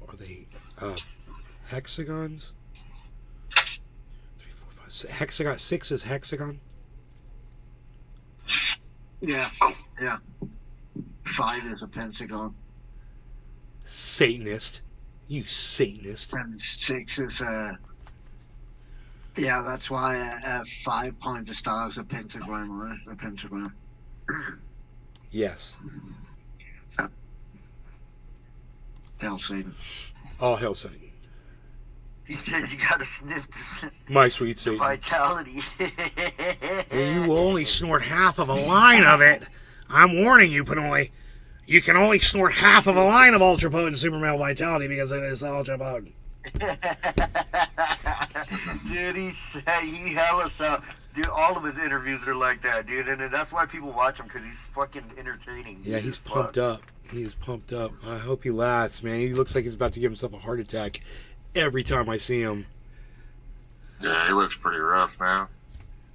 are they hexagons? 3, 4, 5, 6. Hexagon. 6 is hexagon? Yeah. 5 is a pentagon. Satanist. You Satanist. And 6 is yeah, that's why a 5-pointed star is a pentagram, right? A pentagram. Yes. Hell Satan. All hail Satan. He said you gotta sniff My sweet the Satan. vitality. And you will only snort half of a line of it. I'm warning you, Pinoy. You can only snort half of a line of ultra potent super male vitality because it is ultra potent. Dude, he hella sound. Dude, all of his interviews are like that, dude, and that's why people watch him, because he's fucking entertaining. Yeah, he's pumped up. He's pumped up. I hope he lasts, man. He looks like he's about to give himself a heart attack every time I see him. Yeah, he looks pretty rough now.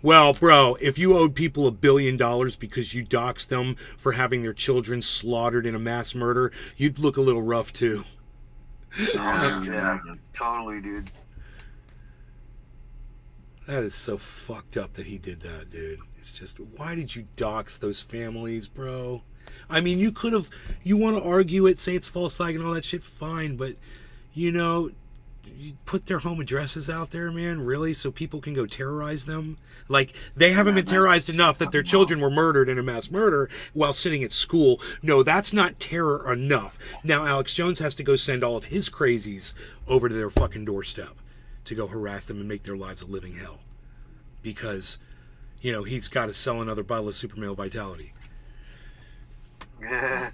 Well, bro, if you owed people $1 billion because you doxed them for having their children slaughtered in a mass murder, you'd look a little rough, too. Yeah, totally, dude. That is so fucked up that he did that, dude. It's just, why did you dox those families, bro? I mean, you could have, you want to argue it, say it's false flag and all that shit, fine, but, you put their home addresses out there, man, really, so people can go terrorize them? Like, they haven't been terrorized enough that their children were murdered in a mass murder while sitting at school. No, that's not terror enough. Now Alex Jones has to go send all of his crazies over to their fucking doorstep to go harass them and make their lives a living hell. Because, he's got to sell another bottle of super male vitality. Yeah.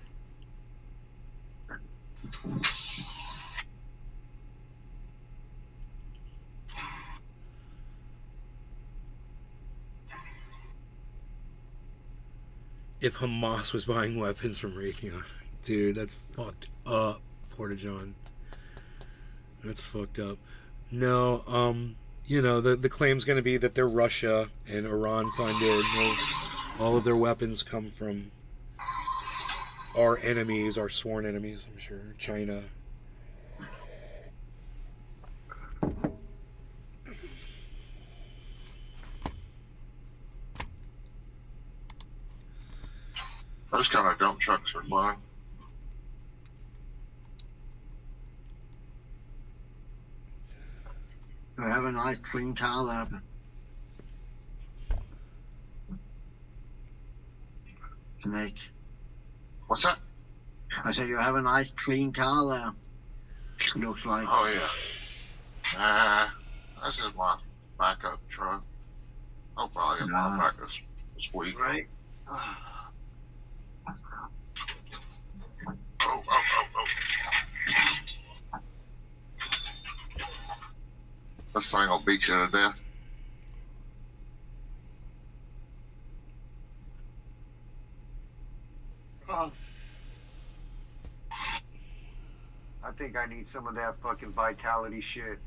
If Hamas was buying weapons from Raytheon. Dude, that's fucked up, Porta-John. That's fucked up. No, the claim's going to be that they're Russia and Iran funded. All of their weapons come from our enemies, our sworn enemies, I'm sure. China. Those kind of dump trucks are fun. have a nice clean car there. Snake. What's that? I said you have a nice clean car there. Looks like. Oh yeah. That's just my backup truck. I'll probably get my back this week. Right. Oh. This thing will beat you to death. I think I need some of that fucking vitality shit.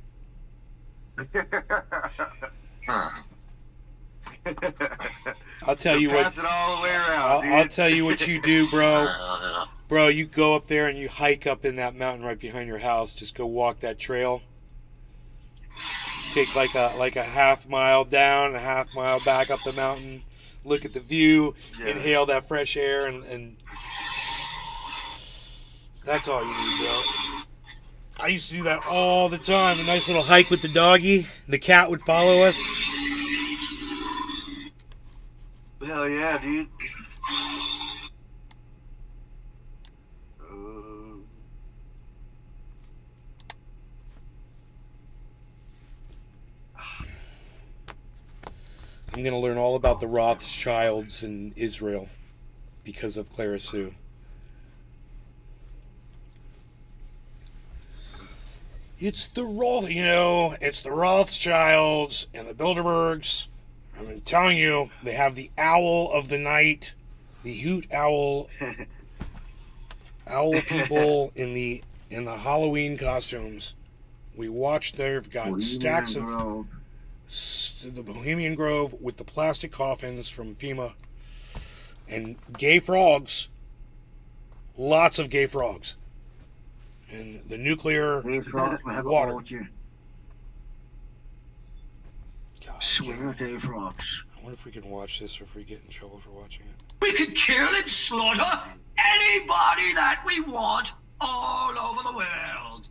I'll tell you what. Pass it all the way around, I'll tell you what you do, bro. Yeah. Bro, you go up there and you hike up in that mountain right behind your house. Just go walk that trail. Take like a half mile down, a half mile back up the mountain. Look at the view, inhale that fresh air, and that's all you need, bro. I used to do that all the time. A nice little hike with the doggy. The cat would follow us. Hell yeah, dude. I'm going to learn all about the Rothschilds in Israel because of Clara Sue. It's the Rothschilds and the Bilderbergs. I'm telling you, they have the owl of the night, the hoot owl, owl people in the Halloween costumes. We watched. They've got stacks of the Bohemian Grove with the plastic coffins from FEMA and gay frogs. Lots of gay frogs. And the nuclear water. Swinger gay frogs. I wonder if we can watch this or if we get in trouble for watching it. We can kill and slaughter anybody that we want all over the world.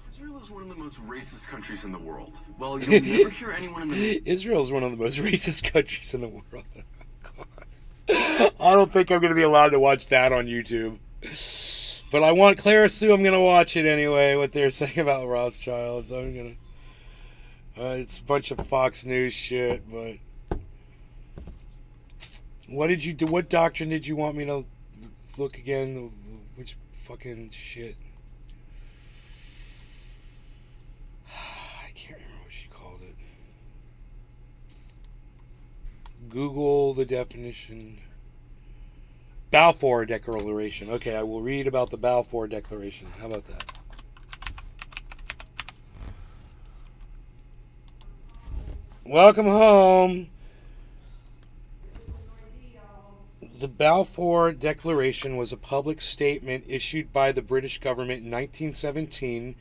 Israel is one of the most racist countries in the world. Well, you'll never hear anyone in the... Israel is one of the most racist countries in the world. God. I don't think I'm going to be allowed to watch that on YouTube. But I want Clara Sue. I'm going to watch it anyway, what they're saying about Rothschilds. I'm going to... it's a bunch of Fox News shit, but... What did you do? What doctrine did you want me to look again? Which fucking shit? I can't remember what she called it. Google the definition. Balfour Declaration. Okay, I will read about the Balfour Declaration. How about that? Welcome home. The Balfour Declaration was a public statement issued by the British government in 1917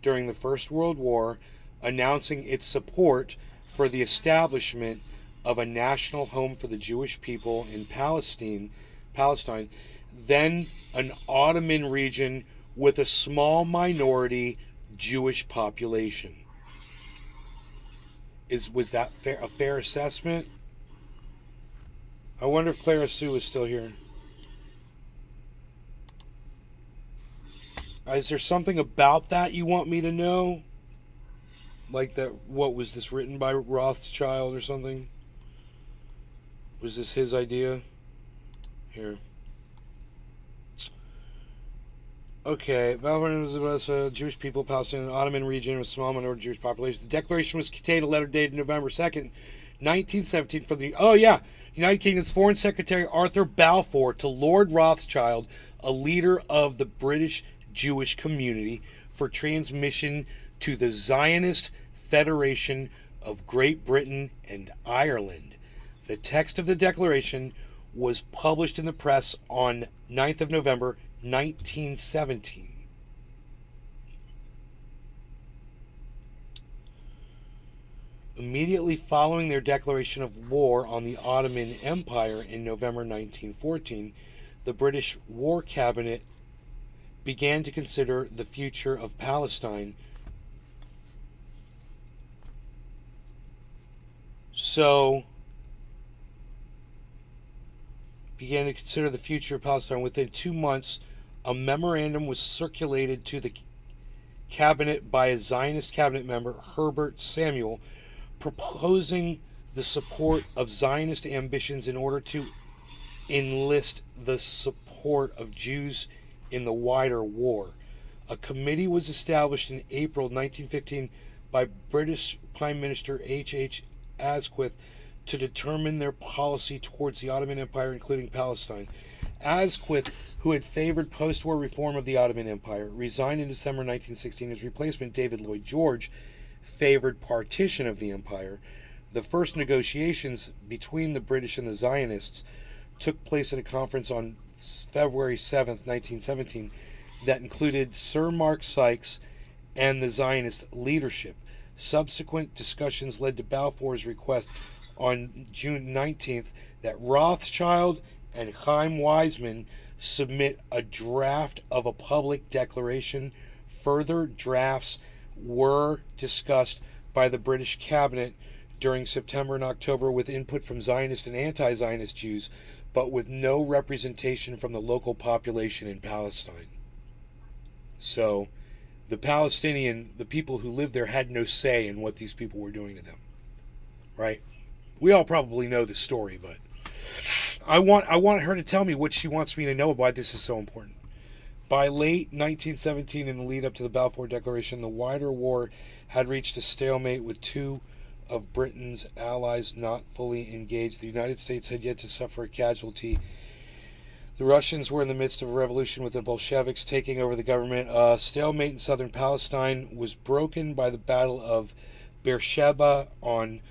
during the First World War, announcing its support for the establishment of a national home for the Jewish people in Palestine, then an Ottoman region with a small minority Jewish population. Was that a fair assessment? I wonder if Clara Sue is still here. Is there something about that you want me to know? Like that, what was this written by Rothschild or something? Was this his idea? Here. Okay, Balfour was about Jewish people, Palestine, Ottoman region with small minority Jewish population. The declaration was contained a letter dated November 2nd, 1917 from the, United Kingdom's Foreign Secretary Arthur Balfour to Lord Rothschild, a leader of the British Jewish community, for transmission to the Zionist Federation of Great Britain and Ireland. The text of the declaration was published in the press on 9th of November, 1917. Immediately following their declaration of war on the Ottoman Empire in November 1914, the British War Cabinet began to consider the future of Palestine So, began to consider the future of Palestine. Within 2 months, a memorandum was circulated to the cabinet by a Zionist cabinet member, Herbert Samuel, proposing the support of Zionist ambitions in order to enlist the support of Jews in the wider war. A committee was established in April 1915 by British Prime Minister H.H. Asquith to determine their policy towards the Ottoman Empire, including Palestine. Asquith, who had favored post-war reform of the Ottoman Empire, resigned in December 1916. His replacement, David Lloyd George, favored partition of the empire. The first negotiations between the British and the Zionists took place at a conference on February 7th, 1917, that included Sir Mark Sykes and the Zionist leadership. Subsequent discussions led to Balfour's request on June 19th that Rothschild and Chaim Weizmann submit a draft of a public declaration. Further drafts were discussed by the British cabinet during September and October with input from Zionist and anti-Zionist Jews, but with no representation from the local population in Palestine. So the people who lived there had no say in what these people were doing to them. Right? We all probably know the story, but I want her to tell me what she wants me to know, why this is so important. By late 1917, in the lead up to the Balfour Declaration, the wider war had reached a stalemate with two of Britain's allies not fully engaged. The United States had yet to suffer a casualty. The Russians were in the midst of a revolution with the Bolsheviks taking over the government. A stalemate in southern Palestine was broken by the Battle of Beersheba on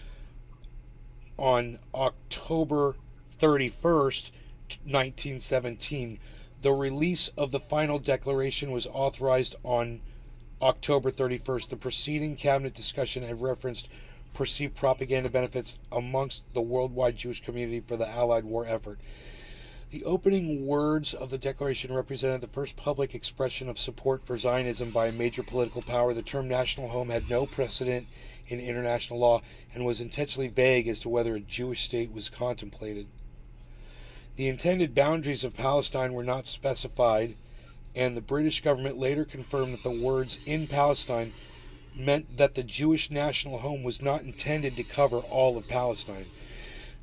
October 31st, 1917. The release of the final declaration was authorized on October 31st. The preceding cabinet discussion had referenced perceived propaganda benefits amongst the worldwide Jewish community for the Allied war effort. The opening words of the declaration represented the first public expression of support for Zionism by a major political power. The term national home had no precedent in international law and was intentionally vague as to whether a Jewish state was contemplated. The intended boundaries of Palestine were not specified, and the British government later confirmed that the words "in Palestine" meant that the Jewish national home was not intended to cover all of Palestine.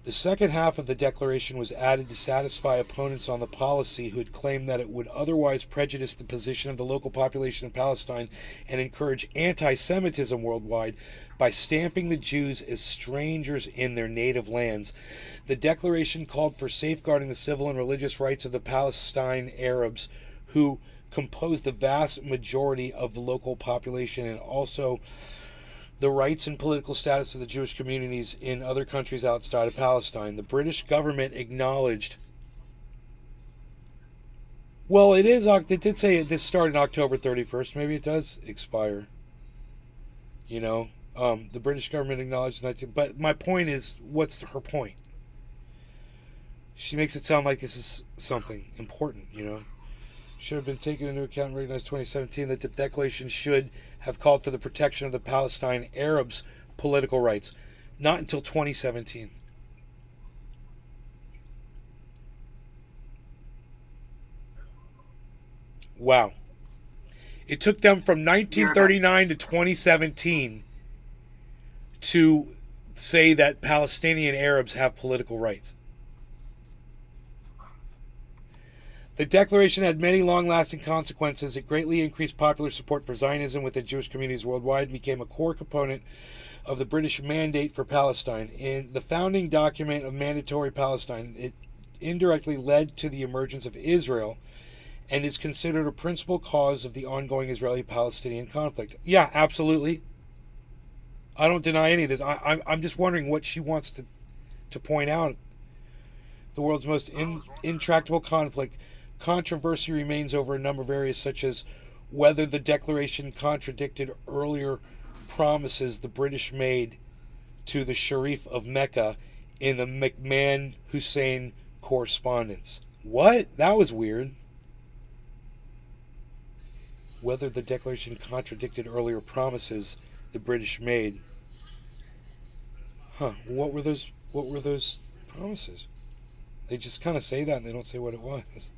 The second half of the declaration was added to satisfy opponents on the policy who had claimed that it would otherwise prejudice the position of the local population of Palestine and encourage anti-Semitism worldwide by stamping the Jews as strangers in their native lands. The declaration called for safeguarding the civil and religious rights of the Palestine Arabs, who composed the vast majority of the local population, and also the rights and political status of the Jewish communities in other countries outside of Palestine. The British government acknowledged, well, it did say this started October 31st. Maybe it does expire. The British government acknowledged that. But my point is, what's her point? She makes it sound like this is something important, Should have been taken into account and recognized 2017 that the declaration should have called for the protection of the Palestine Arabs' political rights. Not until 2017. Wow. It took them from 1939 to 2017 to say that Palestinian Arabs have political rights. The declaration had many long-lasting consequences. It greatly increased popular support for Zionism within Jewish communities worldwide and became a core component of the British mandate for Palestine. In the founding document of Mandatory Palestine, it indirectly led to the emergence of Israel and is considered a principal cause of the ongoing Israeli-Palestinian conflict. Yeah, absolutely. I don't deny any of this. I'm just wondering what she wants to point out. The world's most intractable conflict. Controversy remains over a number of areas, such as whether the declaration contradicted earlier promises the British made to the Sharif of Mecca in the McMahon-Hussein correspondence. What? That was weird. Whether the declaration contradicted earlier promises the British made. Huh. What were those promises? They just kind of say that and they don't say what it was.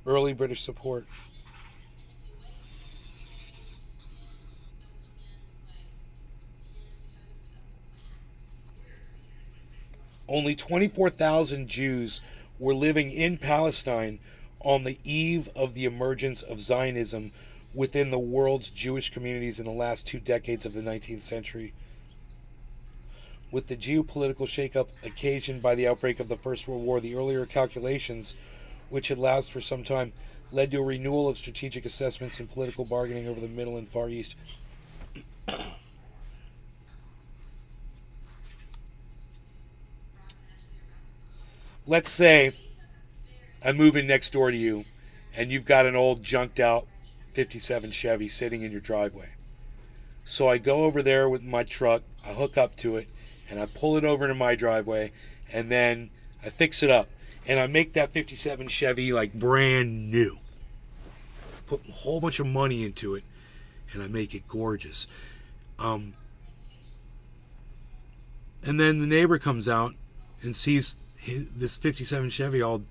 Early British support. Only 24,000 Jews were living in Palestine on the eve of the emergence of Zionism within the world's Jewish communities in the last 2 decades of the 19th century. With the geopolitical shakeup occasioned by the outbreak of the First World War, the earlier calculations, which had lapsed for some time, led to a renewal of strategic assessments and political bargaining over the Middle and Far East. Let's say I move in next door to you and you've got an old junked out 57 Chevy sitting in your driveway. So I go over there with my truck, I hook up to it, and I pull it over into my driveway, and then I fix it up. And I make that 57 Chevy like brand new. Put a whole bunch of money into it, and I make it gorgeous. And then the neighbor comes out and sees this 57 Chevy all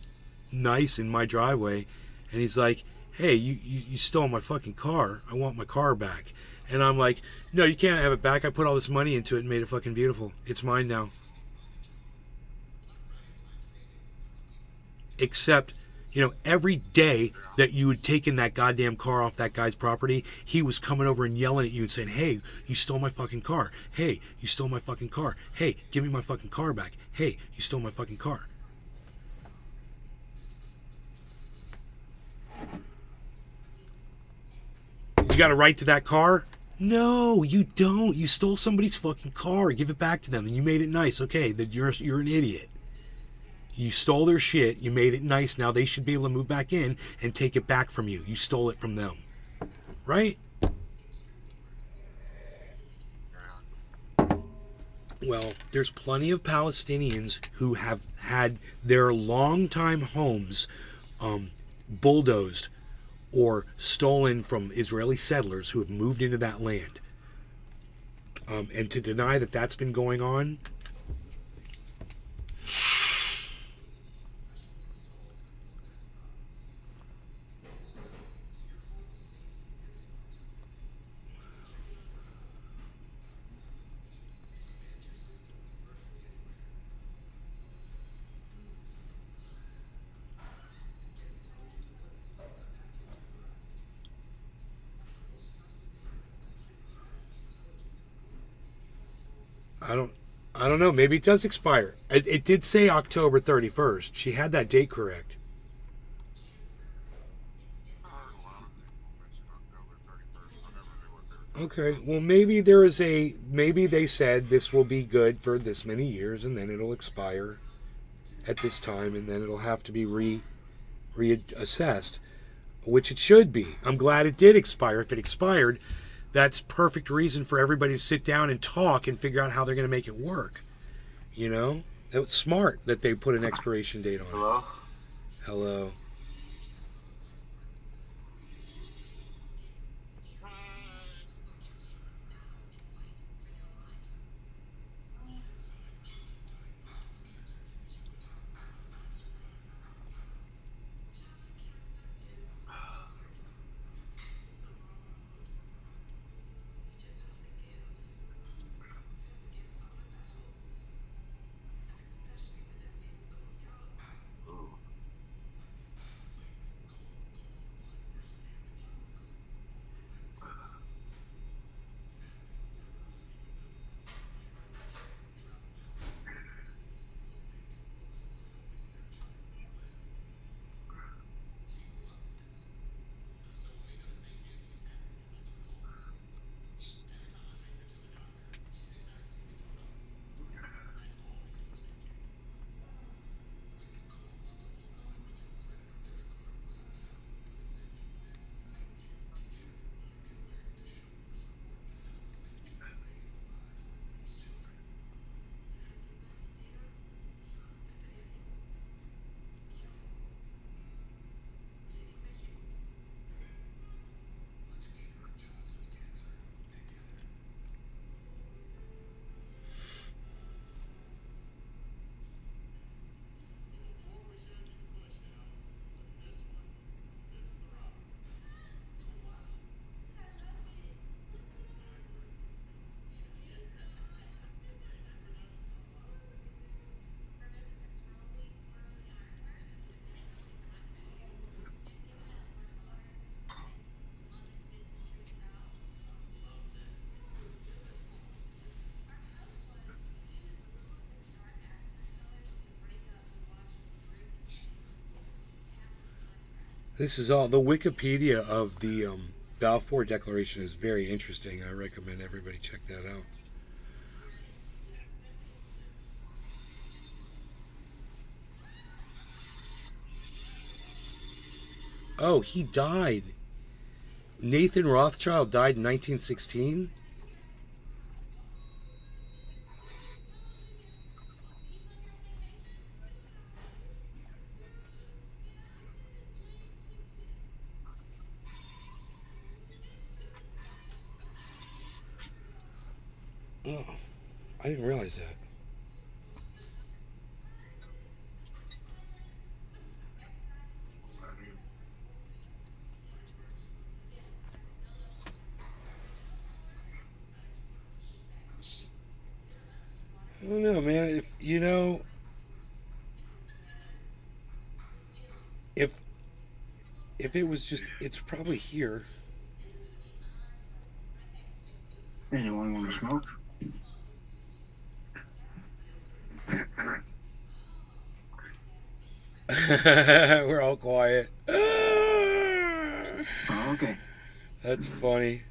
nice in my driveway, and he's like, hey, you stole my fucking car. I want my car back. And I'm like, no, you can't have it back. I put all this money into it and made it fucking beautiful. It's mine now. Except, every day that you had taken that goddamn car off that guy's property, he was coming over and yelling at you and saying, hey, you stole my fucking car. Hey, you stole my fucking car. Hey, give me my fucking car back. Hey, you stole my fucking car. You got a right to that car? No, you don't. You stole somebody's fucking car. Give it back to them, and you made it nice. Okay, that you're an idiot. You stole their shit. You made it nice. Now they should be able to move back in and take it back from you. You stole it from them, right? Well, there's plenty of Palestinians who have had their longtime homes bulldozed or stolen from Israeli settlers who have moved into that land. And to deny that that's been going on, I don't know. Maybe it does expire. It did say October 31st. She had that date correct. Okay, well maybe they said this will be good for this many years and then it'll expire at this time and then it'll have to be reassessed, which it should be. I'm glad it did expire. If it expired, that's perfect reason for everybody to sit down and talk and figure out how they're going to make it work. That was smart that they put an expiration date on it. Hello? Hello. This is all the Wikipedia of the Balfour Declaration is very interesting. I recommend everybody check that out. Oh, he died. Nathan Rothschild died in 1916. Oh, I didn't realize that. I don't know, man. If you know, if it was just, it's probably here. Anyone want to smoke? We're all quiet. Okay. That's funny.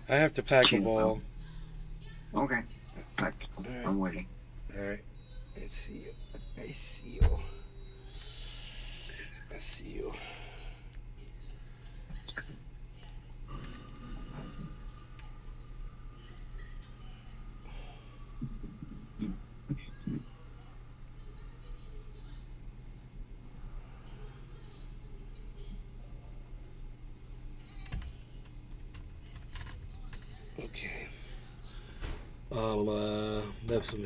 I have to pack a ball. Okay. Pack. I'm waiting. All right. I see you. I see you. I see you. Okay. That's some.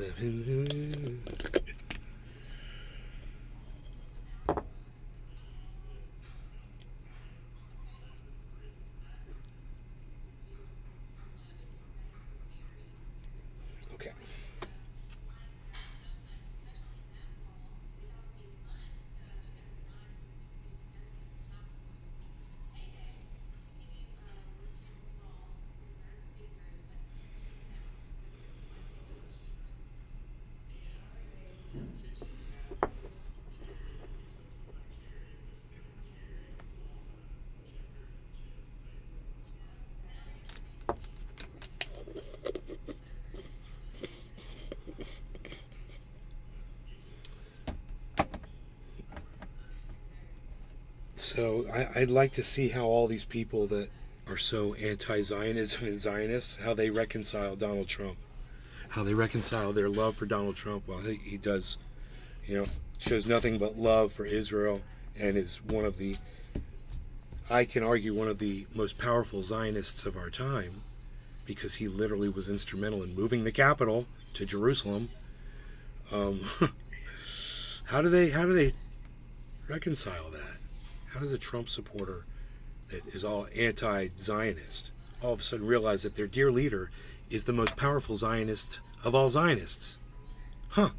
Okay. So I'd like to see how all these people that are so anti-Zionism and Zionists, how they reconcile Donald Trump, how they reconcile their love for Donald Trump. Well, he does, shows nothing but love for Israel and is one of the, I can argue, one of the most powerful Zionists of our time, because he literally was instrumental in moving the capital to Jerusalem. How do they reconcile that? How does a Trump supporter that is all anti-Zionist all of a sudden realize that their dear leader is the most powerful Zionist of all Zionists? Huh.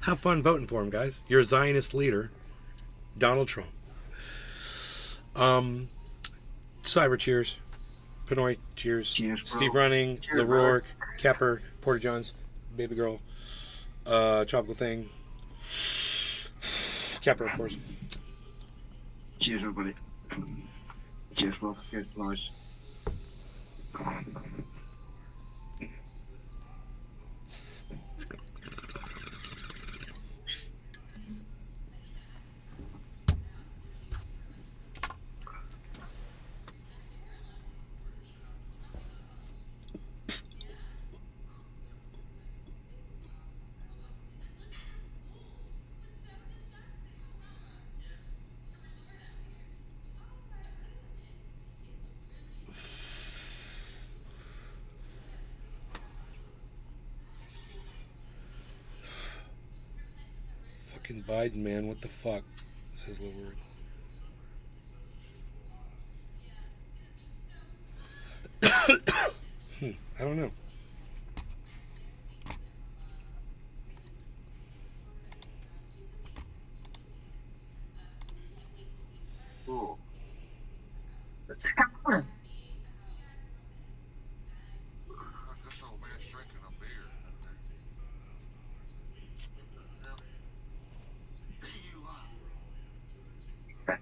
Have fun voting for him, guys. You're a Zionist leader, Donald Trump. Cyber cheers. Pinoy cheers. Cheers, Steve bro. Running, Cheers, LaRourke, Kepper, Porter Johns, Baby Girl, Tropical Thing, Kepper, of course. Cheers, everybody. Cheers, bro. Cheers, nice. Fucking Biden, man, what the fuck? Says LaRourke. I don't know. Ooh. This old man's drinking a beer. What the hell?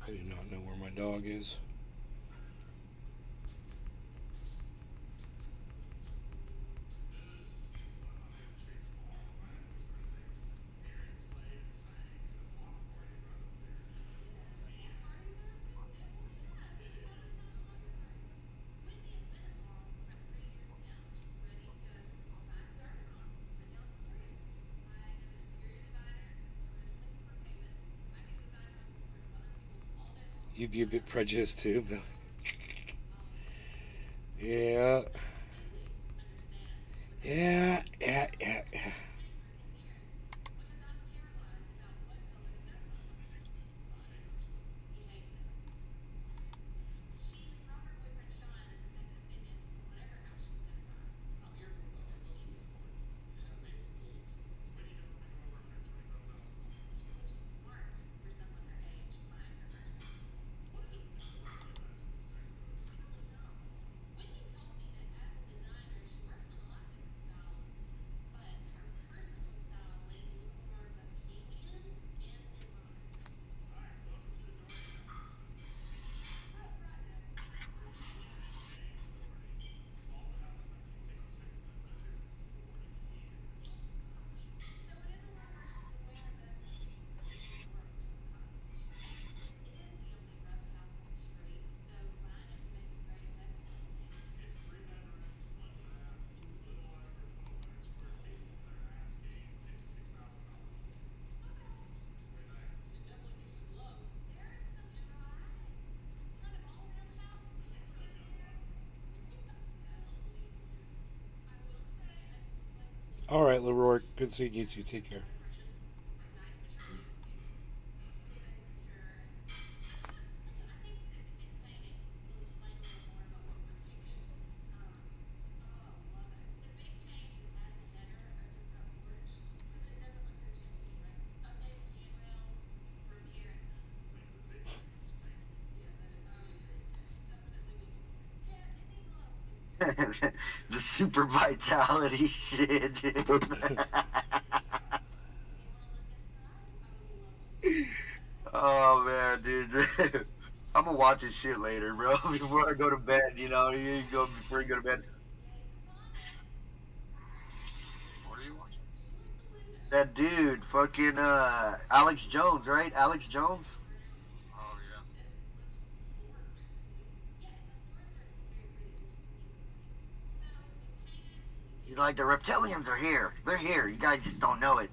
I do not know where my dog is. You'd be a bit prejudiced too, but yeah. All right, Leroy. Good seeing you too. Take care. The super vitality shit, dude. Oh man, dude. I'm gonna watch this shit later, bro. Before I go to bed, you know. You go before you go to bed. What are you watching? That dude, fucking Alex Jones, right? Alex Jones. Oh yeah. He's like, the reptilians are here. They're here. You guys just don't know it.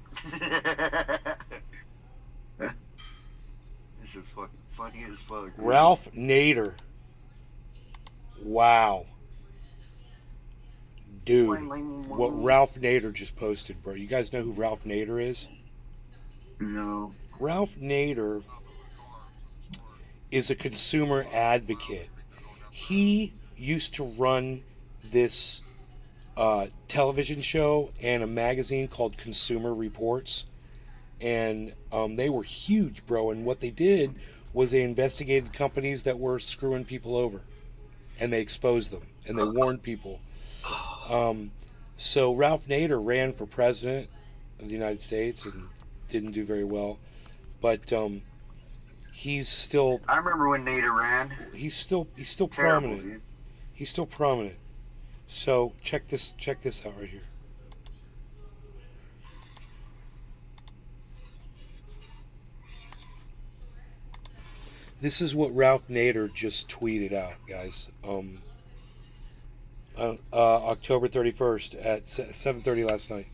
This is fucking funny as fuck. Dude. Ralph Nader. Wow. Dude, what Ralph Nader just posted, bro. You guys know who Ralph Nader is? No. Ralph Nader is a consumer advocate. He used to run this television show and a magazine called Consumer Reports. And they were huge, bro. And what they did was they investigated companies that were screwing people over. And they exposed them. And they warned people. So Ralph Nader ran for president of the United States and didn't do very well. But he's still... I remember when Nader ran. He's still Terrible, prominent. dude. He's still prominent. So check this out right here. This is what Ralph Nader just tweeted out, guys. October 31st at 7:30 last night.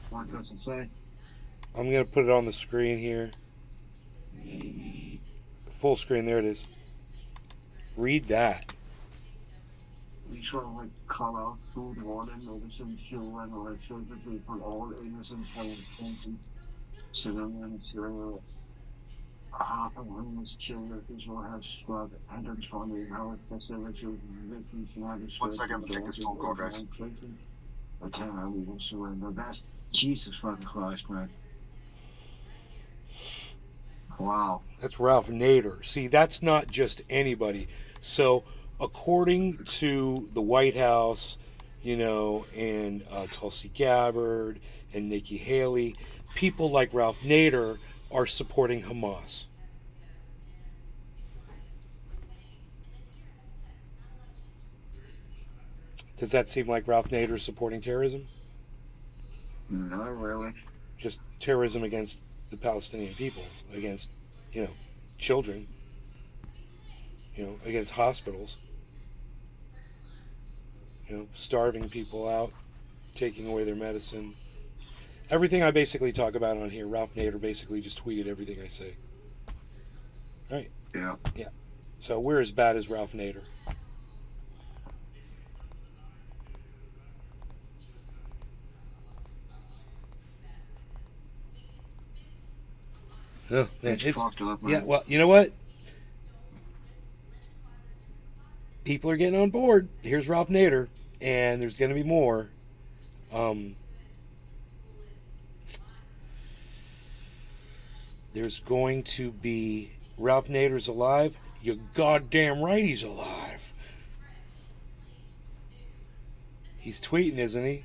What does it say? I'm going to put it on the screen here. Full screen, there it is. Read that. We shall like call out food, water, medicine, fuel, and electricity for all innocent and civilians. Half of homeless children Israel has struck 120 health facilities victims United States. 1 second, I'm gonna take this phone call, guys. I can't even surrender. That's Jesus fucking Christ, man. Wow. That's Ralph Nader. See, that's not just anybody. So according to the White House, you know, and Tulsi Gabbard and Nikki Haley, people like Ralph Nader are supporting Hamas. Does that seem like Ralph Nader is supporting terrorism? Not really. Just terrorism against the Palestinian people, against, you know, children, you know, against hospitals, you know, starving people out, taking away their medicine. Everything I basically talk about on here, Ralph Nader basically just tweeted everything I say. Right? Yeah. Yeah. So we're as bad as Ralph Nader. Oh, man, It's fucked up, man. yeah, well, you know what? People are getting on board. Here's Ralph Nader, and there's going to be more. There's going to be Ralph Nader's alive. You're goddamn right he's alive. He's tweeting, isn't he?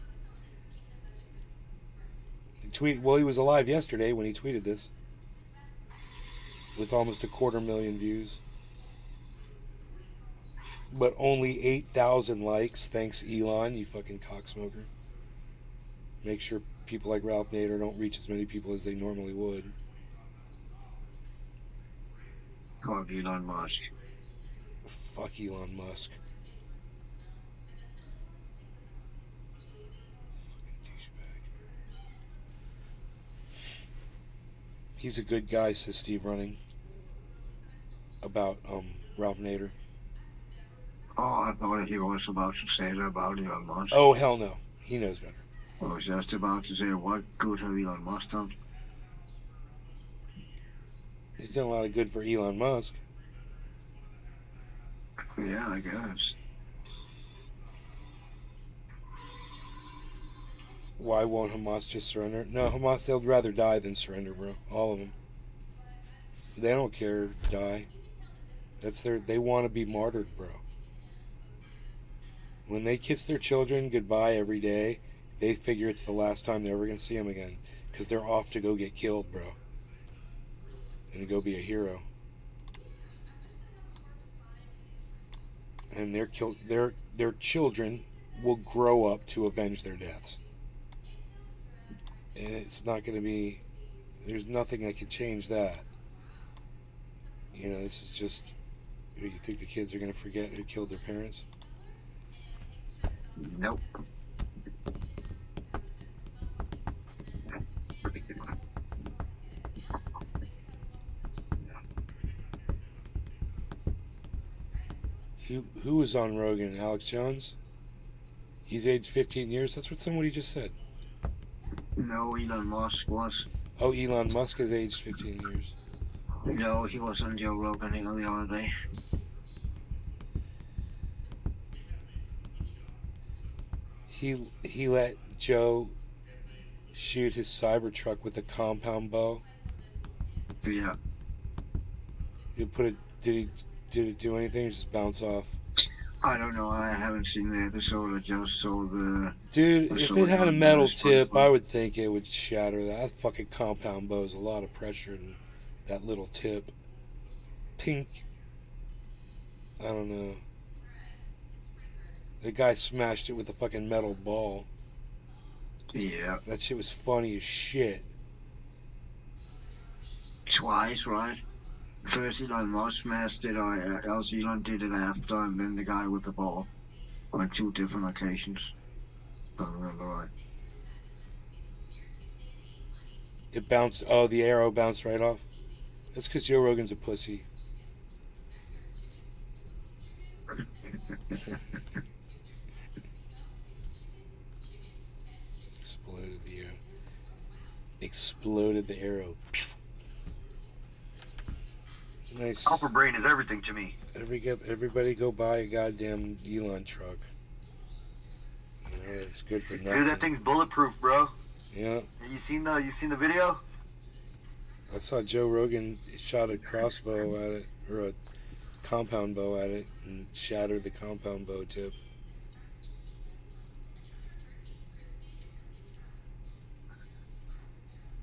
Well, he was alive yesterday when he tweeted this. With almost 250,000 views. But only 8,000 likes. Thanks, Elon, you fucking cocksmoker. Make sure people like Ralph Nader don't reach as many people as they normally would. Fuck Elon Musk. Fuck Elon Musk. Fucking douchebag. He's a good guy, says Steve Running. About Ralph Nader. Oh, I thought he was about to say that about Elon Musk. Oh, hell no. He knows better. I was just about to say, what good have Elon Musk done? He's done a lot of good for Elon Musk. Yeah, I guess. Why won't Hamas just surrender? No, Hamas, they'll rather die than surrender, bro. All of them. They don't care, die. They want to be martyred, bro. When they kiss their children goodbye every day, they figure it's the last time they're ever going to see them again. Because they're off to go get killed, bro. And to go be a hero. And their children will grow up to avenge their deaths. And it's not going to be... There's nothing that can change that. You know, this is just... You think the kids are going to forget who killed their parents? Nope. Who was on Rogan? Alex Jones? He's aged 15 years? That's what somebody just said. No, Elon Musk was. Oh, Elon Musk is aged 15 years. No, he was on Joe Rogan the other day. He let Joe shoot his Cybertruck with a compound bow. Yeah. Did it do anything or just bounce off? I don't know. I haven't seen the episode. I just saw the... Dude, if it had a metal tip, I would think it would shatter that. That fucking compound bow is a lot of pressure in that little tip. Pink. I don't know. The guy smashed it with a fucking metal ball. Yeah. That shit was funny as shit. Twice, right? First Elon Musk smashed it, or else Elon did it after, and then the guy with the ball. On 2 different occasions. I don't remember right. It bounced. Oh, the arrow bounced right off. That's because Joe Rogan's a pussy. Exploded the arrow. Nice. Alpha Brain is everything to me. Everybody go buy a goddamn Elon truck. You know, it's good for nothing. Dude, that thing's bulletproof, bro. Yeah. You seen the video? I saw Joe Rogan shot a crossbow at it, or a compound bow at it and shattered the compound bow tip.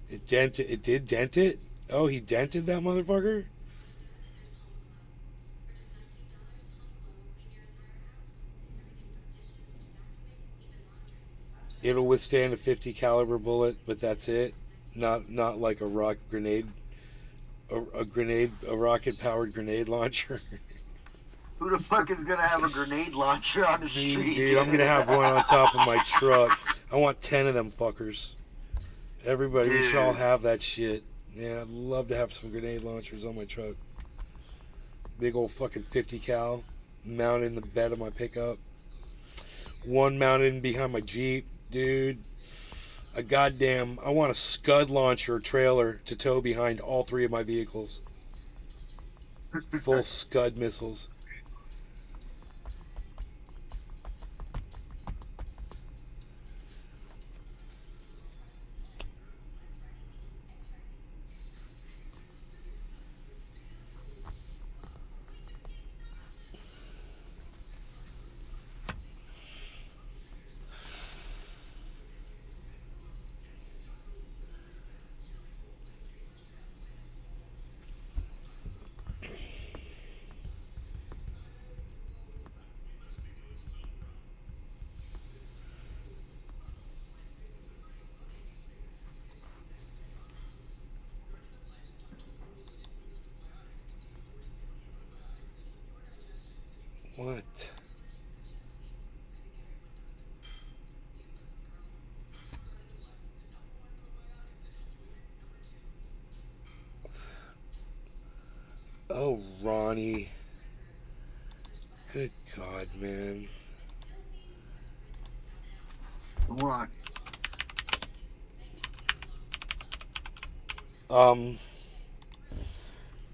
It dented. It did dent it? Oh, he dented that motherfucker? It'll withstand a 50 caliber bullet, but that's it. Not like a rock grenade, a rocket powered grenade launcher. Who the fuck is gonna have a grenade launcher on the street? Dude, I'm gonna have one on top of my truck. I want 10 of them fuckers. Everybody, we should all have that shit. Man, I'd love to have some grenade launchers on my truck. Big old fucking 50 cal mounted in the bed of my pickup. One mounted behind my Jeep. Dude, I want a Scud launcher trailer to tow behind all 3 of my vehicles. Full Scud missiles. What? Oh, Ronnie. Good God, man. What?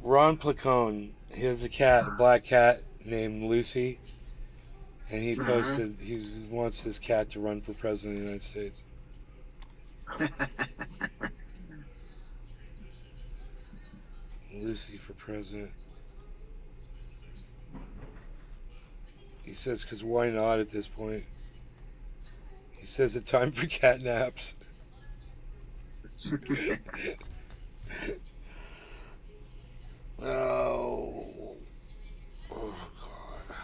Ron Placone, he has a cat, a black cat named Lucy, and he posted he wants his cat to run for president of the United States. Lucy for president. He says, because why not at this point? He says it's time for cat naps. Oh. Oh, God.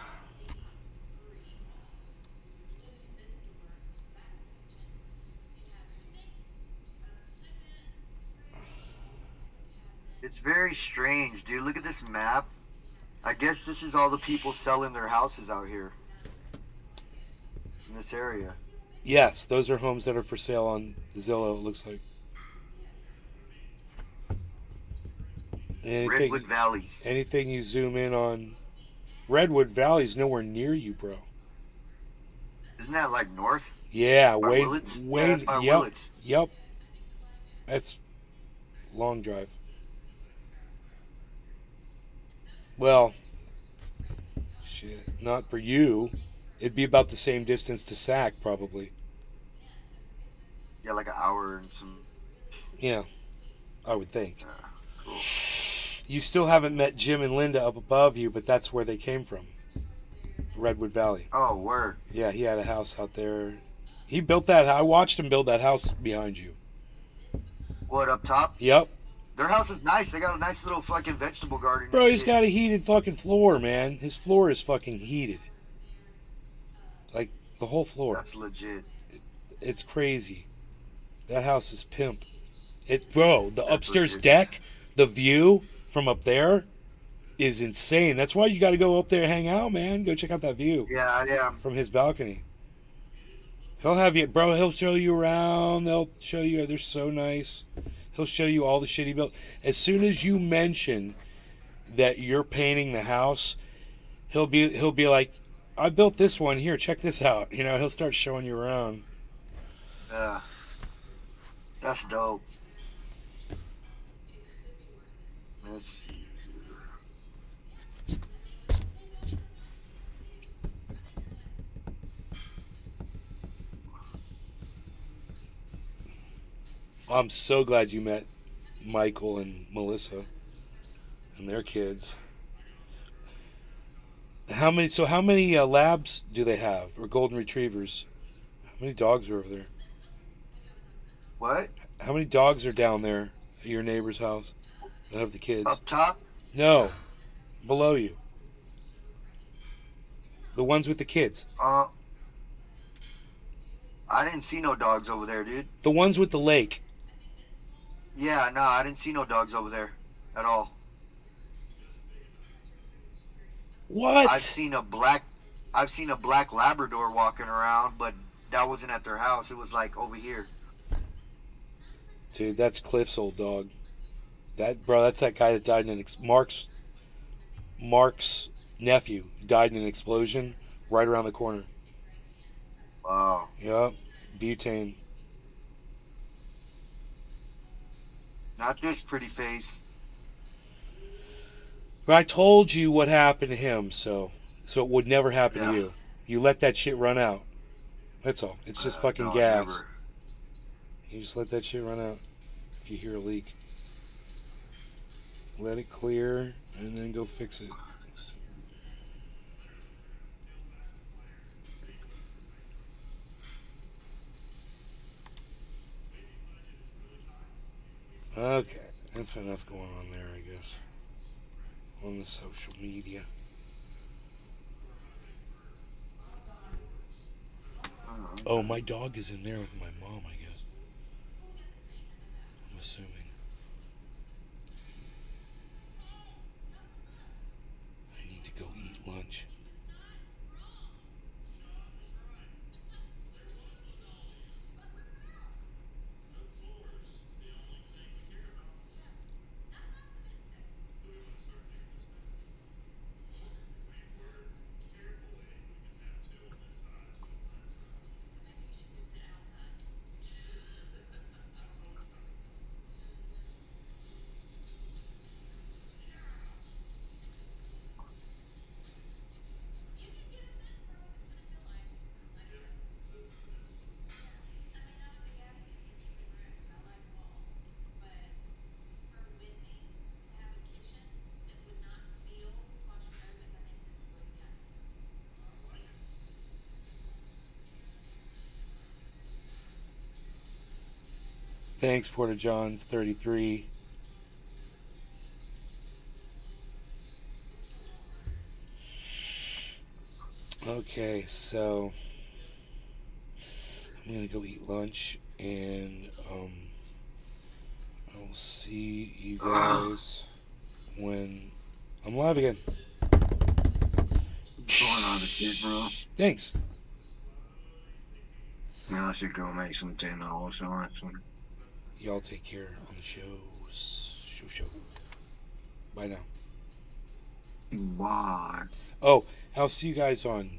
It's very strange, dude. Look at this map. I guess this is all the people selling their houses out here in this area. Yes, those are homes that are for sale on Zillow, it looks like. Redwood Valley. Anything you zoom in on, Redwood Valley's nowhere near you, bro. Isn't that like north? Yeah, by Willits? Yeah, that's by Willits. Yep. That's long drive. Well, shit, not for you. It'd be about the same distance to Sac, probably. Yeah, like an hour and some. Yeah, I would think. Cool. You still haven't met Jim and Linda up above you, but that's where they came from. Redwood Valley. Oh, word. Yeah, he had a house out there. He built that. I watched him build that house behind you. What, up top? Yep. Their house is nice. They got a nice little fucking vegetable garden. Bro, he's got a heated fucking floor, man. His floor is fucking heated. Like, the whole floor. That's legit. It's crazy. That house is pimp. Bro, the upstairs legit. deck, the view from up there is insane. That's why you got to go up there and hang out, man. Go check out that view. Yeah. From his balcony. He'll have you, bro, he'll show you around. They'll show you, they're so nice. He'll show you all the shit he built. As soon as you mention that you're painting the house, he'll be like, I built this one here, check this out. You know, he'll start showing you around. Yeah. That's dope. I'm so glad you met Michael and Melissa and their kids. How many labs do they have, or golden retrievers? How many dogs are over there? What? How many dogs are down there at your neighbor's house that have the kids? Up top? No, below you. The ones with the kids. I didn't see no dogs over there, dude. The ones with the lake. Yeah, no, I didn't see no dogs over there at all. What? I've seen a black Labrador walking around, but that wasn't at their house. It was like over here. Dude, that's Cliff's old dog. That's that guy that died in Mark's nephew died in an explosion right around the corner. Wow. Yep, butane. Not this pretty face. But I told you what happened to him, so it would never happen to you. You let that shit run out. That's all. It's just fucking no, gas. never. You just let that shit run out. If you hear a leak, let it clear and then go fix it. Okay, that's enough going on there, I guess. On the social media. Oh, my dog is in there with my mom, I guess. I'm assuming. I need to go eat lunch. Thanks, Porta Johns 33. Okay, so I'm gonna go eat lunch, and I'll see you guys when I'm live again. What's going on with you, bro? Thanks. Now I should go make some dinner also, actually. Y'all take care on the show. Bye now. Bye. Oh, I'll see you guys on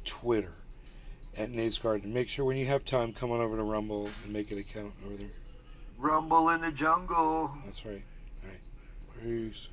Twitter at Nate's Garden. Make sure when you have time, come on over to Rumble and make an account over there. Rumble in the jungle. That's right. All right. Peace.